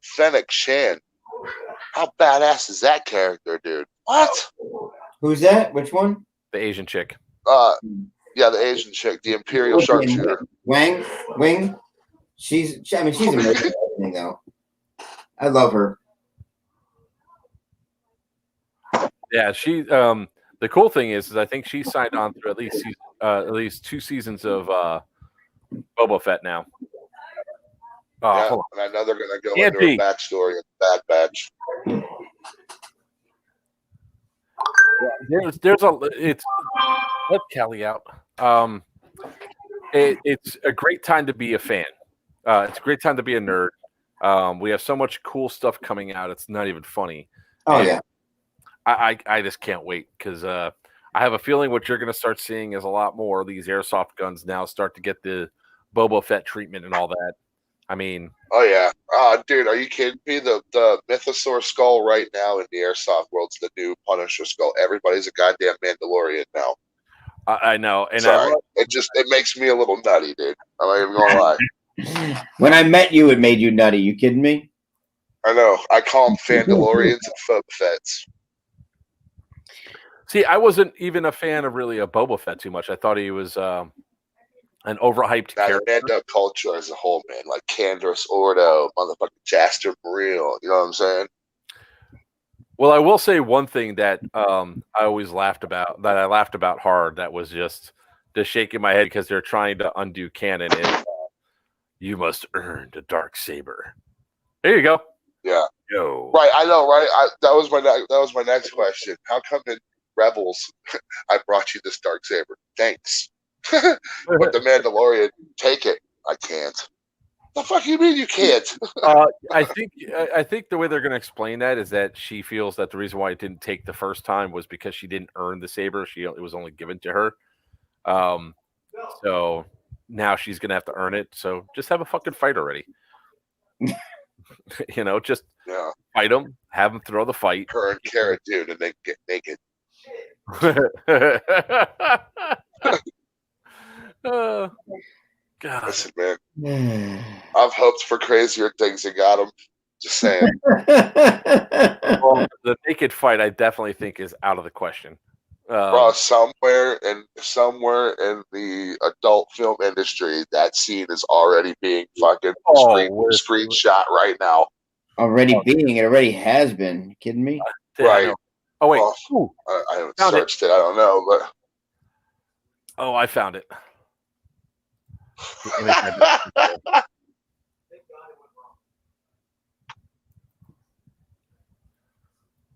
Fennec Shan, how badass is that character, dude? What? Who's that? Which one? The Asian chick. Yeah, the Asian chick, the Imperial Sharpshooter. Wing. She's amazing at everything, though. I love her. Yeah, she. The cool thing is I think she signed on through at least 2 seasons of Boba Fett now. Yeah, Hold and I know they're gonna go Can't into be. her backstory in Bad Batch. on. It's let Kelly out. It's a great time to be a fan. It's a great time to be a nerd. We have so much cool stuff coming out. It's not even funny. Oh, And yeah. I just can't wait because I have a feeling what you're going to start seeing is a lot more of these airsoft guns now start to get the Boba Fett treatment and all that. I mean, Oh yeah. Dude, are you kidding me? The Mythosaur skull right now in the airsoft world's the new Punisher skull. Everybody's a goddamn Mandalorian now. I know, and Sorry. It makes me a little nutty, dude. I'm not even gonna lie. When I met you, it made you nutty. You kidding me? I know. I call them Fandalorians and Boba Fetts. see, I wasn't even a fan of really a Boba Fett too much. I thought he was an overhyped Now the character. Mando culture as a whole, man, like Candace Ordo, motherfucking Jaster Burrell, you know what I'm saying? Well, I will say one thing that I always laughed about, that I laughed about hard, that was just shaking my head because they're trying to undo canon. Is you must earn the dark saber. There you go. Yeah. Yo. Right, I know, right? That was my next question. How come in Rebels I brought you this dark saber? Thanks. But the Mandalorian, take it. I can't. The fuck you mean you can't? I think the way they're going to explain that is that she feels that the reason why it didn't take the first time was because she didn't earn the saber. It was only given to her. So now she's going to have to earn it. So just have a fucking fight already. Just Yeah. fight them, have them throw the fight. Her and Cara Dune, and then get naked. God. Listen, man, I've hoped for crazier things and got them. Just saying. Well, the naked fight, I definitely think is out of the question. Bro, somewhere in the adult film industry, that scene is already being fucking screenshot right now. It already has been. You kidding me? Right. Oh wait. Well, I haven't searched it. I don't know, but oh, I found it.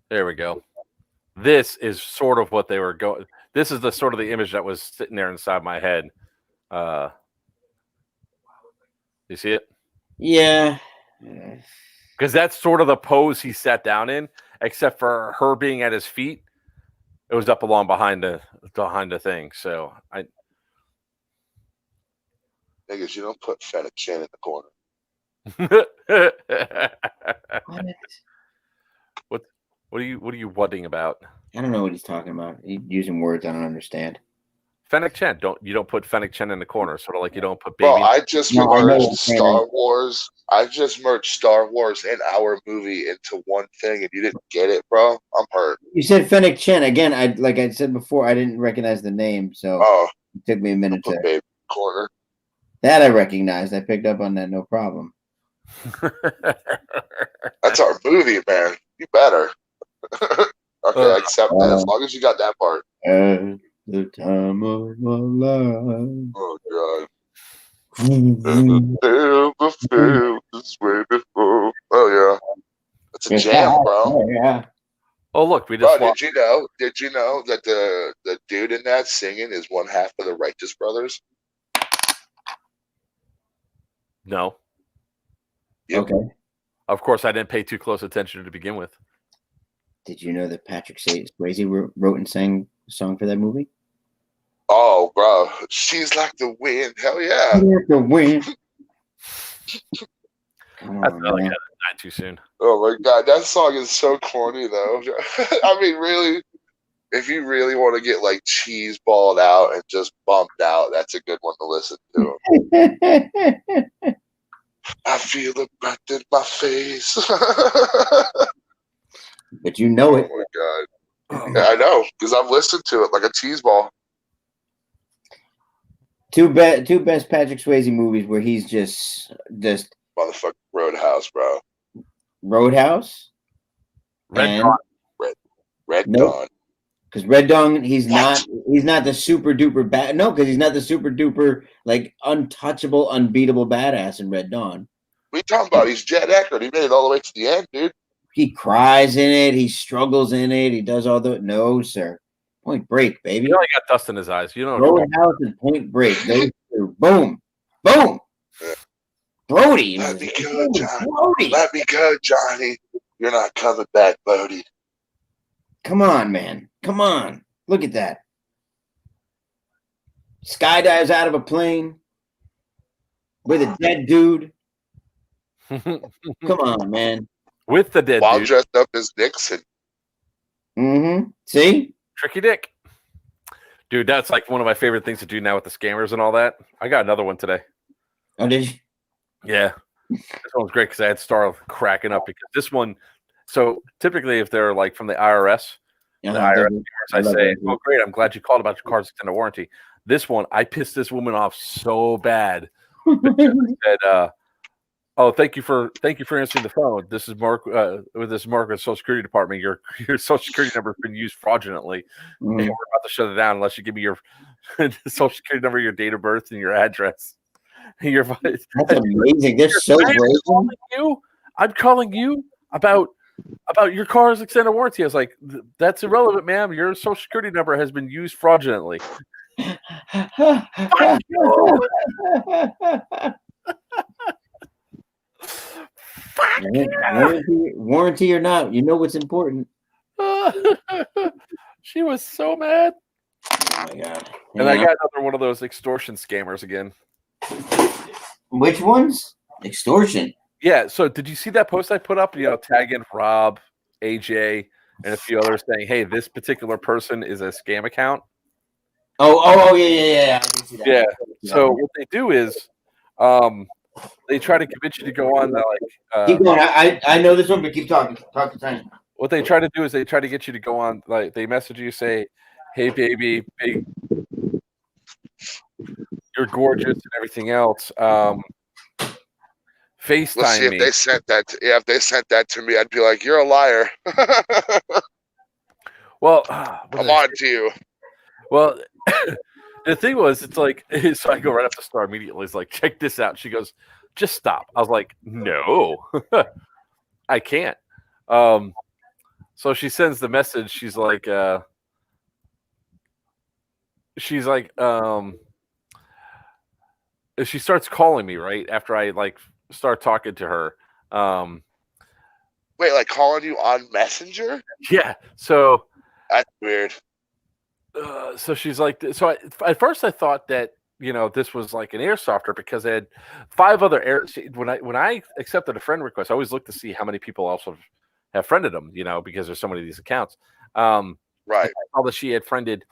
There we go. This is sort of what they were going. This is the sort of the image that was sitting there inside my head. You see it? Yeah. Because that's sort of the pose he sat down in, except for her being at his feet. It was up along behind the thing. So niggas, you don't put Fennec Shan in the corner. What are you whatting about? I don't know what he's talking about. He's using words I don't understand. Fennec Chen. You don't put Fennec Chen in the corner, sort of like you don't put Bro, baby. I just merged Star Wars. I just merged Star Wars and our movie into one thing, and you didn't get it, bro. I'm hurt. You said Fennec Chen again. Like I said before, I didn't recognize the name, so it took me a minute to. Baby corner. That I recognized. I picked up on that, no problem. That's our movie, man. You better. Okay, I accept that as long as you got that part. At the time of my life. Oh god. Never felt this way before. Oh yeah, that's a jam, bro. Yeah. Oh, look, we Bro, just did watched. you know? Did you know that the dude in that singing is one half of the Righteous Brothers? No. Yep. Okay. Of course, I didn't pay too close attention to begin with. Did you know that Patrick Swayze wrote and sang a song for that movie? Oh, bro, she's like the wind. Hell yeah. The wind. Come That's on, not man. not too soon. Oh my god, that song is so corny though. I mean, really, if you really want to get like cheese balled out and just bumped out, that's a good one to listen to. I feel the breath in my face. But you know it. Oh my god. Yeah, I know, because I've listened to it like a cheese ball. Two best Patrick Swayze movies where he's just Motherfucking Roadhouse, bro. Roadhouse. Red and Dawn. Red Nope. Dawn. Because Red Dawn, he's not the super duper bad. No, because he's not the super duper like untouchable, unbeatable badass in Red Dawn. What are you talking about? He's Jet Eckert. He made it all the way to the end, dude. He cries in it. He struggles in it. He does all the no, sir. Point Break, baby. He only got dust in his eyes. You know. Roadhouse and Point Break. Those two. Boom, boom. Yeah. Brody. Let me go, Johnny. Brody. Let me go, Johnny. You're not coming back, Bodie. Come on, man. Come on. Look at that. Skydives out of a plane with a dead dude. Come on, man. With the dead While dude. dressed up as Nixon. Mm-hmm. See? Tricky Dick. Dude, that's like one of my favorite things to do now with the scammers and all that. I got another one today. Oh, did you? Yeah. This one was great because I had Star cracking up because this one. So typically, if they're like from the IRS, I say, "Oh, great! I'm glad you called about your car's extended warranty." This one, I pissed this woman off so bad. I said, "Oh, thank you for answering the phone. This is Mark with Social Security Department. Your Social Security number has been used fraudulently, and we're about to shut it down unless you give me your Social Security number, your date of birth, and your address." That's amazing. They're so great. I'm calling you about your car's extended warranty. I was like, "That's irrelevant, ma'am. Your Social Security number has been used fraudulently." Warranty or not, you know what's important. She was so mad. Oh my god! And I got another one of those extortion scammers again. Which ones? Extortion. Yeah. So did you see that post I put up? Tagging Rob, AJ, and a few others saying, "Hey, this particular person is a scam account." Oh, yeah. I did see that. Yeah. So what they do is, they try to convince you to go on. Keep going. I know this one, but keep talking. Talk to time. What they try to do is they try to get you to go on. Like they message you, say, "Hey, baby, big, you're gorgeous and everything else. FaceTime Let's see if me." they sent that. If they sent that to me, I'd be like, "You're a liar." Well, I'm on to you. Well, the thing was, it's like, so I go right up to Star immediately. It's like, check this out. She goes, "Just stop." I was like, "No, I can't." So she sends the message. She's like, she starts calling me right after I start talking to her. Wait, like calling you on Messenger? Yeah. So that's weird. So she's like, at first I thought that this was like an airsofter because I had 5 other when I accepted a friend request, I always look to see how many people also have friended them, because there's so many of these accounts. Right. I saw that she had friended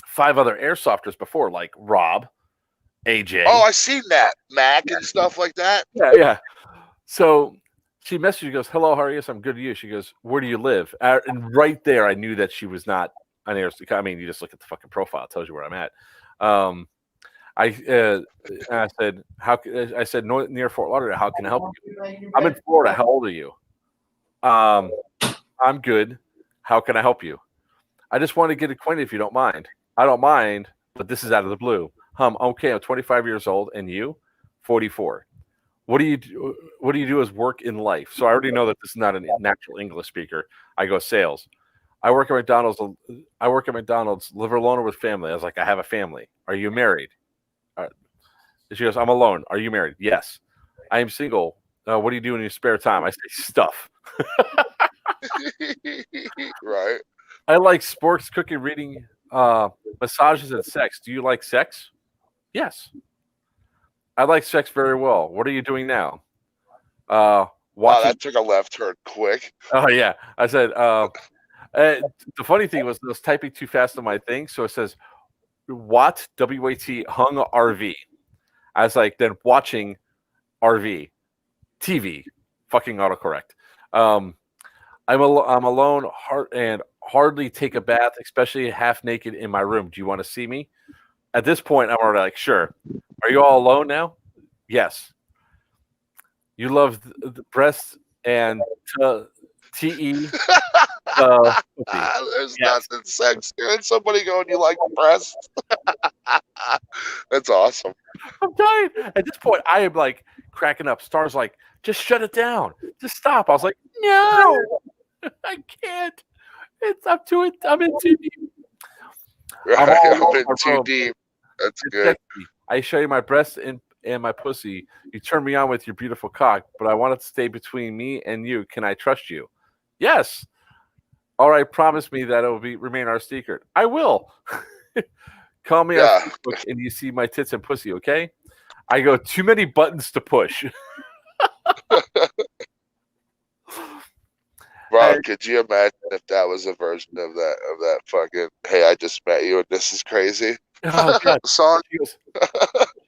5 other airsofters before, like Rob, AJ. Oh, I seen that. Mac and stuff like that. Yeah. So she messaged me, goes, "Hello, how are you?" I'm good to you. She goes, "Where do you live?" And right there, I knew that she was not an airsoft. I mean, you just look at the fucking profile; it tells you where I'm at. I said, I said near Fort Lauderdale. How can I help you? I'm in Florida. How old are you? I'm good. How can I help you? I just want to get acquainted if you don't mind. I don't mind, but this is out of the blue. Okay, I'm 25 years old, and you, 44. What do you do as work in life? So I already know that this is not a natural English speaker. I go sales. I work at McDonald's. Live alone or with family? I was like, I have a family. Are you married? She goes, I'm alone. Are you married? Yes. I am single. What do you do in your spare time? I say stuff. Right. I like sports, cooking, reading, massages, and sex. Do you like sex? Yes. I like sex very well. What are you doing now? Wow, Watching. that took a left turn quick. Oh yeah. I said. The funny thing was I was typing too fast on my thing, so it says Watt WAT hung RV. I was like, then watching RV TV, fucking autocorrect. I'm alone, hardly take a bath, especially half naked in my room. Do you want to see me? At this point, I'm already like, sure. Are you all alone now? Yes. You love the breasts and TE. There's nothing sexier than somebody going, you like breasts? That's awesome. I'm dying. At this point, I am like cracking up. Star's like, just shut it down. Just stop. I was like, no, I can't. I'm in too deep. Right, I'm I'm in too deep. That's good. Sexy. I show you my breasts and my pussy. You turn me on with your beautiful cock, but I want it to stay between me and you. Can I trust you? Yes. All right. Promise me that it will remain our secret. I will. Call me on Facebook and you see my tits and pussy, okay? I go, too many buttons to push. Bro, could you imagine if that was a version of that fucking "Hey, I just met you and this is crazy" song?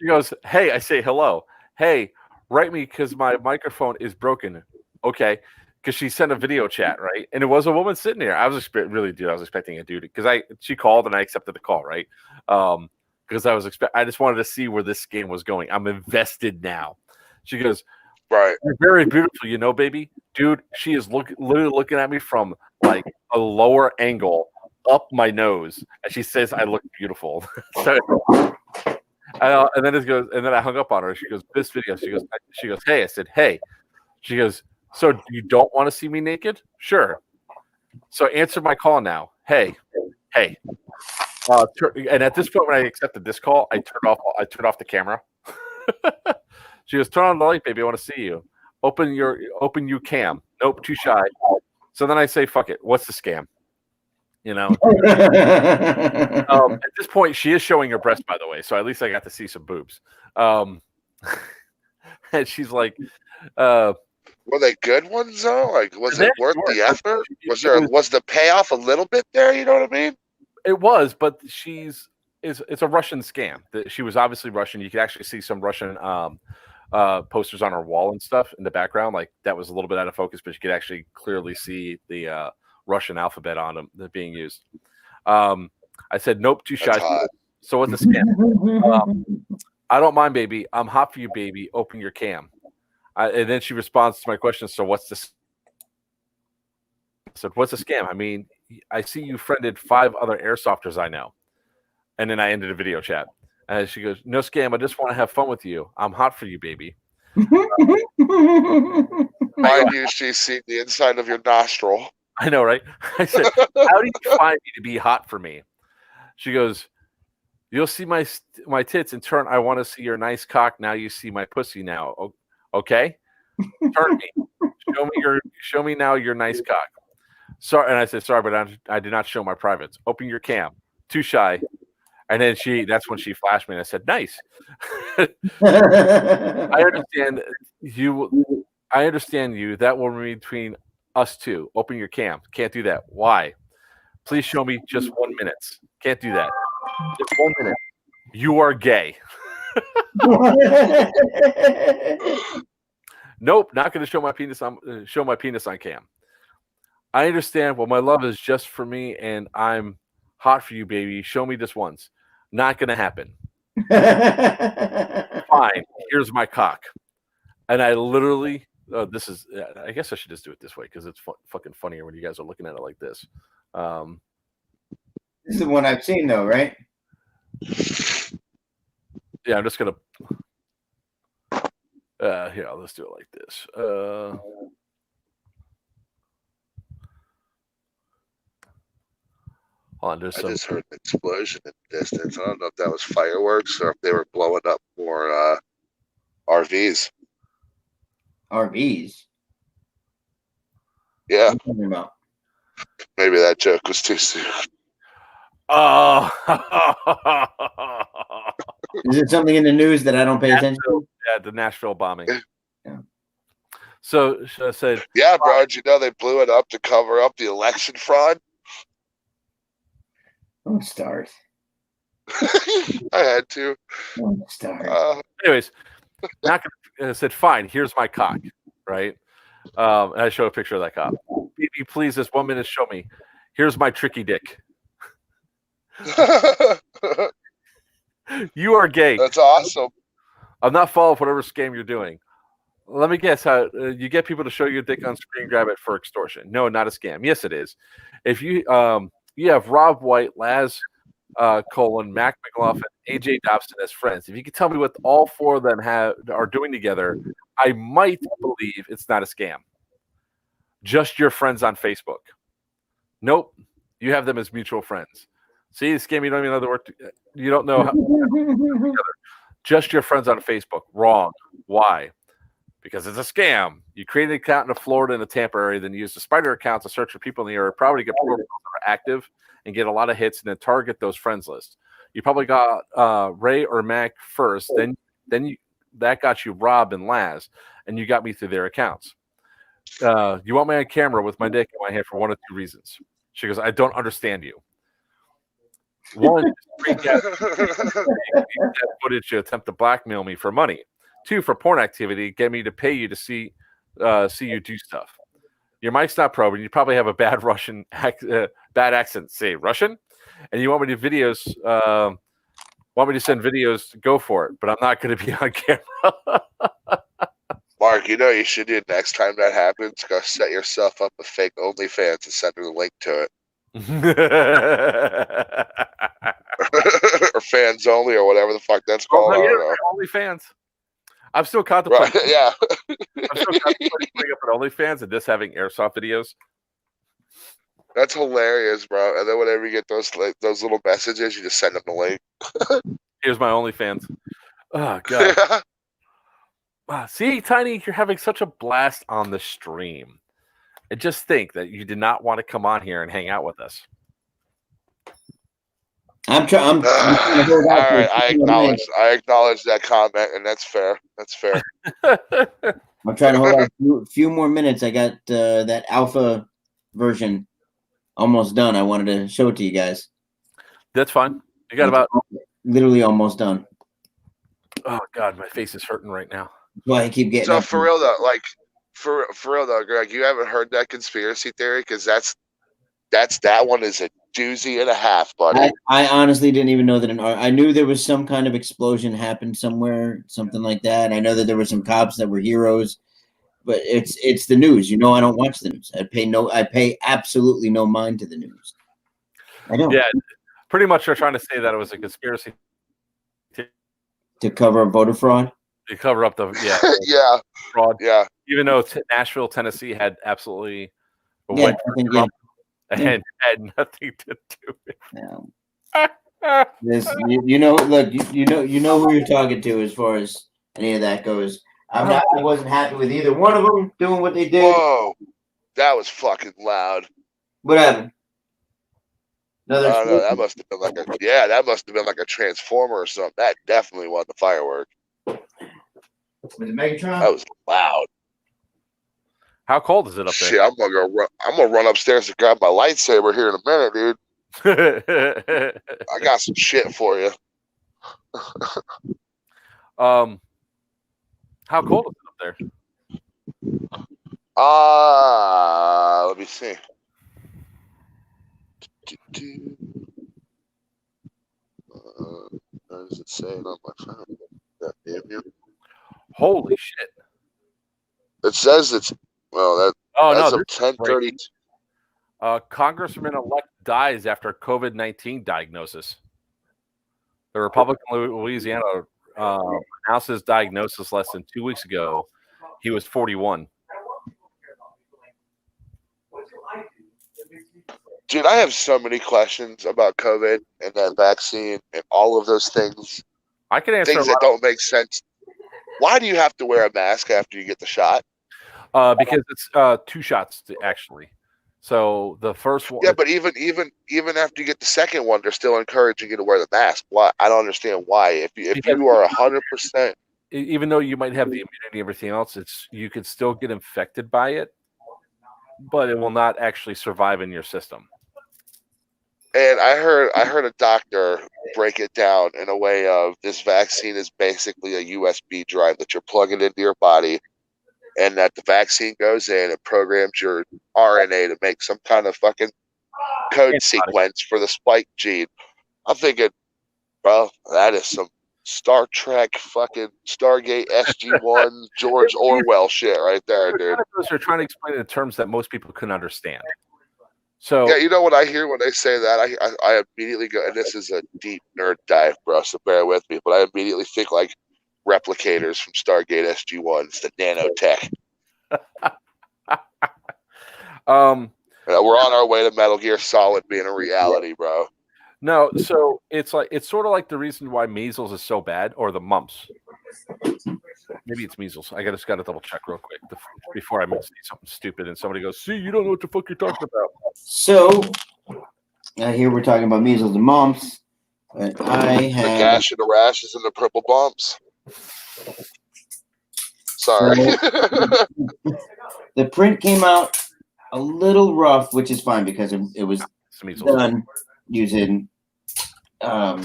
She goes, hey, I say hello. Hey, write me because my microphone is broken. Okay, because she sent a video chat, right? And it was a woman sitting there. I was expecting a dude because she called and I accepted the call, right? Because I just wanted to see where this game was going. I'm invested now. She goes, right, you're very beautiful, you know, baby. Dude, she is literally looking at me from like a lower angle up my nose, and she says I look beautiful. So, and then I hung up on her. She goes, this video. She goes, hey. I said, hey. She goes, so you don't want to see me naked? Sure. So answer my call now. Hey. And at this point, when I accepted this call, I turned off the camera. She goes, turn on the light, baby. I want to see you. Open you cam. Nope, too shy. So then I say, fuck it. What's the scam? You know. At this point, she is showing her breast, by the way. So at least I got to see some boobs. And she's like, were they good ones though? Like, was it worth the effort? Was the payoff a little bit there? You know what I mean? It was, but it's a Russian scam. She was obviously Russian. You could actually see some Russian posters on her wall and stuff in the background. Like that was a little bit out of focus, but you could actually clearly see the Russian alphabet on them being used. I said, nope, too shy. So what's the scam? I don't mind, baby. I'm hot for you, baby. Open your cam. And then she responds to my question. So what's this? I said, what's a scam? I mean, I see you friended 5 other airsofters I know. And then I ended a video chat. And she goes, no scam. I just want to have fun with you. I'm hot for you, baby. Mind you, she's seen the inside of your nostril. I know, right? I said, how do you find me to be hot for me? She goes, you'll see my tits in turn. I want to see your nice cock. Now you see my pussy now. Okay? Turn me. Show me now your nice cock. Sorry. And I said, sorry, but I did not show my privates. Open your cam. Too shy. And then that's when she flashed me and I said, nice. I understand you. That will be between us two. Open your cam. Can't do that. Why? Please show me just 1 minute. Can't do that. Just 1 minute. You are gay. Nope, not going to show my penis on cam. I understand. Well, my love is just for me, and I'm hot for you, baby. Show me this once. Not going to happen. Fine. Here's my cock. And I literally this is. I guess I should just do it this way because it's fucking funnier when you guys are looking at it like this. This is the one I've seen, though, right? Yeah, I'm just gonna. Here, let's do it like this. Hold on, there's I some. just heard an explosion in the distance. I don't know if that was fireworks or if they were blowing up more RVs. RVs. Yeah, What are you talking about? maybe that joke was too soon. Oh, Is it something in the news that I don't pay attention to? yeah, the Nashville bombing. Yeah. So I said, Yeah, bro. Did you know they blew it up to cover up the election fraud? Don't start. I had to. Don't start. anyways, not gonna, I said, fine. Here's my cock, right? And I show a picture of that cock. Baby, please, this 1 minute, show me. Here's my tricky dick. You are gay. That's awesome. I'm not following whatever scam you're doing. Let me guess how you get people to show your dick on screen grab it for extortion. No, not a scam. Yes, it is. If you you have Rob White, Laz Colin, Mac McLaughlin, AJ Dobson as friends. If you could tell me what all four of them are doing together, I might believe it's not a scam. Just your friends on Facebook. Nope. You have them as mutual friends. See, the scam, you don't even know the word. You don't know how together. Just your friends on Facebook. Wrong. Why? Because it's a scam. You create an account in Florida and the Tampa area, then you use the spider account to search for people in the area, probably get profiles that are active and get a lot of hits, and then target those friends lists. You probably got Ray or Mac first, then that got you Rob and Laz, and you got me through their accounts. You want me on camera with my dick in my hand for one of two reasons. She goes, I don't understand you. One, footage to attempt to blackmail me for money. Two, for porn activity, get me to pay you to see you do stuff. Your mic's not proven. You probably have a bad bad accent. Say Russian, and you want me to videos. Want me to send videos? Go for it. But I'm not going to be on camera. Mark, you know you should do next time that happens. Go set yourself up a fake OnlyFans and send her the link to it. Or fans only, or whatever the fuck that's called. I don't know. OnlyFans. I'm still contemplating. Right, yeah. I'm still contemplating putting up an OnlyFans and just having airsoft videos. That's hilarious, bro. And then whenever you get those little messages, you just send them the link. Here's my OnlyFans. Oh god. Yeah. Wow. See, Tiny, you're having such a blast on the stream. And just think that you did not want to come on here and hang out with us. I'm trying to hold All out. right, I acknowledge that comment, and that's fair. That's fair. I'm trying to hold out a few more minutes. I got that alpha version almost done. I wanted to show it to you guys. That's fine. You got about literally almost done. Oh god, my face is hurting right now. Well, I keep getting So up. for real though, like for real though, Greg, you haven't heard that conspiracy theory because that one is a doozy and a half, buddy. I honestly didn't even know that. I knew there was some kind of explosion happened somewhere, something like that. I know that there were some cops that were heroes, but it's the news. You know, I don't watch the news. I pay absolutely no mind to the news. I don't. Yeah, pretty much they're trying to say that it was a conspiracy to cover up voter fraud. To cover up the yeah fraud. Yeah. Even though Nashville, Tennessee had absolutely and had nothing to do with it. This, you know, look, you know who you're talking to as far as any of that goes. I wasn't happy with either one of them doing what they did. Whoa, that was fucking loud. What happened? Another. I don't know. That must have been like a transformer or something. That definitely wasn't a firework. Was it Megatron? That was loud. How cold is it up there? Shit, I'm gonna run upstairs to grab my lightsaber here in a minute, dude. I got some shit for you. How cold is it up there? Let me see. What does it say on my phone? That damn you. Holy shit. It says it's that Oh as no, of 10:30. Congressman-elect dies after COVID-19 diagnosis. The Republican Louisiana announced his diagnosis less than 2 weeks ago. He was 41. Dude, I have so many questions about COVID and that vaccine and all of those things. I can answer Things that don't make sense. Why do you have to wear a mask after you get the shot? Because it's 2 shots actually. So the first one. Yeah, but even after you get the second one, they're still encouraging you to wear the mask. Why? I don't understand why. If you are 100%, even though you might have the immunity and everything else, you could still get infected by it, but it will not actually survive in your system. And I heard a doctor break it down in a way of this vaccine is basically a USB drive that you're plugging into your body, and that the vaccine goes in and programs your RNA to make some kind of fucking code sequence for the spike gene. I'm thinking, well, that is some Star Trek fucking Stargate SG-1 George Orwell shit right there, dude. They're trying to explain it in terms that most people can understand. So yeah, you know what I hear when they say that? I immediately go, and this is a deep nerd dive, bro, so bear with me, but I immediately think like replicators from Stargate SG-1s, the nanotech. We're on our way to Metal Gear Solid being a reality, bro. No, so it's sort of like the reason why measles is so bad, or the mumps. Maybe it's measles. I just got to double check real quick before I say something stupid and somebody goes, "See, you don't know what the fuck you're talking about." So here we're talking about measles and mumps. But I have the gash and the rashes and the purple bumps. Sorry. The print came out a little rough, which is fine because it was done using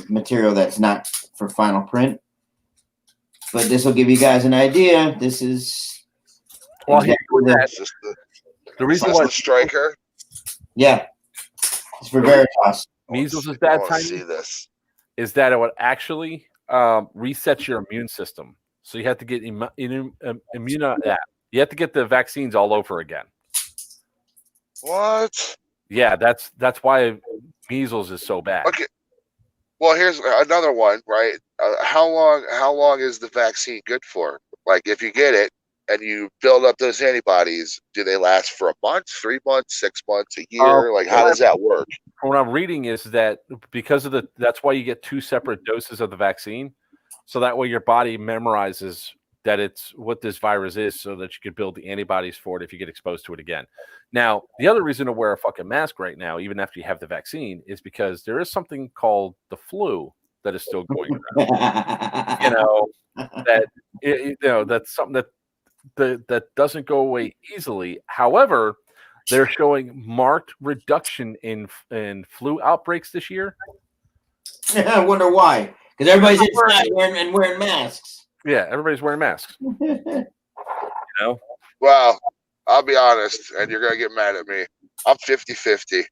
material that's not for final print. But this will give you guys an idea. This is the reason why the striker. Yeah, it's for Veritas. Measles is bad timing. See this is that it would actually reset your immune system. So you have to get you have to get the vaccines all over again. What? Yeah, that's why measles is so bad. Okay. Well, here's another one, right? How long is the vaccine good for? Like, if you get it and you build up those antibodies, do they last for a month, 3 months, 6 months, a year? Like, how does that work? What I'm reading is that because of that's why you get 2 separate doses of the vaccine, so that way your body memorizes that it's what this virus is, so that you can build the antibodies for it if you get exposed to it again. Now, the other reason to wear a fucking mask right now, even after you have the vaccine, is because there is something called the flu that is still going around. That's something that doesn't go away easily. However, they're showing marked reduction in flu outbreaks this year. I wonder why. Because everybody's inside wearing masks. Yeah, everybody's wearing masks. Well, I'll be honest, and you're going to get mad at me. I'm 50-50.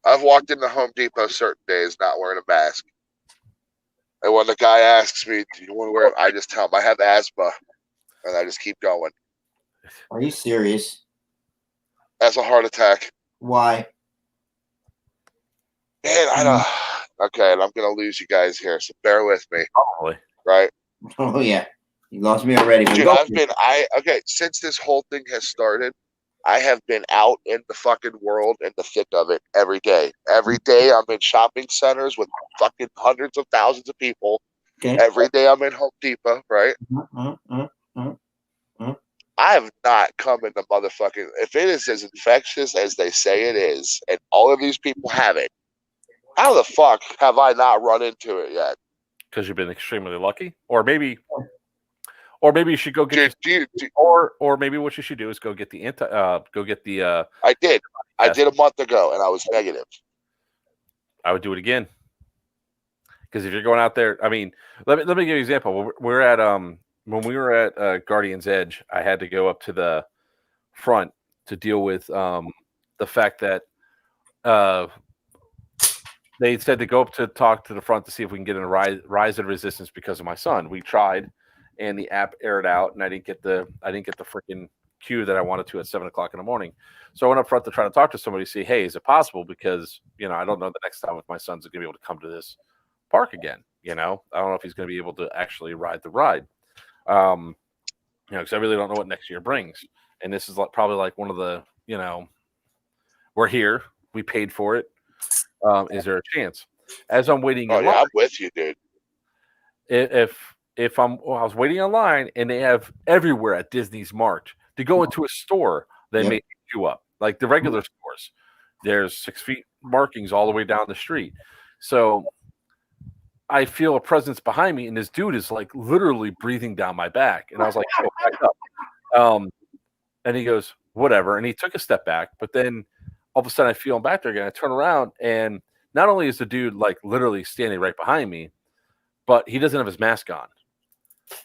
I've walked into Home Depot certain days not wearing a mask. And when the guy asks me, do you want to wear it? I just tell him I have asthma. And I just keep going. Are you serious? That's a heart attack. Why? Man, I don't. Okay, and I'm going to lose you guys here, so bear with me. Probably. Right? Oh, yeah. You lost me already. Dude, since this whole thing has started, I have been out in the fucking world in the thick of it every day. Every day I'm in shopping centers with fucking hundreds of thousands of people. Okay. Every day I'm in Home Depot, right? I have not come in the motherfucking... If it is as infectious as they say it is, and all of these people have it, how the fuck have I not run into it yet? Because you've been extremely lucky, or maybe you should go get. Or maybe what you should do is go get the I did a month ago, and I was negative. I would do it again. Because if you're going out there, I mean, let me give you an example. We're at when we were at Guardian's Edge, I had to go up to the front to deal with the fact that they said to go up to talk to the front to see if we can get in a rise in resistance because of my son. We tried, and the app aired out, and I didn't get the freaking queue that I wanted to at 7:00 in the morning. So I went up front to try to talk to somebody, see, hey, is it possible? Because I don't know the next time if my son's gonna be able to come to this park again. I don't know if he's gonna be able to actually ride the ride. Because I really don't know what next year brings. And this is probably like one of the, we're here, we paid for it. Is there a chance? As I'm waiting in line, I'm with you, dude. If I was waiting online, and they have everywhere at Disney's marked to go into a store, they make you up like the regular stores. There's 6 feet markings all the way down the street. So I feel a presence behind me, and this dude is like literally breathing down my back. And I was like, oh, back up. And he goes, whatever. And he took a step back, but then all of a sudden I feel him back there again. I turn around, and not only is the dude like literally standing right behind me, but he doesn't have his mask on.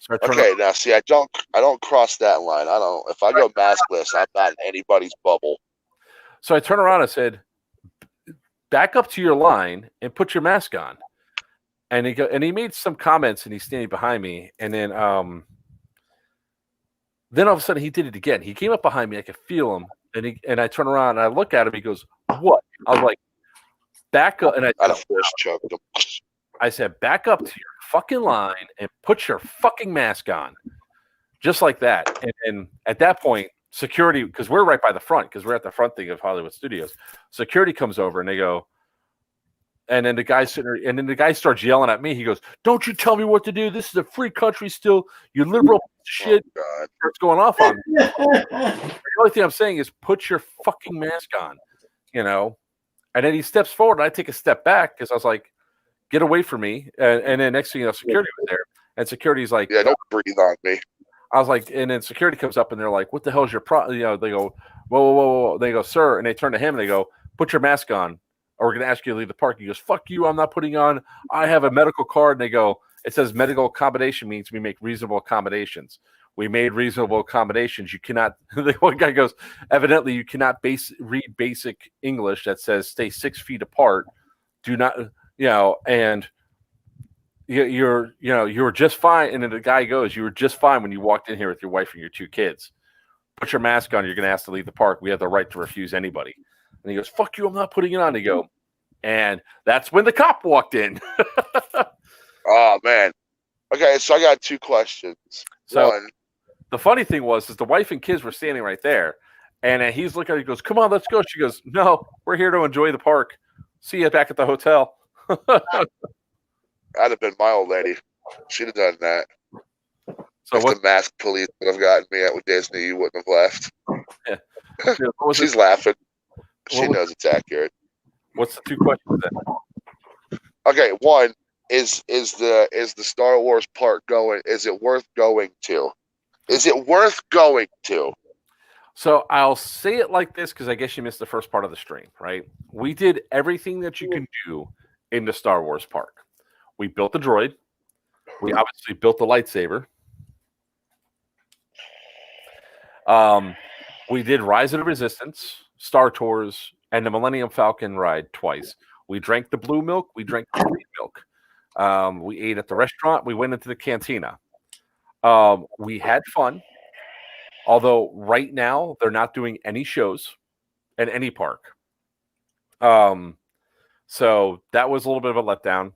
So now see, I don't cross that line. If I go maskless, I'm not in anybody's bubble. So I turn around and said, back up to your line and put your mask on. And he made some comments, and he's standing behind me. And then all of a sudden he did it again. He came up behind me. I could feel him. And I turn around and I look at him. He goes, what? I was like, back up. And I said, back up to your fucking line and put your fucking mask on. Just like that. And at that point, security, because we're right by the front, because we're at the front thing of Hollywood Studios. Security comes over and they go, and then the guy starts yelling at me. He goes, don't you tell me what to do. This is a free country still. You liberal shit. Oh, starts going off on me. The only thing I'm saying is put your fucking mask on, And then he steps forward, and I take a step back because I was like, get away from me. And then next thing you know, security was there. And security's like, yeah, don't breathe on me. I was like, and then security comes up, and they're like, what the hell's your problem? They go, whoa, whoa, whoa, whoa. They go, sir. And they turn to him, and they go, put your mask on, or we're going to ask you to leave the park. He goes, fuck you, I'm not putting on. I have a medical card. And they go, it says medical accommodation means we make reasonable accommodations. We made reasonable accommodations. You cannot, the one guy goes, evidently you cannot read basic English that says stay 6 feet apart. Do not, and you're just fine. And then the guy goes, you were just fine when you walked in here with your wife and your 2 kids. Put your mask on. You're going to ask to leave the park. We have the right to refuse anybody. And he goes, fuck you, I'm not putting it on. They go, and that's when the cop walked in. Oh, man. Okay, so I got 2 questions. So One, the funny thing was the wife and kids were standing right there. And he's looking at her, he goes, come on, let's go. She goes, no, we're here to enjoy the park. See you back at the hotel. That'd have been my old lady. She'd have done that. So if the mask police would have gotten me out with Disney, you wouldn't have left. Yeah. She's laughing. She knows it's accurate. What's the 2 questions then? Okay, one is the Star Wars park going? Is it worth going to? Is it worth going to? So I'll say it like this because I guess you missed the first part of the stream, right? We did everything that you can do in the Star Wars park. We built the droid. We obviously built the lightsaber. We did Rise of the Resistance, Star Tours, and the Millennium Falcon ride twice. We drank the blue milk. We drank the green milk. We ate at the restaurant. We went into the cantina. We had fun. Although right now they're not doing any shows at any park. So that was a little bit of a letdown.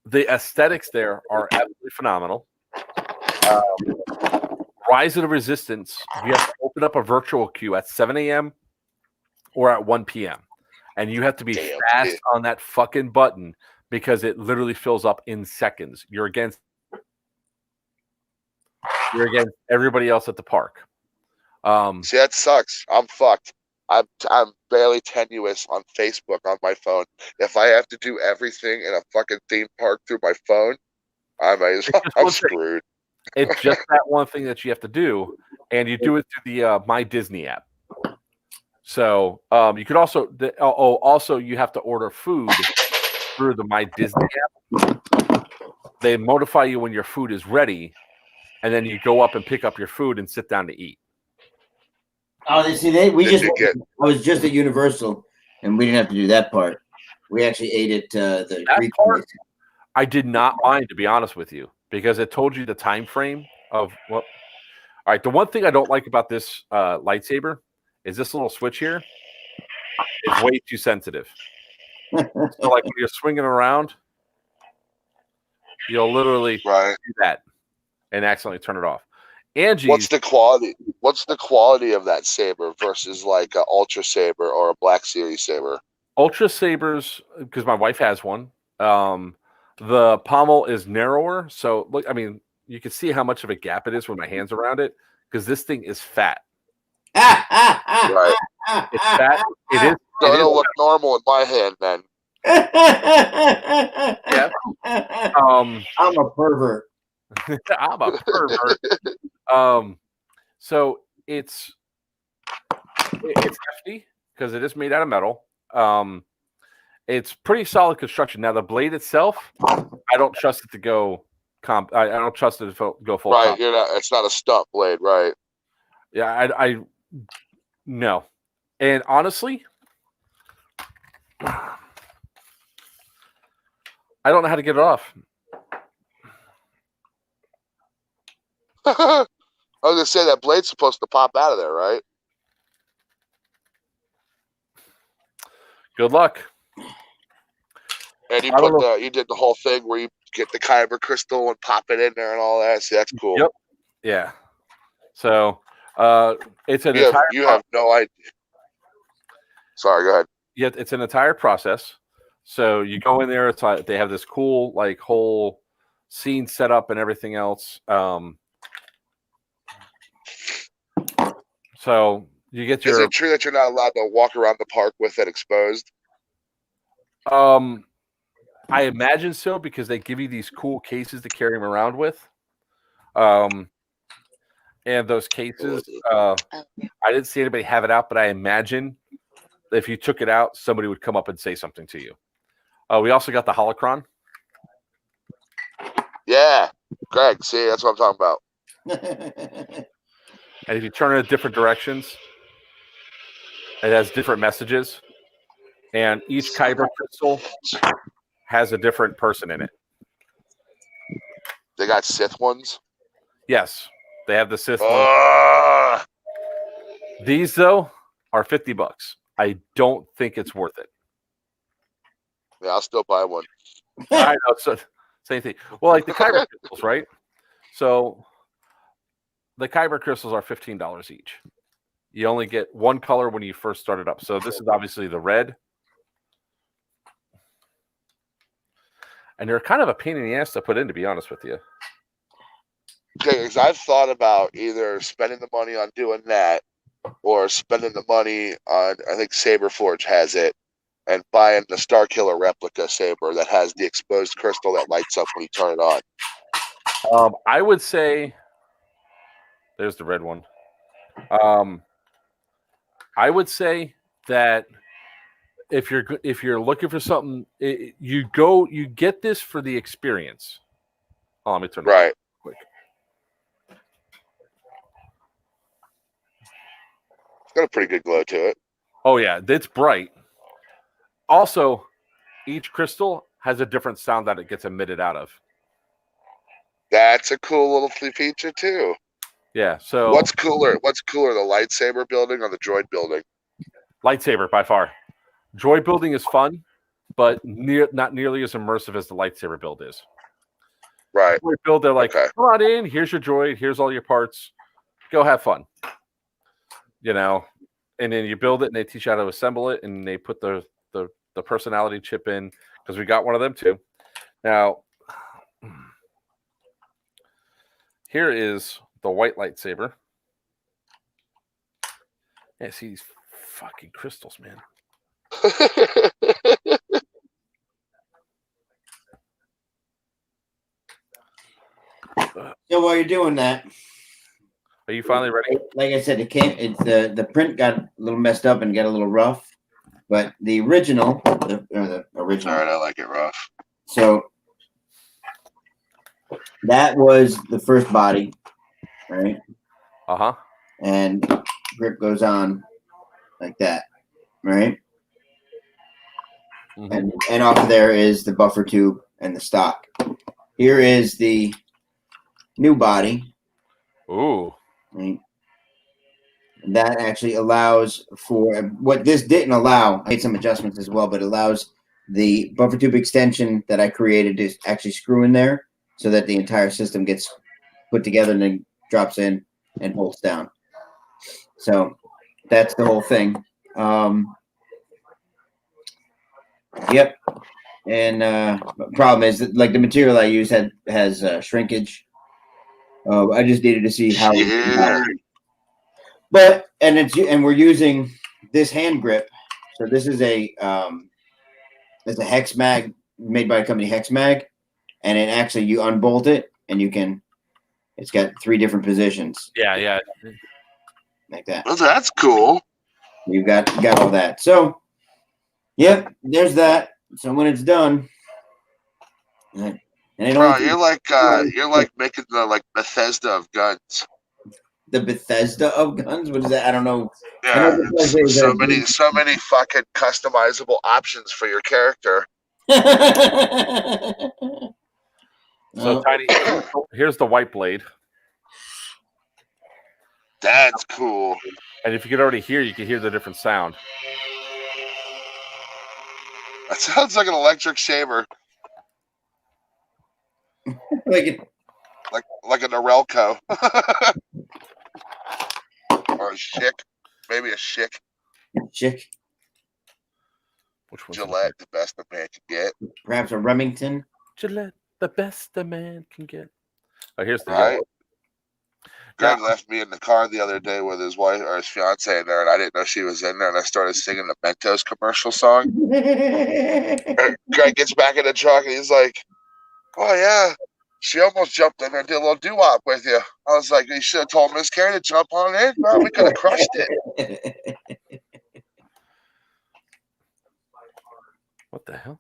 The aesthetics there are absolutely phenomenal. Rise of the Resistance, you have to open up a virtual queue at 7 a.m. or at 1 p.m. And you have to be fast on that fucking button because it literally fills up in seconds. You're against everybody else at the park. See, that sucks. I'm fucked. I'm barely tenuous on Facebook on my phone. If I have to do everything in a fucking theme park through my phone, I'm screwed. It's just that one thing that you have to do, and you do it through the My Disney app. So you could also you have to order food through the My Disney app. They notify you when your food is ready, and then you go up and pick up your food and sit down to eat. Oh, I was just at Universal, and we didn't have to do that part. We actually ate at the Greek part, place. I did not mind, to be honest with you. because it told you the time frame of what. All right, the one thing I don't like about this lightsaber is this little switch here is way too sensitive. So, like when you're swinging around, you'll literally Right. do that and accidentally turn it off. Angie's, What's the quality? What's the quality of that saber versus like an Ultra Saber or a Black Series saber? Ultra Sabers, because my wife has one. The pommel is narrower, so look. I mean, you can see how much of a gap it is with my hands around it because this thing is fat. Right. It's fat. It is. So it'll look normal in my hand then. Yeah. I'm a pervert. I'm a pervert. So it's hefty because it is made out of metal. It's pretty solid construction. Now the blade itself, I don't trust it to go I don't trust it to go full. Right, it's not a stunt blade, right? Yeah, I no. And honestly, I don't know how to get it off. I was gonna say that blade's supposed to pop out of there, right? Good luck. And you did the whole thing where you get the kyber crystal and pop it in there and all that. See, that's cool. Yep. Yeah. So it's an you have no idea. Sorry, go ahead. Yeah, it's an entire process. So you go in there. It's like they have this cool like whole scene set up and everything else. So you get your. Is it true that you're not allowed to walk around the park with it exposed? I imagine so because they give you these cool cases to carry them around with. And those cases, I didn't see anybody have it out, but I imagine if you took it out, somebody would come up and say something to you. We also got the holocron. Yeah, Greg. See, that's what I'm talking about. And if you turn it in different directions, it has different messages. And each kyber crystal has a different person in it. They got Sith ones? Yes, they have the Sith ones. These, though, are $50. I don't think it's worth it. Yeah, I'll still buy one. I know, so, same thing. Well, like the kyber crystals, right? So the kyber crystals are $15 each. You only get one color when you first start it up. So this is obviously the red. And they're kind of a pain in the ass to put in, to be honest with you. Okay, because I've thought about either spending the money on doing that or spending the money on, I think Saberforge has it, and buying the Starkiller replica saber that has the exposed crystal that lights up when you turn it on. I would say, there's the red one. I would say that if you're looking for something, you get this for the experience. Oh, let me turn it on quick. It's got a pretty good glow to it. Oh yeah, it's bright. Also, each crystal has a different sound that it gets emitted out of. That's a cool little feature too. Yeah. So what's cooler? The lightsaber building or the droid building? Lightsaber by far. Droid building is fun, but not nearly as immersive as the lightsaber build is. Right. Droid build, they're like, come on in. Here's your droid. Here's all your parts. Go have fun. You know, and then you build it, and they teach you how to assemble it, and they put the personality chip in because we got one of them too. Now, here is the white lightsaber. Yeah, see these fucking crystals, man. So while you're doing that, are you finally ready? Like I said, the print got a little messed up and got a little rough, but the original. All right, I like it rough. So that was the first body, right? Uh-huh. And grip goes on like that, right? Mm-hmm. And off of there is the buffer tube and the stock. Here is the new body. Ooh. Right? That actually allows for what this didn't allow. I made some adjustments as well, but allows the buffer tube extension that I created to actually screw in there so that the entire system gets put together and then drops in and bolts down. So that's the whole thing. Yep. And problem is that, like, the material I use has shrinkage. I just needed to see how. Yeah. But and we're using this hand grip. So this is it's a hex mag made by a company, Hex Mag, and it actually you unbolt it and you can. It's got 3 different positions. Yeah. Like that. Well, that's cool. You got all that. So, yep, there's that. So when it's done, and it Bro, only you're like making the like Bethesda of guns. the Bethesda of guns. What is that? I don't know. Yeah, I know Bethesda is so that- many fucking customizable options for your character. So Tiny, here's the white blade. That's cool. And if you could already hear, you can hear the different sound. That sounds like an electric saber, like like a Norelco or a Schick, maybe a Schick. chick, Which one's Gillette, the best a man can get. perhaps a Remington. Gillette, the best a man can get. Oh, here's the Right. yellow. Greg left me in the car the other day with his wife or his fiance in there, and I didn't know she was in there, and I started singing the Mentos commercial song. And Greg gets back in the truck, and he's like, "Oh yeah, she almost jumped in there and did a little doo-wop with you." I was like, "You should have told Miss Carey to jump on in, bro. We could have crushed it." What the hell?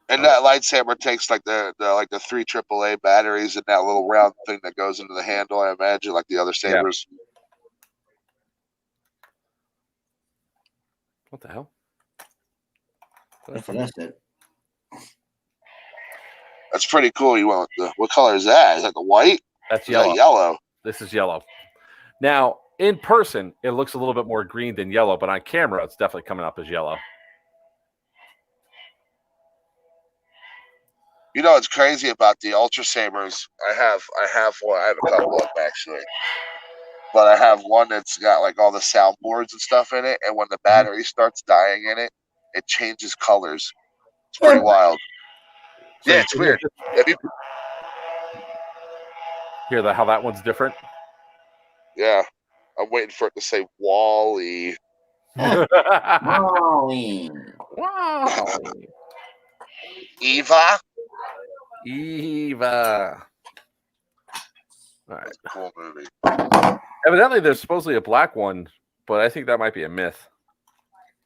And that lightsaber takes like the 3 AAA batteries and that little round thing that goes into the handle, I imagine, like the other sabers. What the hell? That's it. That's pretty cool. You went with what color is that? Is that the white? That's Is that yellow. yellow? This is yellow. Now, in person, it looks a little bit more green than yellow, but on camera, it's definitely coming up as yellow. You know what's crazy about the Ultra Sabers? I have one. I have a couple of them actually, but I have one that's got like all the soundboards and stuff in it. And when the battery starts dying in it, it changes colors. It's pretty wild. So Yeah, you it's can weird. Have you? hear how that one's different? Yeah, I'm waiting for it to say Wally. Molly. Wow. Eva. Eva. All right. That's a cool movie. Evidently, there's supposedly a black one, but I think that might be a myth.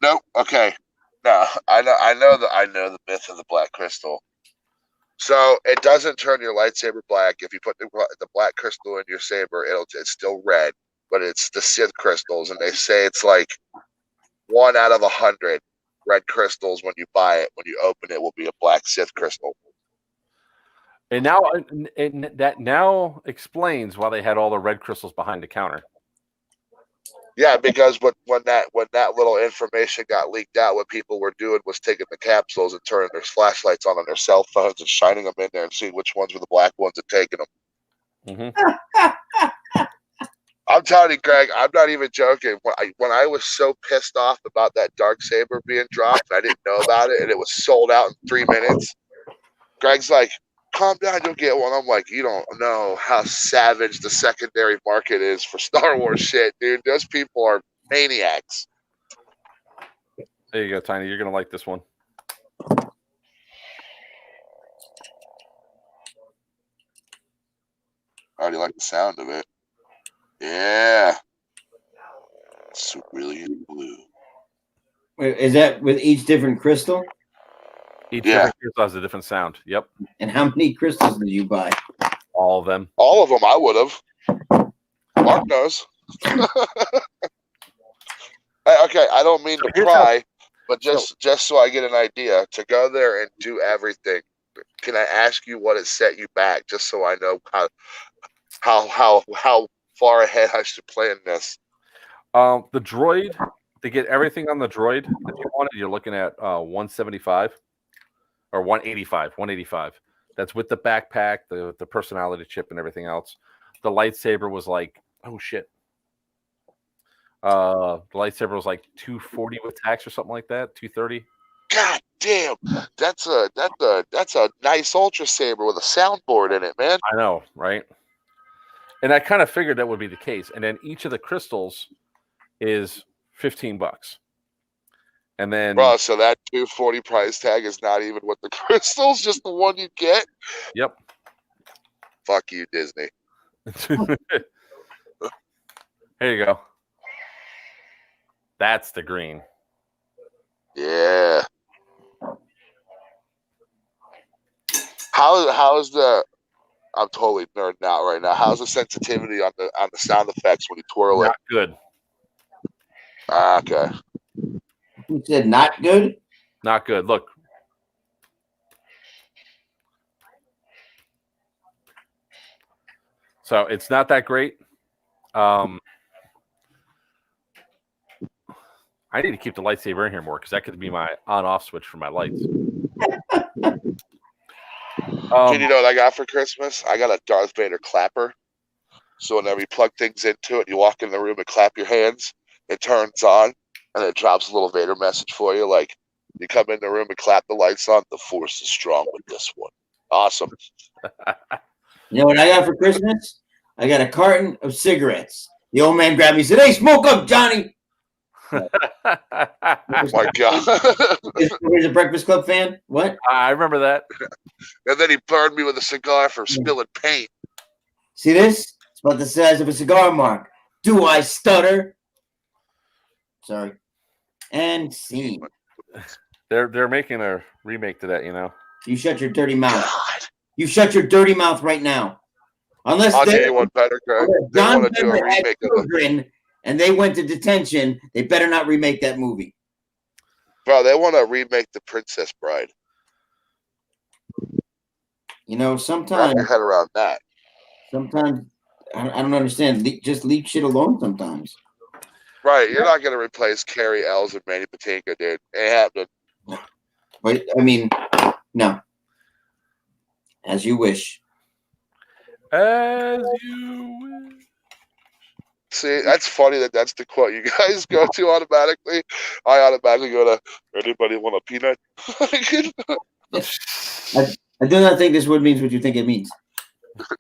Nope. Okay. No, I know the myth of the black crystal. So it doesn't turn your lightsaber black. If you put the black crystal in your saber, it's still red, but it's the Sith crystals, and they say it's like 1 out of 100 red crystals when you buy it. When you open it, will be a black Sith crystal. And now, and that now explains why they had all the red crystals behind the counter. Yeah, because when that little information got leaked out, what people were doing was taking the capsules and turning their flashlights on their cell phones and shining them in there and seeing which ones were the black ones and taking them. Mm-hmm. I'm telling you, Greg, I'm not even joking. When I was so pissed off about that dark saber being dropped, I didn't know about it, and it was sold out in 3 minutes. Greg's like, "Calm down, you'll get one." I'm like, "You don't know how savage the secondary market is for Star Wars shit, dude. Those people are maniacs." There you go, Tiny. You're gonna like this one. I already like the sound of it. Yeah. Cerulean blue. Wait, is that with each different crystal? Each Yeah. different crystal has a different sound. Yep. And how many crystals did you buy? All of them. All of them I would have. Mark knows. Okay, I don't mean to here's pry, but just so I get an idea, to go there and do everything, can I ask you what it set you back, just so I know how far ahead I should plan this? The droid, to get everything on the droid that you wanted, you're looking at 175 or 185. 185. That's with the backpack, the personality chip, and everything else. The lightsaber was like, oh shit. The lightsaber was like 240 with tax or something like that, 230. God damn, that's a nice ultra saber with a soundboard in it, man. I know, right? And I kind of figured that would be the case. And then each of the crystals is $15. And then, Bro, so that 240 price tag is not even what the crystals, just the one you get. yep. Fuck you, Disney. Here you go. That's the green. Yeah. How's the? I'm totally nerding out right now. How's the sensitivity on the sound effects when you twirl it? Not good. Okay. You said not good? Not good. Look. So it's not that great. I need to keep the lightsaber in here more because that could be my on-off switch for my lights. Kid, you know what I got for Christmas? I got a Darth Vader clapper. So whenever you plug things into it, you walk in the room and clap your hands, it turns on, and it drops a little Vader message for you. Like, you come in the room and clap the lights on, the Force is strong with this one. Awesome. You know what I got for Christmas? I got a carton of cigarettes. The old man grabbed me and said, "Hey, smoke up, Johnny." Oh my God. Here's a Breakfast Club fan. What? I remember that. And then he burned me with a cigar for spilling paint. See this? It's about the size of a cigar mark. Do I stutter? Sorry. And scene. They're making a remake to that, you know. You shut your dirty mouth. God. You shut your dirty mouth right now. Unless I'll they, tell you one better, Greg. They John want to do a Denver had remake of it. children and they went to detention, they better not remake that movie. Bro, they want to remake The Princess Bride. You know, Wrap sometimes your head around that. I don't understand. Just leave shit alone sometimes. Right, you're not going to replace Carrie Ells and Manny Patinkin, dude. It happened. But I mean, no. As you wish. As you wish. See, that's funny that's the quote you guys go to automatically. I automatically go to, anybody want a peanut? I do not think this word means what you think it means.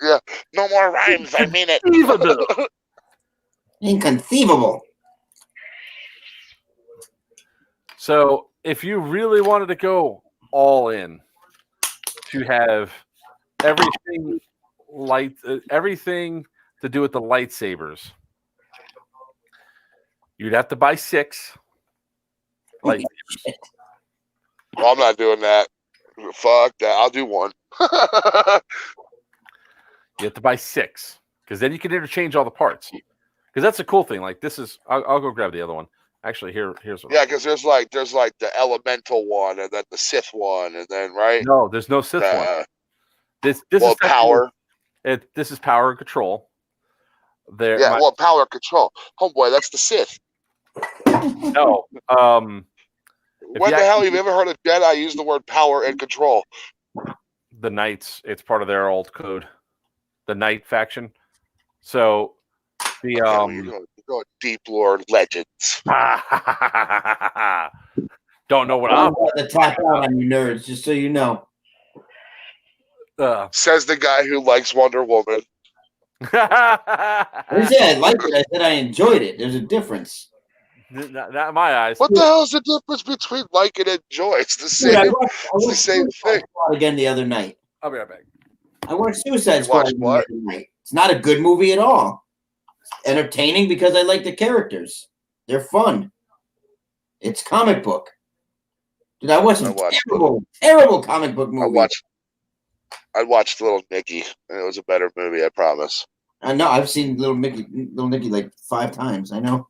Yeah, no more rhymes. I mean it. Inconceivable. So if you really wanted to go all in to have everything everything to do with the lightsabers, you'd have to buy 6 lightsabers. Well, I'm not doing that. Fuck that. I'll do 1. You have to buy 6 because then you can interchange all the parts. Because that's a cool thing. Like this is, I'll go grab the other one. Actually, here's one. Yeah, because there's like the elemental one, and then the Sith one, and then right. No, there's no Sith one. This well, is power. This is power and control. There. Yeah, well, power and control. Homeboy, that's the Sith. No. When the hell have you ever heard a Jedi use the word power and control? The Knights. It's part of their old code. The Knight faction. So the you're going deep lore legends. Don't know what I'm I'm about to tap out on you nerds, just so you know. Says the guy who likes Wonder Woman. I didn't say I liked it. I said I enjoyed it. There's a difference. Not in my eyes. What the hell is the difference between like and enjoy? It's the same. Dude, I it's the watched same thing. Squad again the other night. I'll be right back. I watched Suicide You Squad watched again the what? other night. It's not a good movie at all. It's entertaining because I like the characters. They're fun. It's comic book. Dude, I watched a terrible comic book movie. I watched Little Nicky, and it was a better movie, I promise. I know. I've seen Little Nicky like 5 times. I know.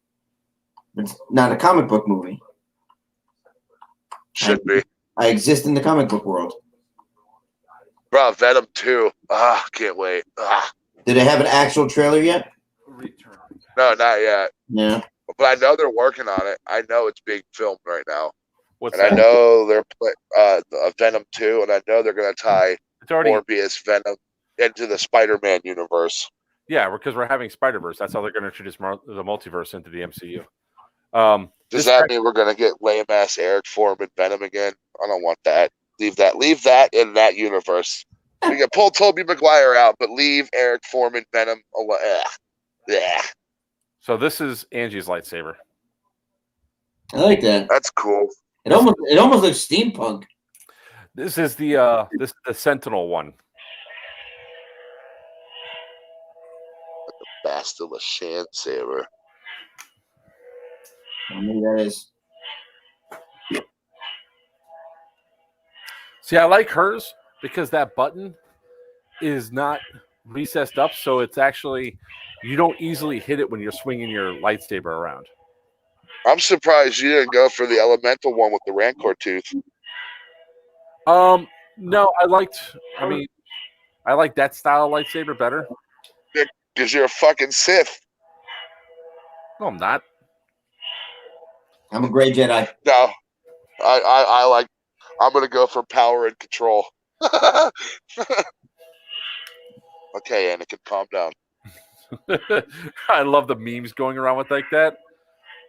It's not a comic book movie. Should be. I exist in the comic book world. Bro, Venom 2. Can't wait. Did they have an actual trailer yet? Return. No, not yet. Yeah. But I know they're working on it. I know it's being filmed right now. What's And that? I know they're Venom 2, and I know they're going to tie It's already Morbius Venom into the Spider-Man universe. yeah, because we're having Spider-Verse. That's how they're going to introduce the multiverse into the MCU. Does that mean we're going to get lame-ass Eric Foreman Venom again? I don't want that. Leave that in that universe. We can pull Tobey Maguire out, but leave Eric Foreman Venom alone. Yeah. So this is Angie's lightsaber. I like that. That's cool. It almost looks steampunk. This is the Sentinel one. Bastila Shan saber. Maybe that is. See, I like hers because that button is not recessed up, so it's actually you don't easily hit it when you're swinging your lightsaber around. I'm surprised you didn't go for the elemental one with the Rancor tooth. No, I like that style of lightsaber better. Because you're a fucking Sith. No, I'm not. I'm a gray Jedi. No. I'm gonna go for power and control. Okay, Anakin, calm down. I love the memes going around with like that.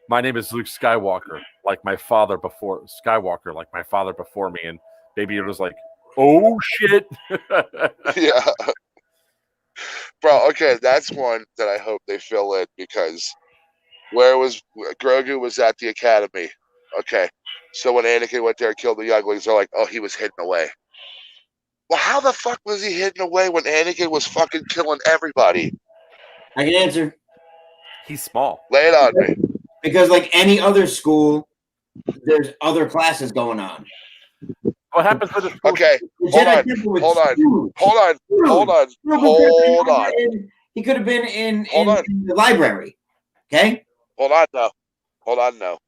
My name is Luke Skywalker, like my father before me, and Baby Yoda's like, oh shit. Yeah. Bro, okay, that's one that I hope they fill in because Grogu was at the academy. Okay. So when Anakin went there and killed the younglings, they're like, oh, he was hidden away. Well, how the fuck was he hidden away when Anakin was fucking killing everybody? I can answer. He's small. Lay it on me. Because like any other school, there's other classes going on. What happens with the school? Okay, hold on. He could have been in the library. Okay? Hold on now.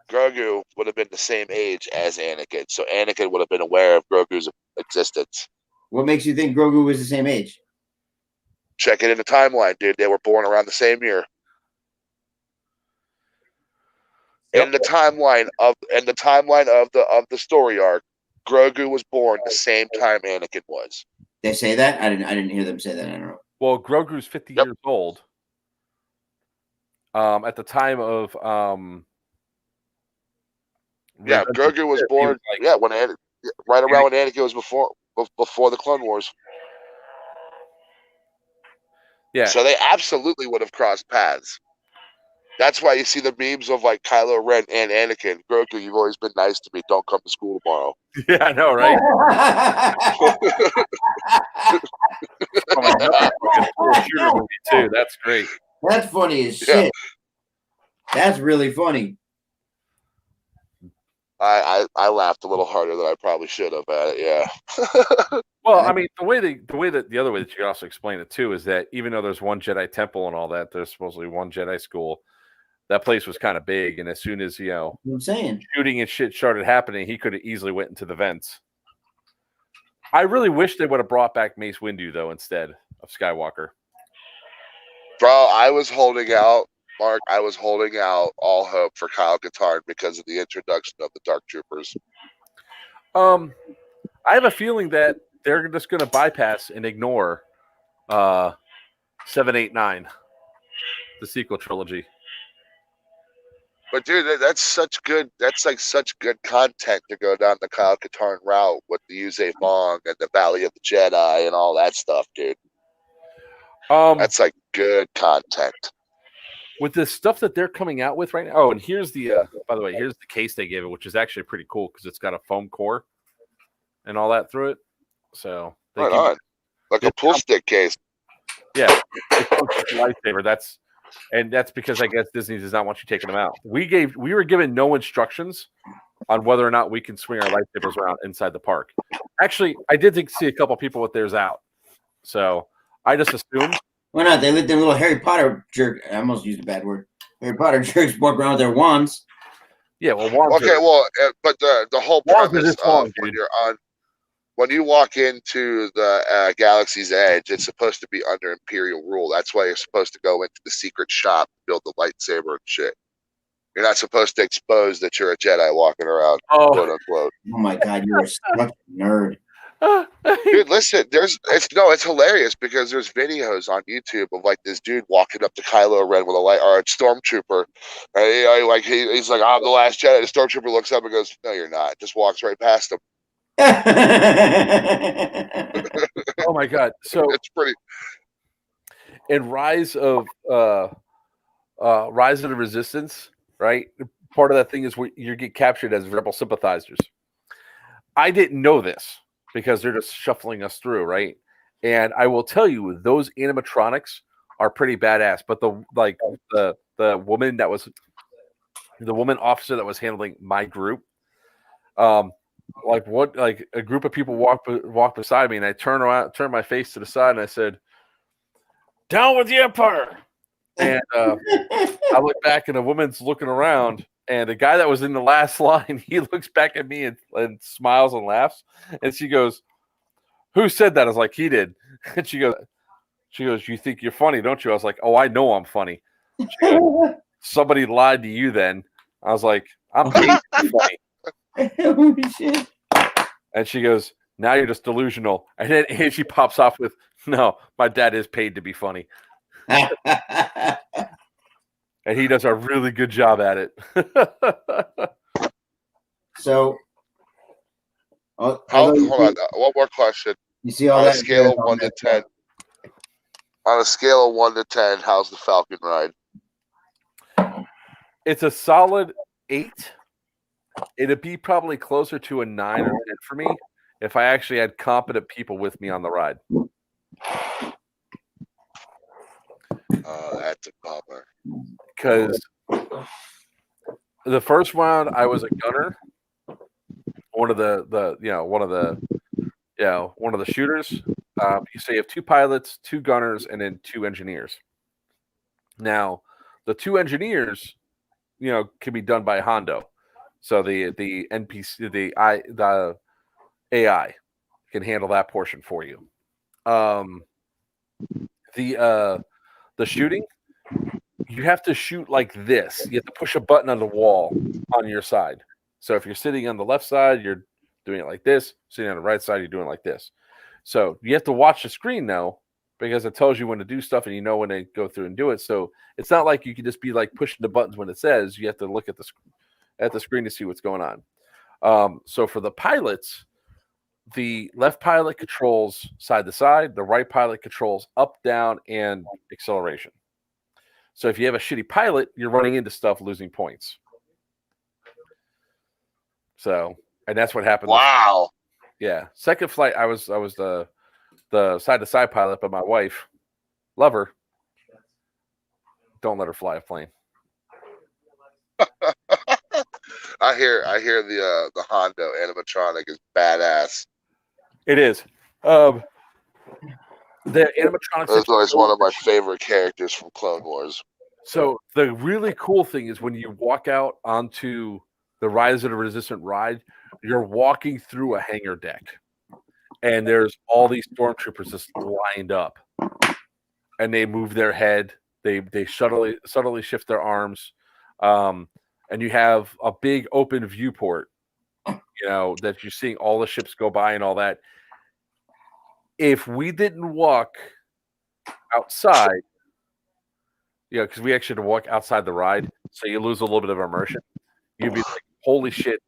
Grogu would have been the same age as Anakin, so Anakin would have been aware of Grogu's existence. What makes you think Grogu was the same age? Check it in the timeline, dude. They were born around the same year. Yep. In the timeline of the story arc, Grogu was born the same time Anakin was. They say that? I didn't hear them say that. I don't know. Well, Grogu's 50 years old. At the time of Grogu was born when right around when Anakin was before the Clone Wars. Yeah. So they absolutely would have crossed paths. That's why you see the memes of like Kylo Ren and Anakin. Grogu, you've always been nice to me. Don't come to school tomorrow. Yeah, I know, right? Too. That's great. That's funny as shit. That's really funny. I laughed a little harder than I probably should have at it. Yeah. Well, I mean, the other way that you can also explain it too is that even though there's one Jedi temple and all that, there's supposedly one Jedi school. That place was kind of big, and as soon as I'm saying shooting and shit started happening, he could have easily went into the vents. I really wish they would have brought back Mace Windu though instead of Skywalker. Bro, I was holding out, Mark. I was holding out all hope for Kyle Katarn because of the introduction of the Dark Troopers. I have a feeling that they're just going to bypass and ignore 7, 8, 9, the sequel trilogy. But dude, that's such good content to go down the Kyle Katarn route with the Yuuzhan Vong and the Valley of the Jedi and all that stuff, dude. That's like good content. With the stuff that they're coming out with right now. Oh, and here's the by the way, here's the case they gave it, which is actually pretty cool because it's got a foam core and all that through it. So right on. Like a pool stick case. Yeah. It's lightsaber. That's because I guess Disney does not want you taking them out. We were given no instructions on whether or not we can swing our lightsabers around inside the park. Actually, I did see a couple people with theirs out. So I just assumed. Why not? They let their little Harry Potter jerk. I almost used a bad word. Harry Potter jerks walk around with their wands. Yeah, well, wands. Okay, but the whole premise of when you're on. when you walk into the Galaxy's Edge, it's supposed to be under Imperial rule. That's why you're supposed to go into the secret shop, build the lightsaber and shit. You're not supposed to expose that you're a Jedi walking around, quote unquote. Oh my God, you are such a nerd. Dude, listen, it's hilarious because there's videos on YouTube of like this dude walking up to Kylo Ren with a light or a stormtrooper. And he's like, I'm the last Jedi. The stormtrooper looks up and goes, no, you're not. Just walks right past him. Oh my God! So it's pretty. In Rise of the Resistance, right? Part of that thing is you get captured as rebel sympathizers. I didn't know this because they're just shuffling us through, right? And I will tell you, those animatronics are pretty badass. But the woman that was the woman officer that was handling my group, a group of people walked beside me, and I turned my face to the side, and I said, "Down with the Empire!" And I look back, and a woman's looking around, and the guy that was in the last line, he looks back at me and smiles and laughs, and she goes, "Who said that?" I was like, "He did." And she goes, "You think you're funny, don't you?" I was like, "Oh, I know I'm funny." She goes, "Somebody lied to you then." I was like, "I'm paid to be funny." Holy shit. And she goes, "Now you're just delusional." And then she pops off with, "No, my dad is paid to be funny." And he does a really good job at it. So, hold on. One more question. You see all on that a scale of 1 to 10. On a scale of 1 to 10, how's the Falcon ride? It's a solid 8. It'd be probably closer to a 9 or 10 for me if I actually had competent people with me on the ride. That's a bummer. Because the first round I was a gunner, one of the shooters. So you have 2 pilots, 2 gunners, and then 2 engineers. Now, the 2 engineers, can be done by Hondo. So the NPC, the AI can handle that portion for you. The shooting, you have to shoot like this. You have to push a button on the wall on your side. So if you're sitting on the left side, you're doing it like this. Sitting on the right side, you're doing it like this. So you have to watch the screen now because it tells you when to do stuff and you know when to go through and do it. So it's not like you can just be like pushing the buttons when it says. You have to look at the screen to see what's going on. So for the pilots, the left pilot controls side to side. The right pilot controls up, down, and acceleration. So if you have a shitty pilot, you're running into stuff, losing points. So, and that's what happened. Wow. Yeah. Second flight, I was the side to side pilot, but my wife, love her. Don't let her fly a plane. I hear the Hondo animatronic is badass. It is. The animatronics. That's always one of my favorite characters from Clone Wars. So the really cool thing is when you walk out onto the Rise of the Resistance ride, you're walking through a hangar deck, and there's all these stormtroopers just lined up, and they move their head. They subtly shift their arms, and you have a big open viewport, that you're seeing all the ships go by and all that. If we didn't walk outside, because we actually had to walk outside the ride, so you lose a little bit of immersion. You'd be like, holy shit,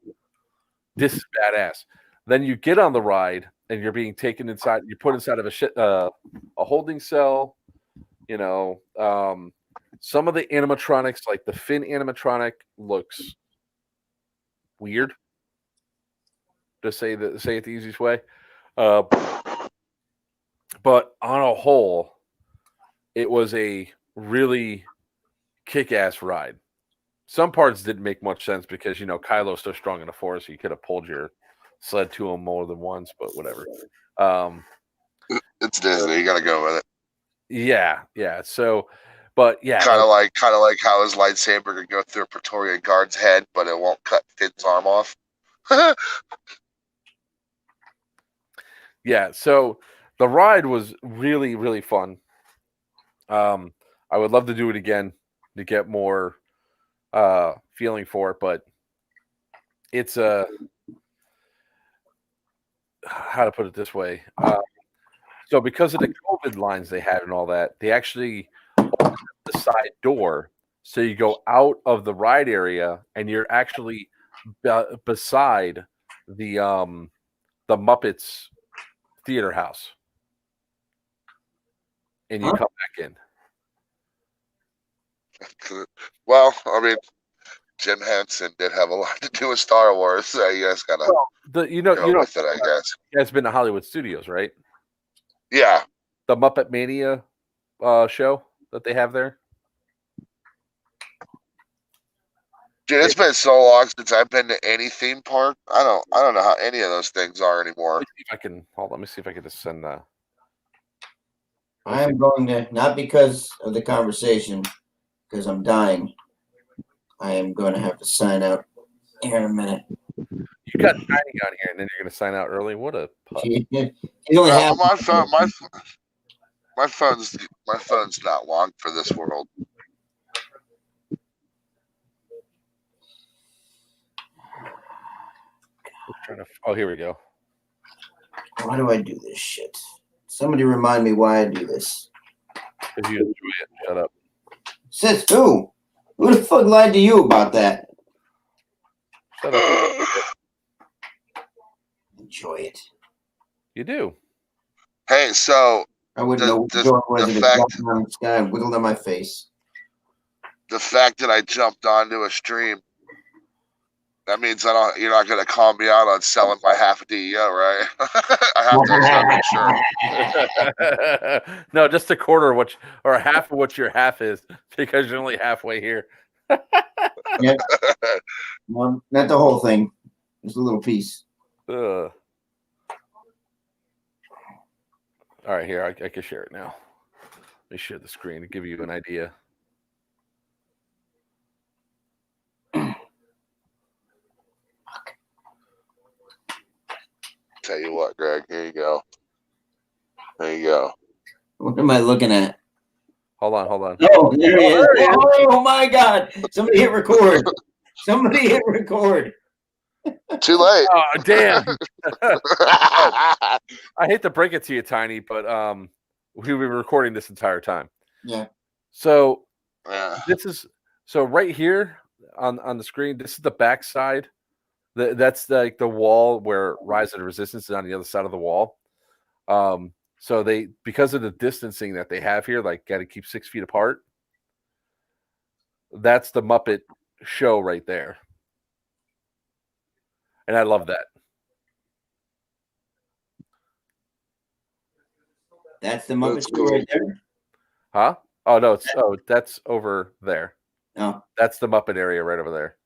this is badass. Then you get on the ride, and you're being taken inside. You're put inside of a holding cell. Some of the animatronics, like the Finn animatronic, looks weird. To say it the easiest way. But on a whole, it was a really kick-ass ride. Some parts didn't make much sense because, Kylo's so strong in the Force, you could have pulled your sled to him more than once, but whatever. It's Disney. You got to go with it. Yeah. So, but yeah. Kind of like how his lightsaber could go through a Praetorian Guard's head, but it won't cut Finn's arm off. Yeah, so the ride was really, really fun. I would love to do it again to get more feeling for it, but it's how to put it this way. So because of the COVID lines they had and all that, they actually opened the side door, so you go out of the ride area and you're actually beside the Muppets theater house, and you come back in. Well, I mean, Jim Henson did have a lot to do with Star Wars, so you guys gotta go with it, I guess. You guys been to Hollywood Studios, right? Yeah. The Muppet Mania show that they have there. Dude, it's been so long since I've been to any theme park. I don't know how any of those things are anymore. Let me see if I can hold on. Let me see if I can just send that. I am going to, not because of the conversation, because I'm dying. I am going to have to sign out here in a minute. You got Tiny on here, and then you're going to sign out early. What a pup. He's only half. My phone's not long for this world. Oh, here we go. Why do I do this shit? Somebody remind me why I do this. Because you enjoy it. Shut up. Says who? Who the fuck lied to you about that? Shut up. Enjoy it. You do. Hey, so I wouldn't know what joy was if it dropped on the sky and wiggled on my face. The fact that I jumped onto a stream, that means you're not going to call me out on selling my half a DEO, right? I have to make sure. No, just a quarter of what, or half of what your half is, because you're only halfway here. Yeah. Well, not the whole thing. Just a little piece. All right, here, I can share it now. Let me share the screen to give you an idea. Tell you what, Greg, here you go. There you go. What am I looking at? Hold on. Oh, there he is. Oh my God. Somebody hit record. Somebody hit record. Too late. Oh, damn. I hate to break it to you, Tiny, but we were recording this entire time. Yeah. So Yeah. Right here on the screen, this is the back side. That's like the wall where Rise of the Resistance is on the other side of the wall. So they, because of the distancing that they have here, like got to keep 6 feet apart. That's the Muppet show right there. And I love that. That's the Muppet Show right there. Huh? Oh no, that's over there. Oh. That's the Muppet area right over there.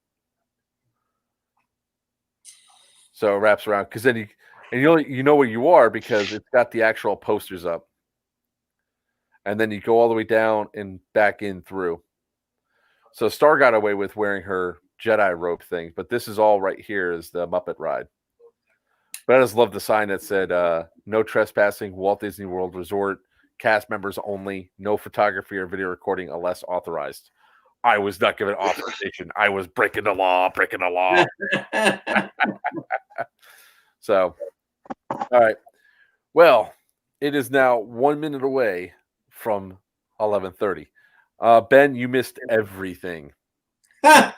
So it wraps around, because then you know where you are because it's got the actual posters up. And then you go all the way down and back in through. So Star got away with wearing her Jedi robe thing, but this is all right here is the Muppet ride. But I just love the sign that said, no trespassing, Walt Disney World Resort, cast members only, no photography or video recording unless authorized. I was not given authorization. I was breaking the law. So, all right. Well, it is now 1 minute away from 11:30. Ben, you missed everything. Ben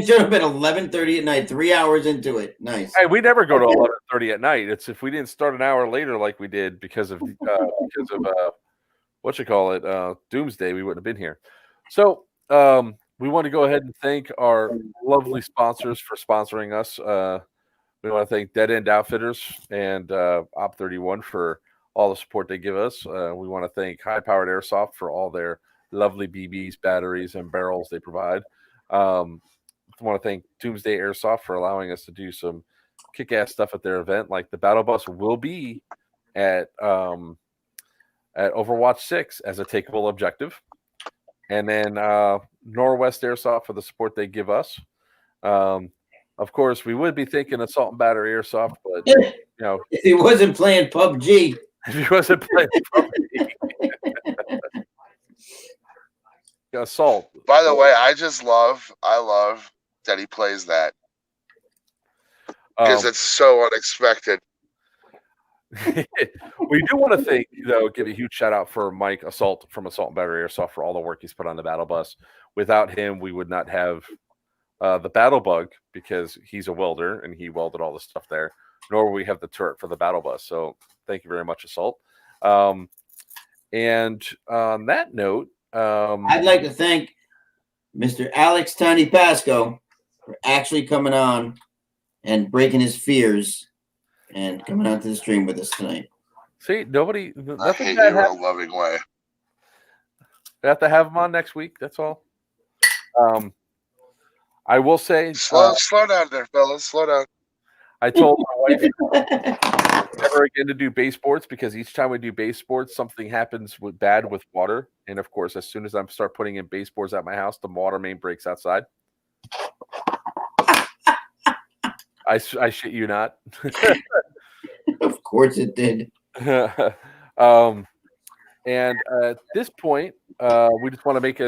should have been 11:30 at night, 3 hours into it. Nice. Hey, we never go to 11:30 at night. It's if we didn't start an hour later like we did because of Doomsday, we wouldn't have been here. So we want to go ahead and thank our lovely sponsors for sponsoring us. We want to thank Dead End Outfitters and Op31 for all the support they give us. We want to thank High Powered Airsoft for all their lovely BBs, batteries, and barrels they provide. I want to thank Doomsday Airsoft for allowing us to do some kick-ass stuff at their event. Like the battle bus will be at Overwatch 6 as a takeable objective. And then Norwest Airsoft for the support they give us. Of course, we would be thinking Assault and Battery Airsoft, but if he wasn't playing PUBG. If he wasn't playing PUBG. Assault. By the way, I love that he plays that because it's so unexpected. We do want to thank, give a huge shout out for Mike Assault from Assault and Battery Airsoft for all the work he's put on the battle bus. Without him, we would not have the battle bug because he's a welder and he welded all the stuff there, nor will we have the turret for the battle bus. So thank you very much, Assault. And on that note, I'd like to thank Mr. Alex Tiny Pasco for actually coming on and breaking his fears and coming out to the stream with us tonight. See, I hate you in a loving way. We have to have him on next week. That's all. I will say, slow down there, fellas. Slow down. I told my wife never again to do base sports because each time we do base sports, something happens bad with water. And of course, as soon as I start putting in base boards at my house, the water main breaks outside. I shit you not. Of course it did. And at this point, we just want to make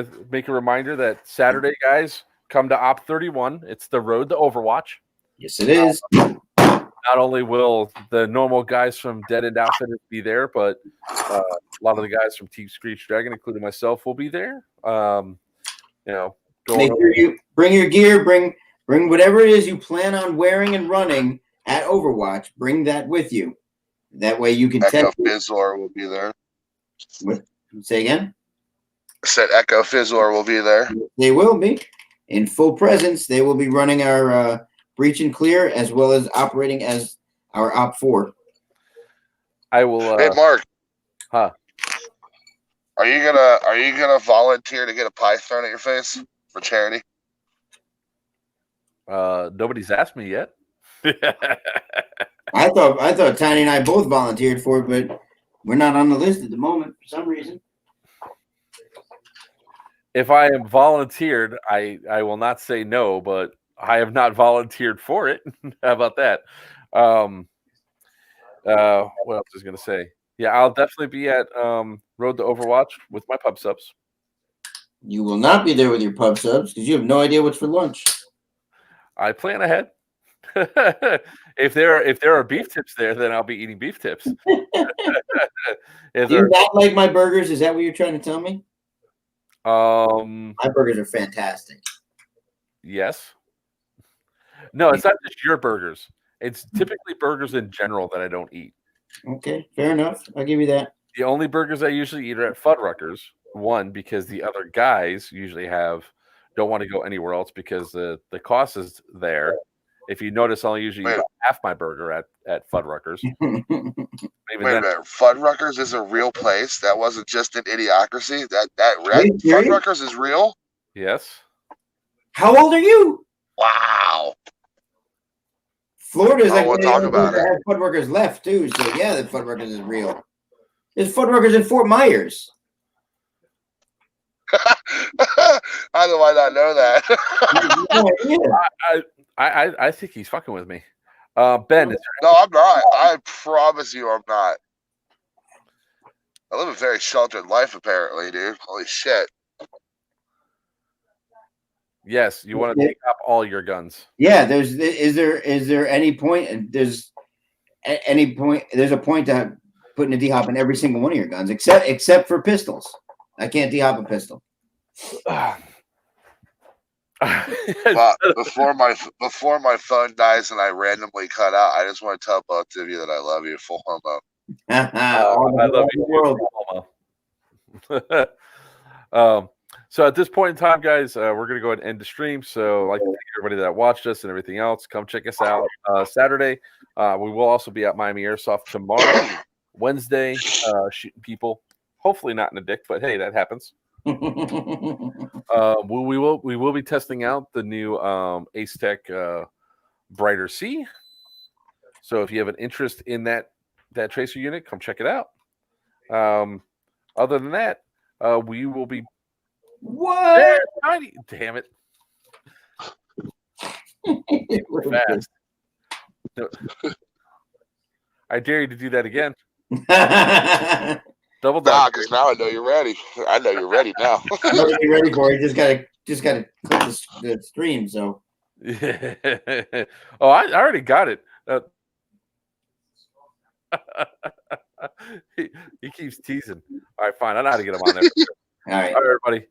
a reminder that Saturday, guys, come to Op 31. It's the road to Overwatch. Yes, it is. Not only will the normal guys from Dead End Outfitters be there, but a lot of the guys from Team Screech Dragon, including myself, will be there. Make sure you bring your gear, bring whatever it is you plan on wearing and running at Overwatch. Bring that with you. That way you can Echo Fizzler will be there. Say again? I said Echo Fizzler will be there. They will be. In full presence, they will be running our breach and clear as well as operating as our Op 4. I will. Hey, Mark. Huh? Are you gonna volunteer to get a pie thrown at your face for charity? Nobody's asked me yet. I thought Tiny and I both volunteered for it, but we're not on the list at the moment for some reason. If I am volunteered, I will not say no, but I have not volunteered for it. How about that? What else was I going to say? Yeah, I'll definitely be at Road to Overwatch with my pub subs. You will not be there with your pub subs because you have no idea what's for lunch. I plan ahead. If there are beef tips there, then I'll be eating beef tips. Do you not like my burgers? Is that what you're trying to tell me? My burgers are fantastic. Yes. No, it's not just your burgers. It's typically burgers in general that I don't eat. Okay, fair enough. I'll give you that. The only burgers I usually eat are at Fuddruckers. One, because the other guys usually don't want to go anywhere else because the cost is there. If you notice, I'll usually eat half my burger at Fuddruckers. Wait a minute. Fuddruckers is a real place. That wasn't just an idiocracy. Fuddruckers is real? Yes. How old are you? Wow. Florida's like we'll talk about it. Fuddruckers left too, so yeah, the Fuddruckers is real. There's Fuddruckers in Fort Myers. How do I not know that? I think he's fucking with me. Ben, no, I'm not. I promise you, I'm not. I live a very sheltered life, apparently, dude. Holy shit. Yes, you want to take up all your guns. Yeah, is there any point? There's a point to putting a D-hop in every single one of your guns, except for pistols. I can't D-hop a pistol. Well, before my phone dies and I randomly cut out, I just want to tell both of you that I love you, full homo. I love you, full homo. So at this point in time, guys, we're going to go ahead and end the stream. So I'd like to thank everybody that watched us and everything else. Come check us out Saturday. We will also be at Miami Airsoft tomorrow, Wednesday, shooting people. Hopefully not in the dick, but hey, that happens. We will be testing out the new Ace Tech Brighter C. So if you have an interest in that tracer unit, come check it out. Other than that, we will be. What? Damn it! Fast. I dare you to do that again. I Double Nah, dog. because now I know you're ready. I know you're ready now. know what you're ready for. You just gotta click the stream. So Yeah. Oh, I already got it. He keeps teasing. All right, fine. I know how to get him on there. all right. All right, everybody.